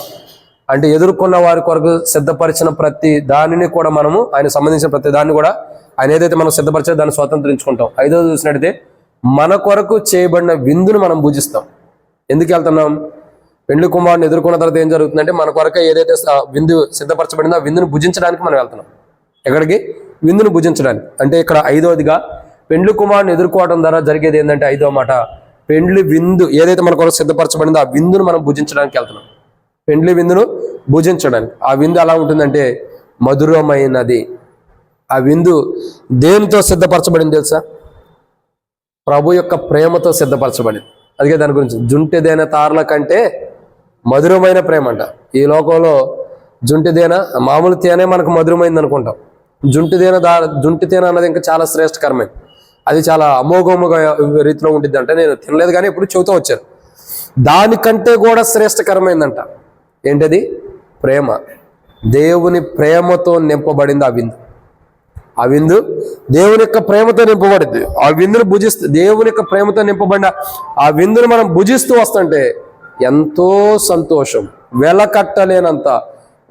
అంటే ఎదుర్కొన్న వారి కొరకు సిద్ధపరిచిన ప్రతి దానిని కూడా మనము, ఆయన సంబంధించిన ప్రతి దాన్ని కూడా ఆయన ఏదైతే మనం సిద్ధపరిచారో దాన్ని స్వతంత్రించుకుంటాం. 5వది చూసినట్టయితే మన కొరకు చేయబడిన విందును మనం భుజిస్తాం. ఎందుకు వెళ్తున్నాం? పెండ్లి కుమారుని ఎదుర్కొన్న తర్వాత ఏం జరుగుతుందంటే మన కొరకు ఏదైతే విందు సిద్ధపరచబడిందో ఆ విందును భుజించడానికి మనం వెళ్తున్నాం. ఎక్కడికి? విందును భుజించడానికి. అంటే ఇక్కడ 5వదిగా పెండ్లి కుమారుని ఎదుర్కోవడం ద్వారా జరిగేది ఏంటంటే 5వ మాట, పెండ్లి విందు ఏదైతే మన కొరకు సిద్ధపరచబడిందో ఆ విందును మనం భుజించడానికి వెళ్తున్నాం. పెండ్లి విందును భుజించడానికి. ఆ విందు ఎలా ఉంటుందంటే మధురమైనది. ఆ విందు దేనితో సిద్ధపరచబడింది తెలుసా? ప్రభు యొక్క ప్రేమతో సిద్ధపరచబడింది. అందుకే దాని గురించి జుంటిదైన తారల కంటే మధురమైన ప్రేమ అంట. ఈ లోకంలో జుంటిదేన మామూలు తేనే మనకు మధురమైంది అనుకుంటాం. జుంటి తేనె అన్నది ఇంకా చాలా శ్రేష్టకరమైంది. అది చాలా అమోఘముగా రీతిలో ఉంటుంది అంటే నేను తినలేదు కానీ ఎప్పుడు చెబుతూ వచ్చాను. దానికంటే కూడా శ్రేష్టకరమైందంట. ఏంటది? ప్రేమ. దేవుని ప్రేమతో నింపబడింది ఆ విందు. ఆ విందు దేవుని యొక్క ప్రేమతో నింపబడింది. ఆ విందును భుజిస్తూ దేవుని యొక్క ప్రేమతో నింపబడిన ఆ విందును మనం భుజిస్తూ వస్తుంటే ఎంతో సంతోషం, వెలకట్టలేనంత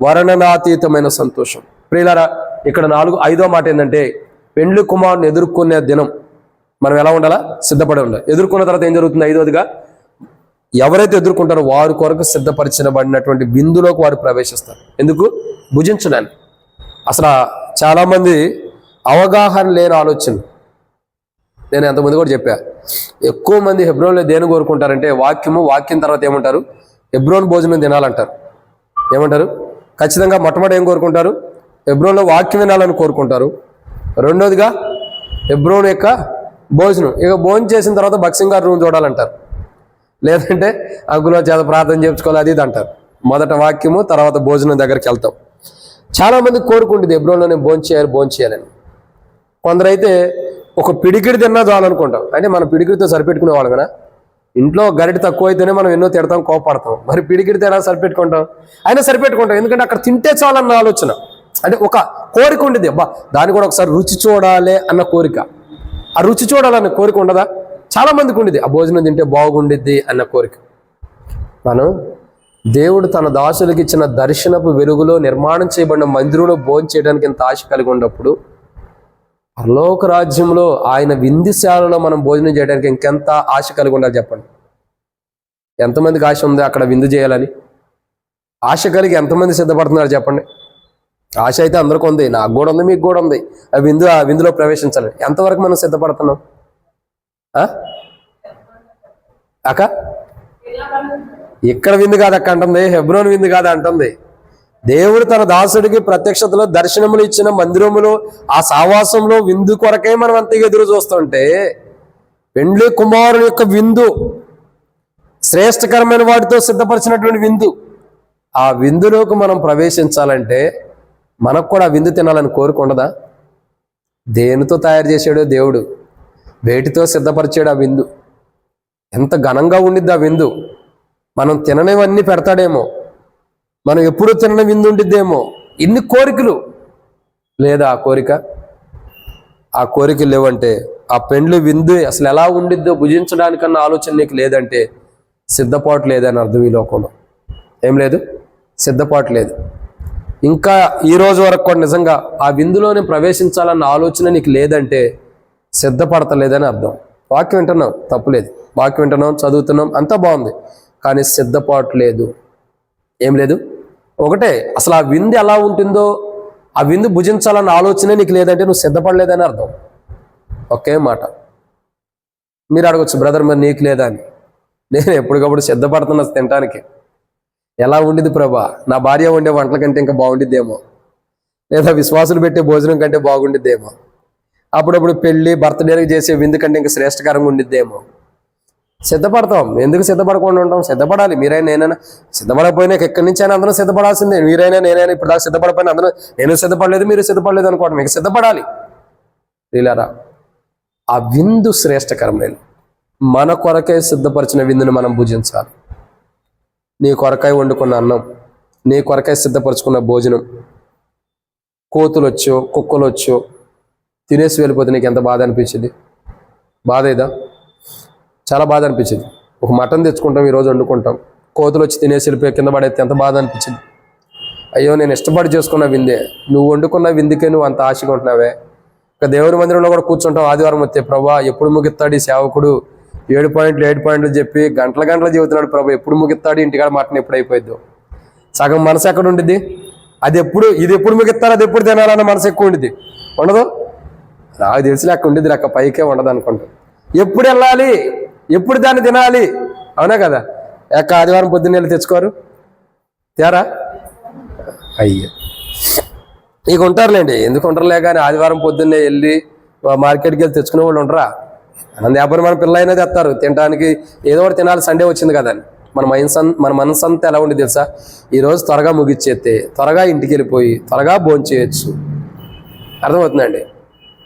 వర్ణనాతీతమైన సంతోషం. ప్రియులారా, ఇక్కడ 5వ మాట ఏంటంటే పెండ్లి కుమారుని ఎదుర్కొనే దినం మనం ఎలా ఉండాలా? సిద్ధపడి ఉండాలి. ఎదుర్కొన్న తర్వాత ఏం జరుగుతుంది? 5వదిగా ఎవరైతే ఎదుర్కొంటారో వారి కొరకు సిద్ధపరిచబడినటువంటి విందులోకి వారు ప్రవేశిస్తారు. ఎందుకు? భుజించడానికి. అసలు చాలామంది అవగాహన లేని ఆలోచన. నేను ఎంతమంది కూడా చెప్పా, ఎక్కువ మంది హెబ్రోన్లో దేని కోరుకుంటారంటే వాక్యం తర్వాత ఏమంటారు? హెబ్రోన్ భోజనం తినాలంటారు. ఏమంటారు? ఖచ్చితంగా మొట్టమొదటి ఏం కోరుకుంటారు? హెబ్రోన్లో వాక్యం వినాలని కోరుకుంటారు. 2వదిగా హెబ్రోన్ యొక్క భోజనం. ఇక భోజనం చేసిన తర్వాత బక్సింగ్ గారు రూమ్ చూడాలంటారు. లేదంటే అంకులో చేత ప్రార్థన చేయించుకోవాలి, అది ఇది అంటారు. మొదట వాక్యము, తర్వాత భోజనం దగ్గరికి వెళ్తాం. చాలామంది కోరుకుంటుంది హెబ్రోన్లోనే భోజనం చేయాలని. కొందరైతే ఒక పిడికిడి తిన్నా చాలనుకుంటాం. అంటే మన పిడికిడితో సరిపెట్టుకునే వాళ్ళం కదా. ఇంట్లో గరిటె తక్కువ అయితేనే మనం ఎన్నో తిడతాం, కోపడతాం. మరి పిడికిడితో ఎలా సరిపెట్టుకుంటాం? అయినా సరిపెట్టుకుంటాం. ఎందుకంటే అక్కడ తింటే చాలన్న ఆలోచన. అంటే ఒక కోరిక ఉండేది, అబ్బా దాన్ని కూడా ఒకసారి రుచి చూడాలి అన్న కోరిక. ఆ రుచి చూడాలన్న కోరిక ఉండదా? చాలా మందికి ఉండేది. ఆ భోజనం తింటే బాగుండిద్ది అన్న కోరిక. మనం దేవుడు తన దాసులకు ఇచ్చిన దర్శనపు వెలుగులో నిర్మాణం చేయబడిన మందిరంలో భోజనం చేయడానికి ఎంత ఆశ కలిగి ఉన్నప్పుడు పరలోక రాజ్యంలో ఆయన విందుశాలలో మనం భోజనం చేయడానికి ఇంకెంత ఆశ కలిగి ఉండాలి చెప్పండి. ఎంతమందికి ఆశ ఉంది అక్కడ విందు చేయాలని? ఆశ కలిగి ఎంతమంది సిద్ధపడుతున్నారు చెప్పండి? ఆశ అయితే అందరికీ ఉంది, నాకు కూడా ఉంది, మీకు కూడా ఉంది. ఆ విందులో ప్రవేశించాలి. ఎంతవరకు మనం సిద్ధపడుతున్నాం? అక్క ఇక్కడ విందు కాదు అక్క అంటుంది, హెబ్రోన్ విందు కాదు అంటుంది. దేవుడు తన దాసుడికి ప్రత్యక్షతలో దర్శనములు ఇచ్చిన మందిరములో ఆ సావాసంలో విందు కొరకే మనం అంతగా ఎదురు చూస్తుంటే పెండ్లి కుమారుని యొక్క విందు, శ్రేష్టకరమైన వాటితో సిద్ధపరిచినటువంటి విందు, ఆ విందులోకి మనం ప్రవేశించాలంటే మనకు కూడా ఆ విందు తినాలని కోరుకుండదా? దేనితో తయారు చేశాడో దేవుడు, వేటితో సిద్ధపరిచాడు ఆ విందు. ఎంత ఘనంగా ఉండిద్ది ఆ విందు. మనం తిననివన్నీ పెడతాడేమో, మనం ఎప్పుడు తినని విందు ఉండిద్దేమో. ఇన్ని కోరికలు లేదా? ఆ కోరికలు లేవంటే ఆ పెండ్లి విందు అసలు ఎలా ఉండిద్దో భుజించడానికన్నా ఆలోచన నీకు లేదంటే సిద్ధపాటు లేదని అర్థం. ఈ లోకంలో ఏం లేదు, సిద్ధపాటు లేదు. ఇంకా ఈ రోజు వరకు కూడా నిజంగా ఆ విందులోనే ప్రవేశించాలన్న ఆలోచన నీకు లేదంటే సిద్ధపడతలేదని అర్థం. వాక్యం వింటున్నాం, తప్పులేదు. వాక్యం వింటున్నాం, చదువుతున్నాం, అంతా బాగుంది. కానీ సిద్ధపాటు లేదు. ఏం లేదు. ఒకటే, అసలు ఆ విందు ఎలా ఉంటుందో, ఆ విందు భుజించాలన్న ఆలోచనే నీకు లేదంటే నువ్వు సిద్ధపడలేదని అర్థం. ఒకే మాట. మీరు అడగచ్చు, బ్రదర్ మరి నీకు లేదా అని. నేను ఎప్పటికప్పుడు సిద్ధపడుతున్నా తినడానికి. ఎలా ఉండిద్ది ప్రభా? నా భార్య వండే వంటల కంటే ఇంకా బాగుండిద్దేమో, లేదా విశ్వాసులు పెట్టే భోజనం కంటే బాగుండిద్దేమో, అప్పుడప్పుడు పెళ్ళి బర్త్డేకి చేసే విందు కంటే ఇంకా శ్రేష్టకరంగా ఉండిద్దేమో. సిద్ధపడతాం. ఎందుకు సిద్ధపడకుండా ఉంటాం? సిద్ధపడాలి. మీరైనా నేనైనా. సిద్ధపడకపోయినా ఎక్కడి నుంచి అయినా అందరం సిద్ధపడాల్సిందే. మీరైనా నేనైనా ఇప్పుడు దాకా సిద్ధపడిపోయినా అందరూ నేను సిద్ధపడలేదు మీరు సిద్ధపడలేదు అనుకోవడం. మీకు సిద్ధపడాలి. వీళ్ళారా, ఆ విందు శ్రేష్టకరమైన మన కొరకై సిద్ధపరిచిన విందుని మనం భుజించాలి. నీ కొరకై వండుకున్న అన్నం, నీ కొరకై సిద్ధపరచుకున్న భోజనం, కోతులు వచ్చో కుక్కలు వచ్చో తినేసి వెళ్ళిపోతే నీకు ఎంత బాధ అనిపించింది? బాధ ఇదా? చాలా బాధ అనిపించింది. ఒక మటన్ తెచ్చుకుంటాం, ఈరోజు వండుకుంటాం, కోతులు వచ్చి తినేసి వెళ్ళిపోయి కింద పడేస్తే ఎంత బాధ అనిపించింది. అయ్యో నేను ఇష్టపడి చేసుకున్న విందే, నువ్వు వండుకున్న విందుకే నువ్వు అంత ఆశగా ఉంటున్నావే. ఇక దేవుని మందిరంలో కూడా కూర్చుంటావు ఆదివారం వస్తే, ప్రభా ఎప్పుడు ముగిస్తాడు ఈ సేవకుడు, 7 పాయింట్లు చెప్పి గంటలు చెబుతున్నాడు, ప్రభా ఎప్పుడు ముగిస్తాడు, ఇంటికాడ మటన్ ఎప్పుడు అయిపోయిద్దు. సగం మనసు ఎక్కడ ఉండిద్ది, ఇది ఎప్పుడు ముగిస్తారు, అది ఎప్పుడు తినాలన్న మనసు ఎక్కువ ఉండిద్ది, ఉండదు. నాకు తెలిసి లెక్క ఉండిద్ది, లెక్క పైకే ఉండదు అనుకుంటా. ఎప్పుడు వెళ్ళాలి, ఎప్పుడు దాన్ని తినాలి, అవునా కదా. ఎక్క ఆదివారం పొద్దున్న వెళ్ళి తెచ్చుకోరు, తేరా అయ్యా. ఇక ఉంటారులేండి, ఎందుకు ఉంటారులే, కానీ ఆదివారం పొద్దున్నే వెళ్ళి మార్కెట్కి వెళ్ళి తెచ్చుకునే వాళ్ళు ఉండరా. వ్యాపారం మన పిల్ల అయినా తెస్తారు తినడానికి, ఏదో ఒకటి తినాలి, సండే వచ్చింది కదా అని. మన మనసు అంతా ఎలా ఉండి తెలుసా, ఈరోజు త్వరగా ముగిచ్చేస్తే త్వరగా ఇంటికి వెళ్ళిపోయి త్వరగా భోంచేయచ్చు. అర్థమవుతుందండి.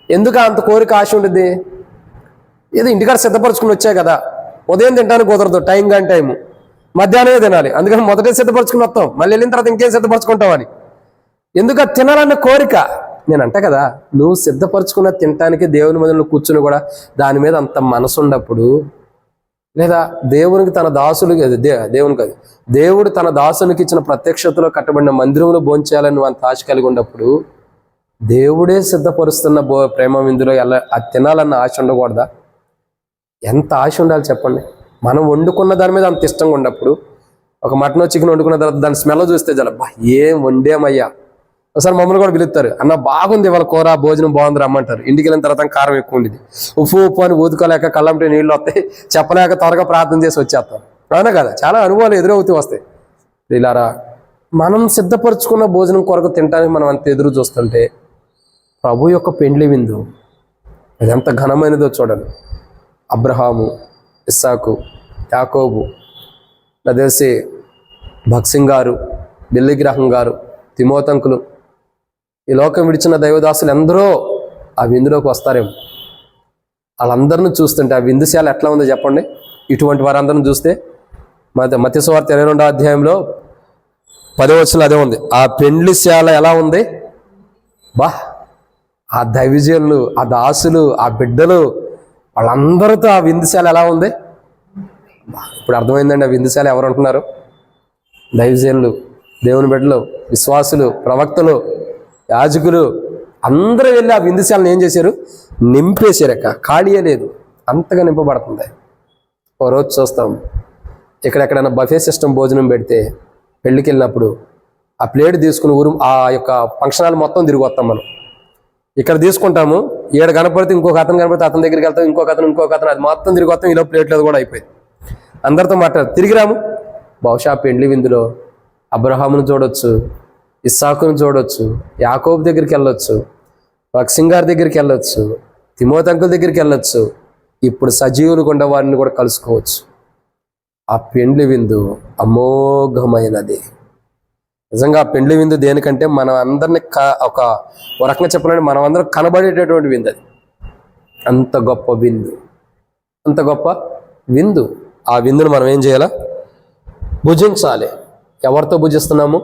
ఎందుకు అంత కోరిక, ఆశ ఉంటుంది, ఏదో ఇంటికాడ సిద్ధపరచుకుని వచ్చాయి కదా. ఉదయం తినడానికి కుదరదు, టైం కానీ టైము, మధ్యాహ్నమే తినాలి, అందుకని మొదటే సిద్ధపరచుకుని వస్తాం, మళ్ళీ వెళ్ళిన తర్వాత ఇంకేం సిద్ధపరచుకుంటామని. ఎందుకు తినాలన్న కోరిక. నేను అంటా కదా, నువ్వు సిద్ధపరచుకున్న తినటానికి దేవుని మందిరంలో కూర్చుని కూడా దాని మీద అంత మనసు ఉన్నప్పుడు, లేదా దేవునికి తన దాసులు దేవుని కాదు దేవుడు తన దాసునికి ఇచ్చిన ప్రత్యక్షతలో కట్టబడిన మందిరంలో భోంచేయాలని నువ్వు అంత ఆశ కలిగి ఉన్నప్పుడు, దేవుడే సిద్ధపరుస్తున్న ప్రేమ విందులో ఎలా అది తినాలన్న ఆశ ఉండకూడదా? ఎంత ఆశ ఉండాలి చెప్పండి. మనం వండుకున్న దాని మీద అంత ఇష్టంగా ఉన్నప్పుడు, ఒక మటన్ చికెన్ వండుకున్న తర్వాత దాని స్మెల్ చూస్తే జలబ్బా ఏం వండేమయ్యా. ఒకసారి మమ్మల్ని కూడా పిలుస్తారు, అన్న బాగుంది ఇవాళ కూర, భోజనం బాగుంది రమ్మంటారు. ఇంటికి వెళ్ళిన తర్వాత కారం ఎక్కువ ఉండేది, ఉప్పు అని ఊదుకోలేక కళ్ళంటే నీళ్ళు వస్తాయి, చెప్పలేక త్వరగా ప్రార్థన చేసి వచ్చేస్తాం, అవునా కదా. చాలా అనుభవాలు ఎదురవుతూ వస్తాయి. ఇలారా మనం సిద్ధపరచుకున్న భోజనం కొరకు తినడానికి మనం అంత ఎదురు చూస్తుంటే, ప్రభు యొక్క పెండ్లి విందు అది ఎంత ఘనమైనదో చూడండి. అబ్రహాము, ఇస్సాకు, యాకోబు, నాకు తెలిసి భక్సింగ్ గారు, బిల్లి గ్రహం గారు, తిమోతంకులు, ఈ లోకం విడిచిన దైవదాసులు ఎందరో ఆ విందులోకి వస్తారేమో. వాళ్ళందరిని చూస్తుంటే ఆ విందుశాల ఎట్లా ఉందో చెప్పండి. ఇటువంటి వారందరిని చూస్తే మత్తయి సువార్త 22వ అధ్యాయంలో 10వ వచనంలో అదే ఉంది. ఆ పెండ్లిశాల ఎలా ఉంది, బా ఆ దైవజనులు, ఆ దాసులు, ఆ బిడ్డలు, వాళ్ళందరితో ఆ విందుశాల ఎలా ఉంది. ఇప్పుడు అర్థమైందండి ఆ విందుశాల ఎవరు ఉంటున్నారు. దైవజనులు, దేవుని బిడ్డలు, విశ్వాసులు, ప్రవక్తలు, యాజకులు అందరూ వెళ్ళి ఆ విందుశాలను ఏం చేశారు, నింపేశారక. ఖాళీయే లేదు, అంతగా నింపబడుతుంది. ఓ రోజు చూస్తాం, ఎక్కడెక్కడైనా బఫే సిస్టమ్ భోజనం పెడితే పెళ్ళికి వెళ్ళినప్పుడు ఆ ప్లేట్ తీసుకుని ఆ యొక్క ఫంక్షన్ హాల్ మొత్తం తిరిగి వస్తాం. మనం ఇక్కడ తీసుకుంటాము, ఈడ కనపడితే ఇంకొక అతను కనపడితే అతని దగ్గరికి వెళ్తాం, ఇంకొక అతను, అది మొత్తం తిరిగి వస్తాం. ఈలో ప్లేట్లు కూడా అయిపోయింది, అందరితో మాట్లాడు తిరిగి రాము. బహుశా పెండ్లి విందులో అబ్రహామును చూడొచ్చు, ఇస్సాకును చూడొచ్చు, యాకోబు దగ్గరికి వెళ్ళొచ్చు, భక్సింగ్ గారి దగ్గరికి వెళ్ళొచ్చు, తిమోతంకుల దగ్గరికి వెళ్ళొచ్చు, ఇప్పుడు సజీవులు కొండ వారిని కూడా కలుసుకోవచ్చు. ఆ పెండ్లి విందు అమోఘమైనది. నిజంగా ఆ పెండ్లి విందు దేనికంటే మనం అందరినీ ఒక రకంగా చెప్పాలంటే మనం అందరం కనబడేటటువంటి విందు. అది అంత గొప్ప విందు, అంత గొప్ప విందు. ఆ విందును మనం ఏం చేయాలా, భుజించాలి. ఎవరితో భుజిస్తున్నాము,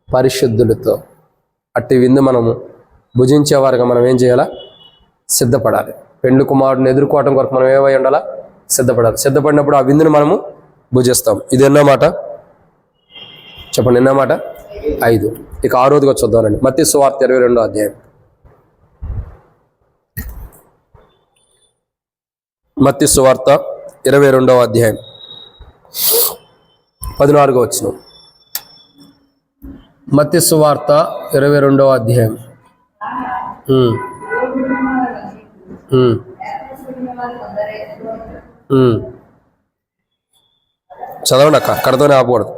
పరిశుద్ధులతో. అట్టి విందు మనము భుజించేవారుగా మనం ఏం చేయాలా, సిద్ధపడాలి. పెండ్లి కుమారుడిని ఎదుర్కోవటం కొరకు మనం ఏమై ఉండాలా, సిద్ధపడాలి. సిద్ధపడినప్పుడు ఆ విందుని మనము భుజిస్తాం. ఇది ఎన్నో మాట చెప్పండి, ఎన్నో మాట 5. ఇక 6వదిగా చూద్దామండి. మత్తయి సువార్త 22వ అధ్యాయం. మత్తయి సువార్త 22వ అధ్యాయం 14వ వచనం. మత్తయి సువార్త 22వ అధ్యాయం. చదవండి అక్క, అక్కడతోనే ఆపకూడదు.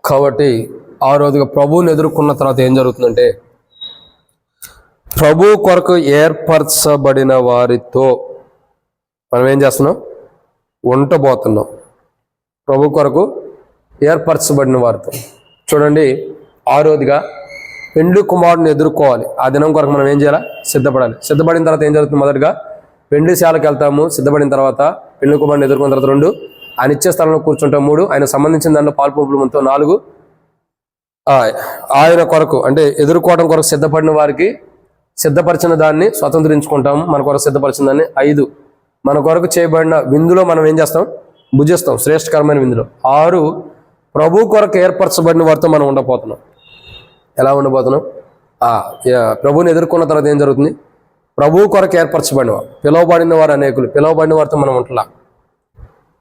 కాబట్టి ఆ రోజుగా ప్రభువుని ఎదుర్కొన్న తర్వాత ఏం జరుగుతుందంటే, ప్రభు కొరకు ఏర్పరచబడిన వారితో మనం ఏం చేస్తున్నాం, ఉండబోతున్నాం. ప్రభు కొరకు ఏర్పరచబడిన వారితో. చూడండి, ఆరోదిగా పెండ్లి కుమారుడిని ఎదుర్కోవాలి. ఆ దినం కొరకు మనం ఏం చేయాలి? సిద్ధపడాలి. సిద్ధపడిన తర్వాత ఏం జరుగుతుంది? మొదటిగా పెండ్లిశాలకు వెళ్తాము. సిద్ధపడిన తర్వాత పెండ్లి కుమారుడిని ఎదుర్కొన్న తర్వాత 2 ఆయన ఇచ్చే స్థలంలో కూర్చుంటాం. 3 ఆయన సంబంధించిన దాంట్లో పాల్పొంపులు మనతో. 4 ఆయన కొరకు అంటే ఎదుర్కోవడం కొరకు సిద్ధపడిన వారికి సిద్ధపరిచిన దాన్ని స్వతంత్రించుకుంటాము. మన కొరకు సిద్ధపరిచిన దాన్ని. 5 మన కొరకు చేయబడిన విందులో మనం ఏం చేస్తాం? భుజిస్తాం, శ్రేష్టకరమైన విందులో. 6 ప్రభు కొరకు ఏర్పరచబడిన వారితో మనం ఉండబోతున్నాం. ఎలా ఉండబోతున్నాం? ప్రభువుని ఎదుర్కొన్న తర్వాత ఏం జరుగుతుంది? ప్రభు కొరకు ఏర్పరచబడిన వారు, పిలువబడిన వారు అనేకులు. పిలువబడిన వారితో మనం ఉంటలా,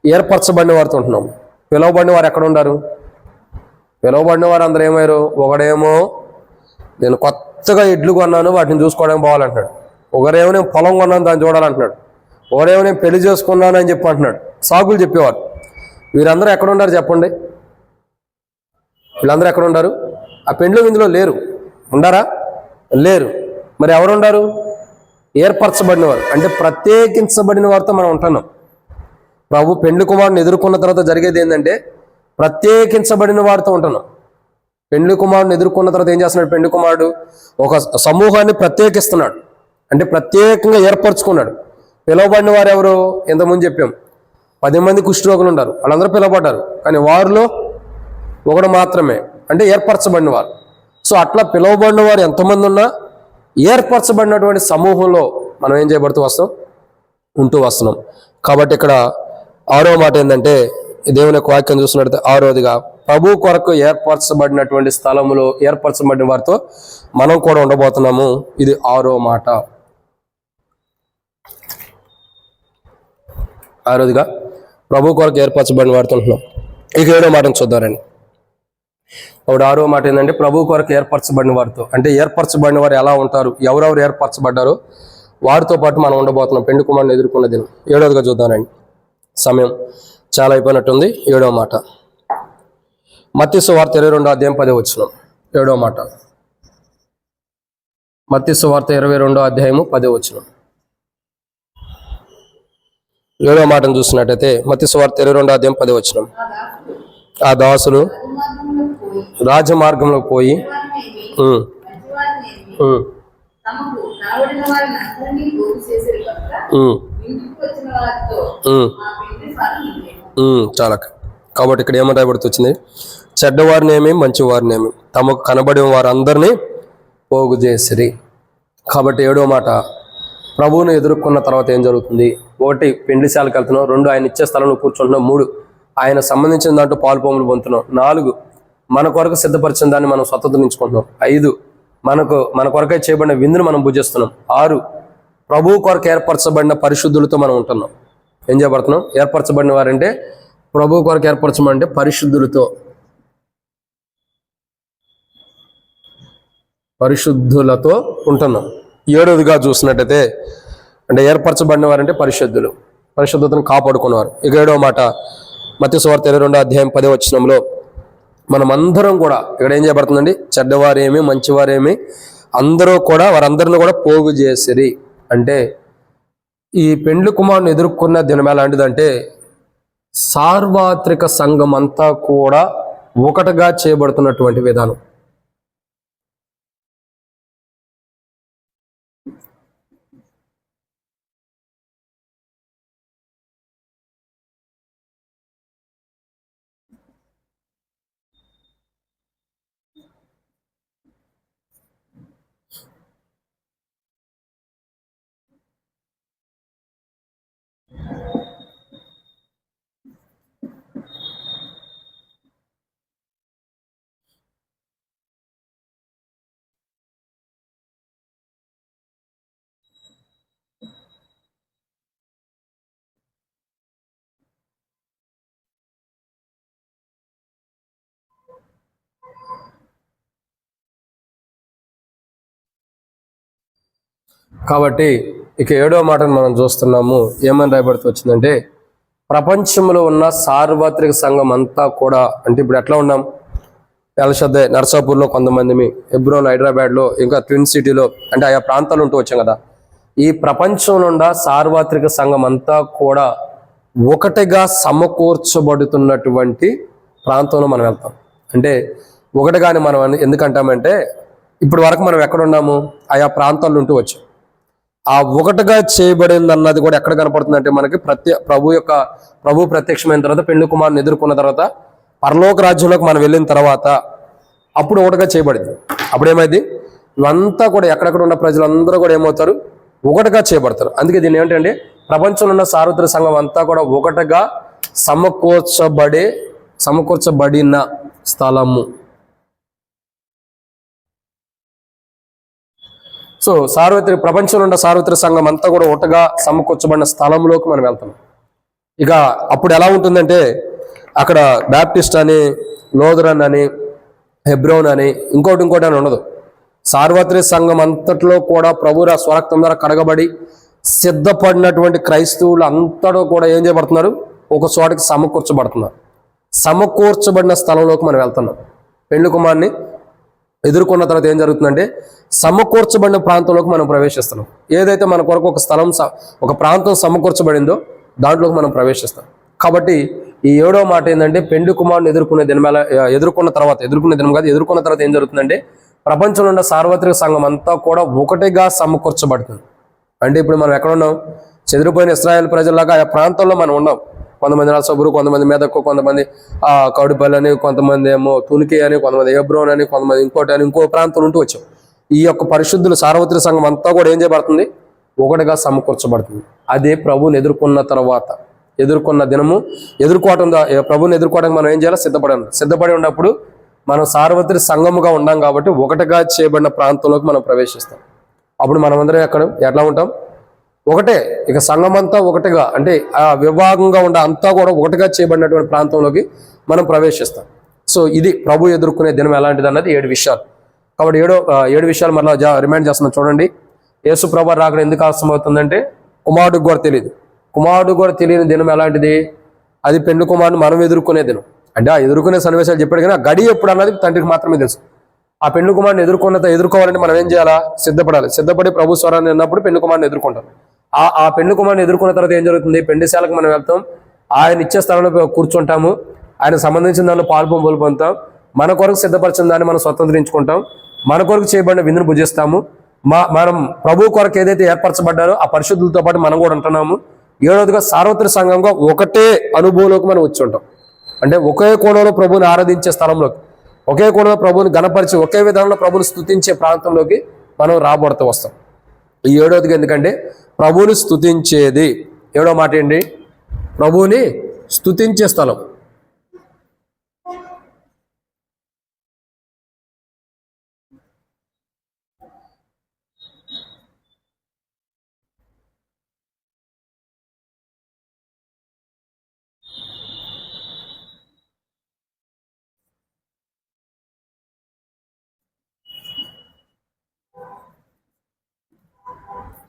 ఏర్పరచబడిన వారితో ఉంటున్నాము. పిలువబడిన వారు ఎక్కడ ఉన్నారు? పిలువబడిన వారు అందరూ ఏమయ్యారు? ఒకడేమో నేను కొత్తగా ఎడ్లు కొన్నాను, వాటిని చూసుకోవడానికి పోవాలంటున్నాడు. ఒకరేమో నేను పొలం కొన్నాను, దాన్ని చూడాలంటున్నాడు. ఒకరేమో నేను పెళ్లి చేసుకున్నాను అని చెప్పి అంటున్నాడు. సాగులు చెప్పేవారు. వీరందరూ ఎక్కడ ఉన్నారు చెప్పండి? వీళ్ళందరూ ఎక్కడ ఉన్నారు? ఆ పెండ్లి విందులో లేరు. ఉండారా? లేరు. మరి ఎవరు ఉండారు? ఏర్పరచబడిన వారు, అంటే ప్రత్యేకించబడిన వారితో మనం ఉంటున్నాం. ప్రభు పెండ్లి కుమారుని ఎదుర్కొన్న తర్వాత జరిగేది ఏంటంటే ప్రత్యేకించబడిన వారితో ఉంటున్నాం. పెండ్లి కుమారుని ఎదుర్కొన్న తర్వాత ఏం చేస్తున్నాడు? పెండ్లి కుమారుడు ఒక సమూహాన్ని ప్రత్యేకిస్తున్నాడు, అంటే ప్రత్యేకంగా ఏర్పరచుకున్నాడు. పిలువబడిన వారు ఎవరు? ఎంతమంది చెప్పాం? 10 మంది కుష్ఠరోగులు ఉన్నారు, వాళ్ళందరూ పిలువబడ్డారు. కానీ వారిలో ఒకడు మాత్రమే, అంటే ఏర్పరచబడిన వారు. సో అట్లా పిలువబడిన వారు ఎంతమంది ఉన్నా ఏర్పరచబడినటువంటి సమూహంలో మనం ఏం చేయబడుతూ వస్తాం? ఉంటూ వస్తున్నాం. కాబట్టి ఇక్కడ 6వ మాట ఏంటంటే, దేవుని యొక్క వాక్యం చూస్తున్నట్టు 6వదిగా ప్రభు కొరకు ఏర్పరచబడినటువంటి స్థలములో ఏర్పరచబడిన వారితో మనం కూడా ఉండబోతున్నాము. ఇది 6వ మాట. 6వదిగా ప్రభు కొరకు ఏర్పరచబడిన వారితో ఉంటున్నాం. ఇక 7వ మాటను చూద్దారండి. అప్పుడు 6వ మాట ఏంటంటే ప్రభు కొరకు ఏర్పరచబడిన వారితో, అంటే ఏర్పరచబడిన వారు ఎలా ఉంటారు, ఎవరెవరు ఏర్పరచబడ్డారో వారితో పాటు మనం ఉండబోతున్నాం పెండ్లి కుమారుని ఎదుర్కొన్న దినం. 7వదిగా చూద్దానండి, సమయం చాలా అయిపోయినట్టుంది. 7వ మాట మత్తయి సువార్త 22వ అధ్యాయం 10వ వచనం. 7వ మాట మత్తయి సువార్త 22వ అధ్యాయము 10వ వచనం. 7వ మాటను చూసినట్టయితే మత్తయి సువార్త 22వ అధ్యాయం 10వ వచనం. ఆ దాసులు రాజమార్గంలో పోయి చాలా. కాబట్టి ఇక్కడ ఏమని రాయబడుతూ చెడ్డవారినేమి మంచివారినేమి తమకు కనబడిన వారందరినీ పోగు చేసిరి. కాబట్టి 7వ మాట ప్రభువును ఎదుర్కొన్న తర్వాత ఏం జరుగుతుంది? 1 పెండ్లిశాలకు వెళ్తున్నాం. 2 ఆయన ఇచ్చే స్థలంలో కూర్చుంటున్నాం. 3 ఆయన సంబంధించిన దాంట్లో పాలుపోములు పొందుతున్నాం. 4 మన కొరకు సిద్ధపరిచిన దాన్ని మనం స్వతంత్రించుకుంటున్నాం. 5 మన కొరకై చేయబడిన విందును మనం భుజిస్తున్నాం. 6 ప్రభువు కొరకు ఏర్పరచబడిన పరిశుద్ధులతో మనం ఉంటున్నాం. ఏం చేయబడుతున్నాం? ఏర్పరచబడిన వారంటే ప్రభువు కొరకు ఏర్పరచమంటే పరిశుద్ధులతో, పరిశుద్ధులతో ఉంటున్నాం. 7వదిగా చూసినట్టయితే అంటే ఏర్పరచబడిన వారంటే పరిశుద్ధులు, పరిశుద్ధతను కాపాడుకున్నవారు. ఇక 7వ మాట మత్తయి సువార్త 22వ అధ్యాయం 10వ వచనంలో మనం అందరం కూడా ఇక్కడ ఏం చేయబడుతుందండి? చెడ్డవారేమి మంచివారేమి అందరూ కూడా వారందరిని కూడా పోగు చేసిరి. అంటే ఈ పెండ్లి కుమారుని ఎదుర్కొన్న దినం ఎలాంటిదంటే సార్వత్రిక సంఘం అంతా కూడా ఒకటిగా చేయబడుతున్నటువంటి విధానం. కాబట్టి ఇక 7వ మాటను మనం చూస్తున్నాము. ఏమని రాయబడుతూ వచ్చిందంటే ప్రపంచంలో ఉన్న సార్వత్రిక సంఘం అంతా కూడా, అంటే ఇప్పుడు ఎట్లా ఉన్నాం? ఎల్షద్దే నర్సాపూర్లో కొంతమంది, హెబ్రోన్ హైదరాబాద్లో, ఇంకా ట్విన్ సిటీలో, అంటే ఆయా ప్రాంతాలు ఉంటూ వచ్చాం కదా. ఈ ప్రపంచంలో ఉన్న సార్వత్రిక సంఘం అంతా కూడా ఒకటిగా సమకూర్చబడుతున్నటువంటి ప్రాంతంలో మనం వెళ్తాం. అంటే ఒకటిగాని మనం ఎందుకంటామంటే ఇప్పటి వరకు మనం ఎక్కడ ఉన్నాము, ఆయా ప్రాంతాల్లో ఉంటూ వచ్చాం. ఆ ఒకటిగా చేయబడింది అన్నది కూడా ఎక్కడ కనపడుతుందంటే మనకి ప్రభు ప్రత్యక్షమైన తర్వాత పెళ్లి కుమారుని ఎదుర్కొన్న తర్వాత పరలోక రాజ్యంలోకి మనం వెళ్ళిన తర్వాత అప్పుడు ఒకటిగా చేయబడింది. అప్పుడేమైంది, ఇవంతా కూడా ఎక్కడెక్కడ ఉన్న ప్రజలందరూ కూడా ఏమవుతారు, ఒకటిగా చేయబడతారు. అందుకే దీన్ని ఏంటంటే ప్రపంచంలో ఉన్న సార్వత్రిక సంఘం అంతా కూడా ఒకటిగా సమకూర్చబడిన స్థలము. సో ప్రపంచంలో ఉన్న సార్వత్రిక సంఘం అంతా కూడా ఒకటిగా సమకూర్చబడిన స్థలంలోకి మనం వెళ్తాం. ఇక అప్పుడు ఎలా ఉంటుందంటే అక్కడ బ్యాప్టిస్ట్ అని, లోదరన్ అని, హెబ్రోన్ అని ఇంకోటి అని ఉండదు. సార్వత్రిక సంఘం అంతట్లో కూడా ప్రభు స్వరక్తం ద్వారా కడగబడి సిద్ధపడినటువంటి క్రైస్తవులు అంతటా కూడా ఏం చేయబడుతున్నారు, ఒక చోటికి సమకూర్చబడుతున్నారు. సమకూర్చబడిన స్థలంలోకి మనం వెళ్తున్నాం. పెళ్లి కుమారుని ఎదుర్కొన్న తర్వాత ఏం జరుగుతుందంటే సమకూర్చబడిన ప్రాంతంలోకి మనం ప్రవేశిస్తున్నాం. ఏదైతే మన కొరకు ఒక ప్రాంతం సమకూర్చబడిందో దాంట్లోకి మనం ప్రవేశిస్తాం. కాబట్టి ఈ 7వ మాట ఏంటంటే పెళ్లి కుమారుని ఎదుర్కొన్న తర్వాత ఏం జరుగుతుందంటే ప్రపంచంలో ఉన్న సార్వత్రిక సంఘం అంతా కూడా ఒకటిగా సమకూర్చబడుతుంది. అంటే ఇప్పుడు మనం ఎక్కడ ఉన్నాం, చెదిరిపోయిన ఇశ్రాయేలు ప్రజల్లాగా ఆ ప్రాంతంలో మనం ఉన్నాం. కొంతమంది నరసబురు, కొంతమంది మెదక్కు, కొంతమంది కౌడిపల్లి అని, కొంతమంది ఏమో తునికి అని, కొంతమంది హెబ్రోన్ అని, కొంతమంది ఇంకో ప్రాంతం ఉంటూ వచ్చాం. ఈ యొక్క పరిశుద్ధులు సార్వత్రిక సంఘం అంతా కూడా ఏం చేయబడుతుంది, ఒకటిగా సమకూర్చబడుతుంది. అదే ప్రభువుని ఎదుర్కొన్న తర్వాత ఎదుర్కొన్న దినము ప్రభువుని ఎదుర్కోవడానికి మనం ఏం చేయాలి, సిద్ధపడి ఉన్నప్పుడు మనం సార్వత్రిక సంఘముగా ఉన్నాం కాబట్టి ఒకటిగా చేయబడిన ప్రాంతంలోకి మనం ప్రవేశిస్తాం. అప్పుడు మనమందరం ఎట్లా ఉంటాం, ఒకటే. ఇక సంఘం అంతా ఒకటిగా, అంటే ఆ విభాగంగా ఉండే అంతా కూడా ఒకటిగా చేయబడినటువంటి ప్రాంతంలోకి మనం ప్రవేశిస్తాం. సో ఇది ప్రభు ఎదుర్కొనే దినం ఎలాంటిది అన్నది 7 విషయాలు. కాబట్టి 7 విషయాలు మరలా రిమైండ్ చేస్తున్నాం. చూడండి, యేసు ప్రభు రాకడ ఎందుకు ఆలస్యం అవుతుందంటే కుమారుడికి కూడా తెలియదు. కుమారుడు కూడా తెలియని దినం ఎలాంటిది, అది పెళ్లి కుమారుని మనం ఎదుర్కొనే దినం. అంటే ఆ ఎదుర్కొనే సన్నివేశాలు చెప్పాడు కానీ ఆ గడి ఎప్పుడు అన్నది తండ్రికి మాత్రమే తెలుసు. ఆ పెళ్లి కుమారుని ఎదుర్కోవాలంటే మనం ఏం చేయాలా, సిద్ధపడి ప్రభు స్వరాన్ని విన్నప్పుడు పెళ్లి కుమారుని ఎదుర్కొంటాం. ఆ పెళ్లి కుమారుని ఎదుర్కొన్న తర్వాత ఏం జరుగుతుంది, పెండిశాలకు మనం వెళ్తాం, ఆయన ఇచ్చే స్థలంలో కూర్చుంటాము, ఆయనకు సంబంధించిన దానిలో పాల్పొంపులు పొందుతాం, మన కొరకు సిద్ధపరిచిన దాన్ని మనం స్వతంత్రించుకుంటాం, మన కొరకు చేయబడిన విందును భుజిస్తాము. మనం ప్రభు కొరకు ఏదైతే ఏర్పరచబడ్డారో ఆ పరిశుద్ధులతో పాటు మనం కూడా ఉంటున్నాము. 7వదిగా సార్వత్రిక సంఘంగా ఒకటే అనుభవంలోకి మనం వచ్చి ఉంటాం. అంటే ఒకే కోణంలో ప్రభువుని ఆరాధించే స్థలంలోకి, ఒకే కోణంలో ప్రభువుని గణపరిచి ఒకే విధానంలో ప్రభువుని స్తుతించే ప్రాంతంలోకి మనం రాబడుతూ వస్తాం. ఈ 7వదిగా ఎందుకంటే ప్రభువుని స్తుతించేది. 7వ మాట ఏంటి, ప్రభువుని స్తుతించే స్థలం.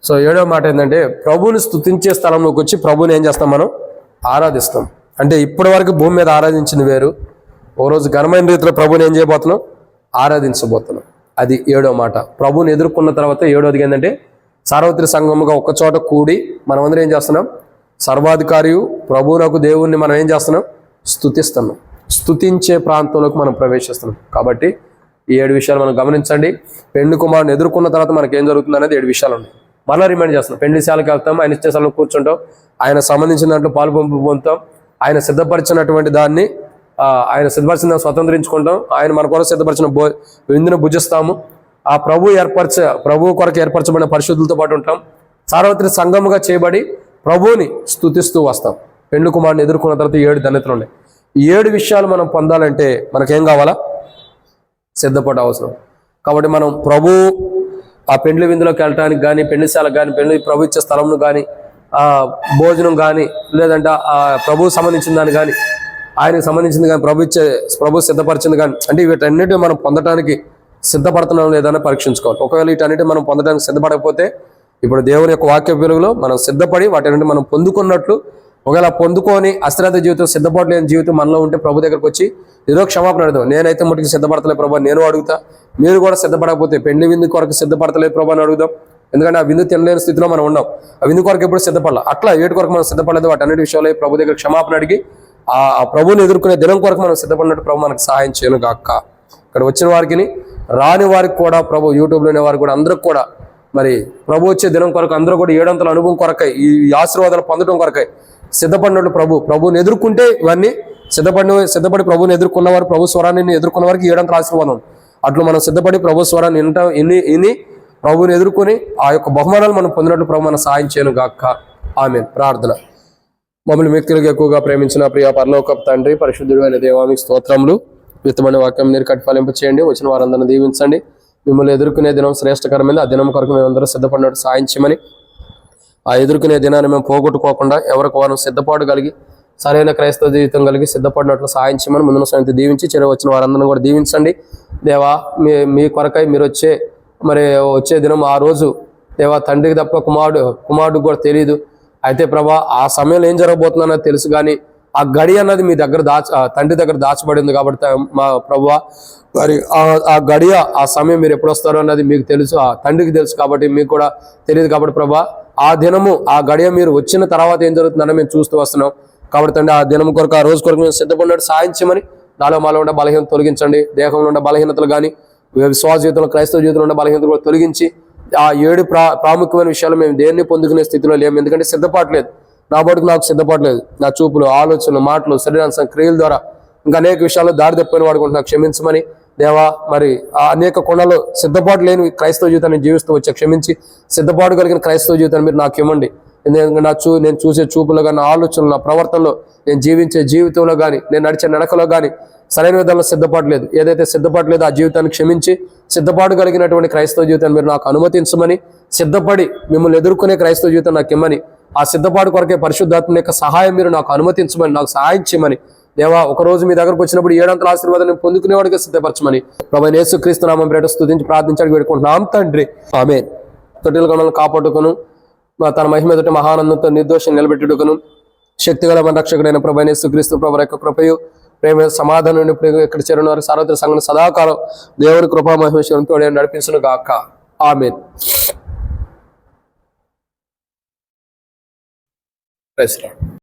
సో 7వ మాట ఏంటంటే ప్రభువుని స్తుతించే స్థలంలోకి వచ్చి ప్రభువుని ఏం చేస్తాం, మనం ఆరాధిస్తాం. అంటే ఇప్పటి వరకు భూమి మీద ఆరాధించింది వేరు, ఓ రోజు ఘనమైన రీతిలో ప్రభువుని ఏం చేయబోతున్నాం, ఆరాధించబోతున్నాం. అది 7వ మాట. ప్రభువుని ఎదుర్కొన్న తర్వాత 7వదిగా ఏంటంటే సార్వత్రిక సంఘముగా ఒక చోట కూడి మనమందరం ఏం చేస్తున్నాం, సర్వాధికారియు ప్రభువునకు దేవుణ్ణి మనం ఏం చేస్తున్నాం, స్తుతిస్తున్నాం. స్తుతించే ప్రాంతంలోకి మనం ప్రవేశిస్తున్నాం. కాబట్టి ఈ 7 విషయాలు మనం గమనించండి. పెళ్లి కుమారుని ఎదుర్కొన్న తర్వాత మనకి ఏం జరుగుతుంది అనేది 7 విషయాలు ఉన్నాయి. మళ్ళీ రిమైండ్ చేస్తున్నాం. పెళ్లిశాలకు వెళ్తాం, ఆయన ఇచ్చే స్థలంలో కూర్చుంటాం, ఆయన సంబంధించిన దాంట్లో పాల్పొంపులు పొందుతాం, ఆయన సిద్ధపరిచినటువంటి దాన్ని స్వతంత్రించుకుంటాం, ఆయన మన కొరకు సిద్ధపరిచిన విందును భుజిస్తాము. ఆ ప్రభు కొరకు ఏర్పరచబడిన పరిశుద్ధులతో పాటు ఉంటాం. సార్వత్రిక సంఘముగా చేయబడి ప్రభువుని స్తుతిస్తూ వస్తాం. పెళ్లి కుమారుని ఎదుర్కొన్న తర్వాత 7 ధన్యతలు ఉన్నాయి. ఈ 7 విషయాలు మనం పొందాలంటే మనకేం కావాలా, సిద్ధపడ అవసరం. కాబట్టి మనం ఆ పెండ్లి విందులోకి వెళ్ళడానికి కానీ, పెళ్లిశాలకు కానీ, ప్రభు ఇచ్చే స్థలంను కానీ, భోజనం కానీ, లేదంటే ఆ ప్రభువు సంబంధించిన దాన్ని కానీ, ఆయనకు సంబంధించింది కానీ, ప్రభు సిద్ధపరిచింది కానీ, అంటే వీటన్నిటి మనం పొందడానికి సిద్ధపడుతున్నాం లేదని పరీక్షించుకోవాలి. ఒకవేళ వీటన్నిటి మనం పొందడానికి సిద్ధపడకపోతే ఇప్పుడు దేవుని యొక్క వాక్య వెలుగులో మనం సిద్ధపడి వాటి మనం పొందుకున్నట్లు, ఒకవేళ పొందుకొని అశ్రద్ధ జీవితం, సిద్ధపాటు లేని జీవితం మనలో ఉంటే ప్రభు దగ్గరకు వచ్చి ఏదో క్షమాపణ అడుగుతాం. నేనైతే ముట్టికి సిద్ధపడతలే ప్రభా, నేను అడుగుతా. మీరు కూడా సిద్ధపడకపోతే పెళ్లి విందు కొరకు సిద్ధపడతలే ప్రభా అని అడుగుదాం. ఎందుకంటే ఆ విందు తినలేని స్థితిలో మనం ఉన్నాం. ఆ విందు కొరకు ఎప్పుడు సిద్ధపడాలి. అట్లా ఏటి కొరకు మనం సిద్ధపడలేదు, వాటి అన్నిటి విషయాలు ప్రభు దగ్గర క్షమాపణ అడిగి ఆ ప్రభువుని ఎదుర్కొనే దినం కొరకు మనం సిద్ధపడినట్టు ప్రభు మనకు సహాయం చేయను గాక. ఇక్కడ వచ్చిన వారికి, రాని వారికి కూడా ప్రభు, యూట్యూబ్లోనే వారికి కూడా, అందరికి కూడా మరి ప్రభు వచ్చే దినం కొరకు అందరూ కూడా 7 అంతల అనుభవం కొరకై, ఈ ఆశీర్వాదాలు పొందడం కొరకై సిద్ధపడినట్లు ప్రభువుని ఎదుర్కొంటే ఇవన్నీ సిద్ధపడి ప్రభువుని ఎదుర్కొన్నవారు, ప్రభు స్వరాన్ని ఎదుర్కొన్న వారికి 7 అంతల ఆశీర్వాదం. అట్లు మనం సిద్ధపడి ప్రభు స్వరాన్ని విని ప్రభువుని ఎదుర్కొని ఆ యొక్క బహుమానాలు మనం పొందినట్లు ప్రభు మన సహాయం చేయను గాక. ఆమేన్. ప్రార్థన. మమ్మల్ని వ్యక్తులకు ఎక్కువగా ప్రేమించిన ప్రియ పరలోకపు తండ్రి, పరిశుద్ధుడు అయిన దేవానికి స్తోత్రములు. విత్తమైన వాక్యం మీరు కట్టి ఫలింప చేయండి. వచ్చిన వారందరిని దీవించండి. మిమ్మల్ని ఎదుర్కొనే దినం శ్రేష్టకరమైంది. ఆ దినం కొరకు మేమందరూ సిద్ధపడినట్టు సాయం చేయమని, ఆ ఎదుర్కొనే దినాన్ని మేము పోగొట్టుకోకుండా ఎవరికి వారు సిద్ధపాటు కలిగి సరైన క్రైస్తవ జీవితం కలిగి సిద్ధపడినట్లు సాయం చేయమని ముందున సంగతి దీవించి వచ్చిన వారందరిని కూడా దీవించండి. దేవా, మీ కొరకై మీరు వచ్చే దినం ఆ రోజు దేవా తండ్రికి తప్ప కుమారుడికి కూడా తెలియదు. అయితే ప్రభా ఆ సమయంలో ఏం జరగబోతుందన్నది తెలుసు, కానీ ఆ గడి అన్నది మీ దగ్గర తండ్రి దగ్గర దాచబడింది కాబట్టి మా ప్రభువా, మరి ఆ గడియ ఆ సమయం మీరు ఎప్పుడు వస్తారో అన్నది మీకు తెలుసు, ఆ తండ్రికి తెలుసు కాబట్టి మీకు కూడా తెలియదు. కాబట్టి ప్రభా ఆ దినము ఆ గడియ మీరు వచ్చిన తర్వాత ఏం జరుగుతుందని మేము చూస్తూ వస్తున్నాం. కాబట్టి తండ్రి ఆ దినం కొరకు, ఆ రోజు కొరకు మేము సిద్ధపడినట్టు సాయం చేయమని, మాలో ఉండే బలహీనత తొలగించండి. దేహంలో ఉండే బలహీనతలు కానీ, విశ్వాస జీవితంలో, క్రైస్తవ జీవితంలో ఉండే బలహీనతలు కూడా తొలగించి, ఆ 7 ప్రాముఖ్యమైన విషయాలు మేము దేన్ని పొందుకునే స్థితిలో లేము. ఎందుకంటే సిద్ధపాట్లేదు, నా బడుకు నాకు సిద్ధపడలేదు. నా చూపులు, ఆలోచనలు, మాటలు, శరీరాంశం, క్రియల ద్వారా ఇంకా అనేక విషయాల్లో దారి తప్పిన వాడుకుంటున్నా క్షమించమని దేవా. మరి ఆ అనేక కొండలు సిద్ధపాటు లేని క్రైస్తవ జీవితాన్ని జీవిస్తూ వచ్చా క్షమించి, సిద్ధపాటు కలిగిన క్రైస్తవ జీవితాన్ని మీరు నాకు ఇవ్వండి. ఎందుకంటే నేను చూసే చూపులో కానీ, నా ఆలోచనలు, నా ప్రవర్తనలో, నేను జీవించే జీవితంలో కానీ, నేను నడిచే నడకలో కానీ సరైన విధానంలో సిద్ధపాటు లేదు. ఏదైతే సిద్ధపాటు లేదో ఆ జీవితాన్ని క్షమించి, సిద్ధపాటు కలిగినటువంటి క్రైస్తవ జీవితాన్ని మీరు నాకు అనుమతించమని, సిద్ధపడి మిమ్మల్ని ఎదుర్కొనే క్రైస్తవ జీవితం నాకు ఇమ్మని, ఆ సిద్ధపాటు కొరకే పరిశుద్ధాత్మ యొక్క సహాయం మీరు నాకు అనుమతించమని, నాకు సహాయం చేయమని దేవా. ఒకరోజు మీ దగ్గరకు వచ్చినప్పుడు 7 అంతల ఆశీర్వాదాన్ని పొందుకునేవాడిగా సిద్ధపరచమని ప్రభువైన యేసుక్రీస్తు నామం పేరిట స్తుతించి ప్రార్థించడానికి వేడుకుంటున్నాం తండ్రి. ఆమేన్. తొట్టిల గణాలను కాపాడుకును, తన మహిమ ఎదుట మహానందంతో నిర్దోషం నిలబెట్టుడుకును, శక్తిగల మన రక్షకుడైన ప్రభువైన యేసుక్రీస్తు ప్రభు యొక్క కృపయు, ప్రేమ, సమాధానం ఇక్కడ చేరిన వారి సార్వత్రిక సంఘం సదాకాలం దేవుని కృపా మహేశ్వరంతో నడిపించును గాక. ఆమేన్. Praise lord.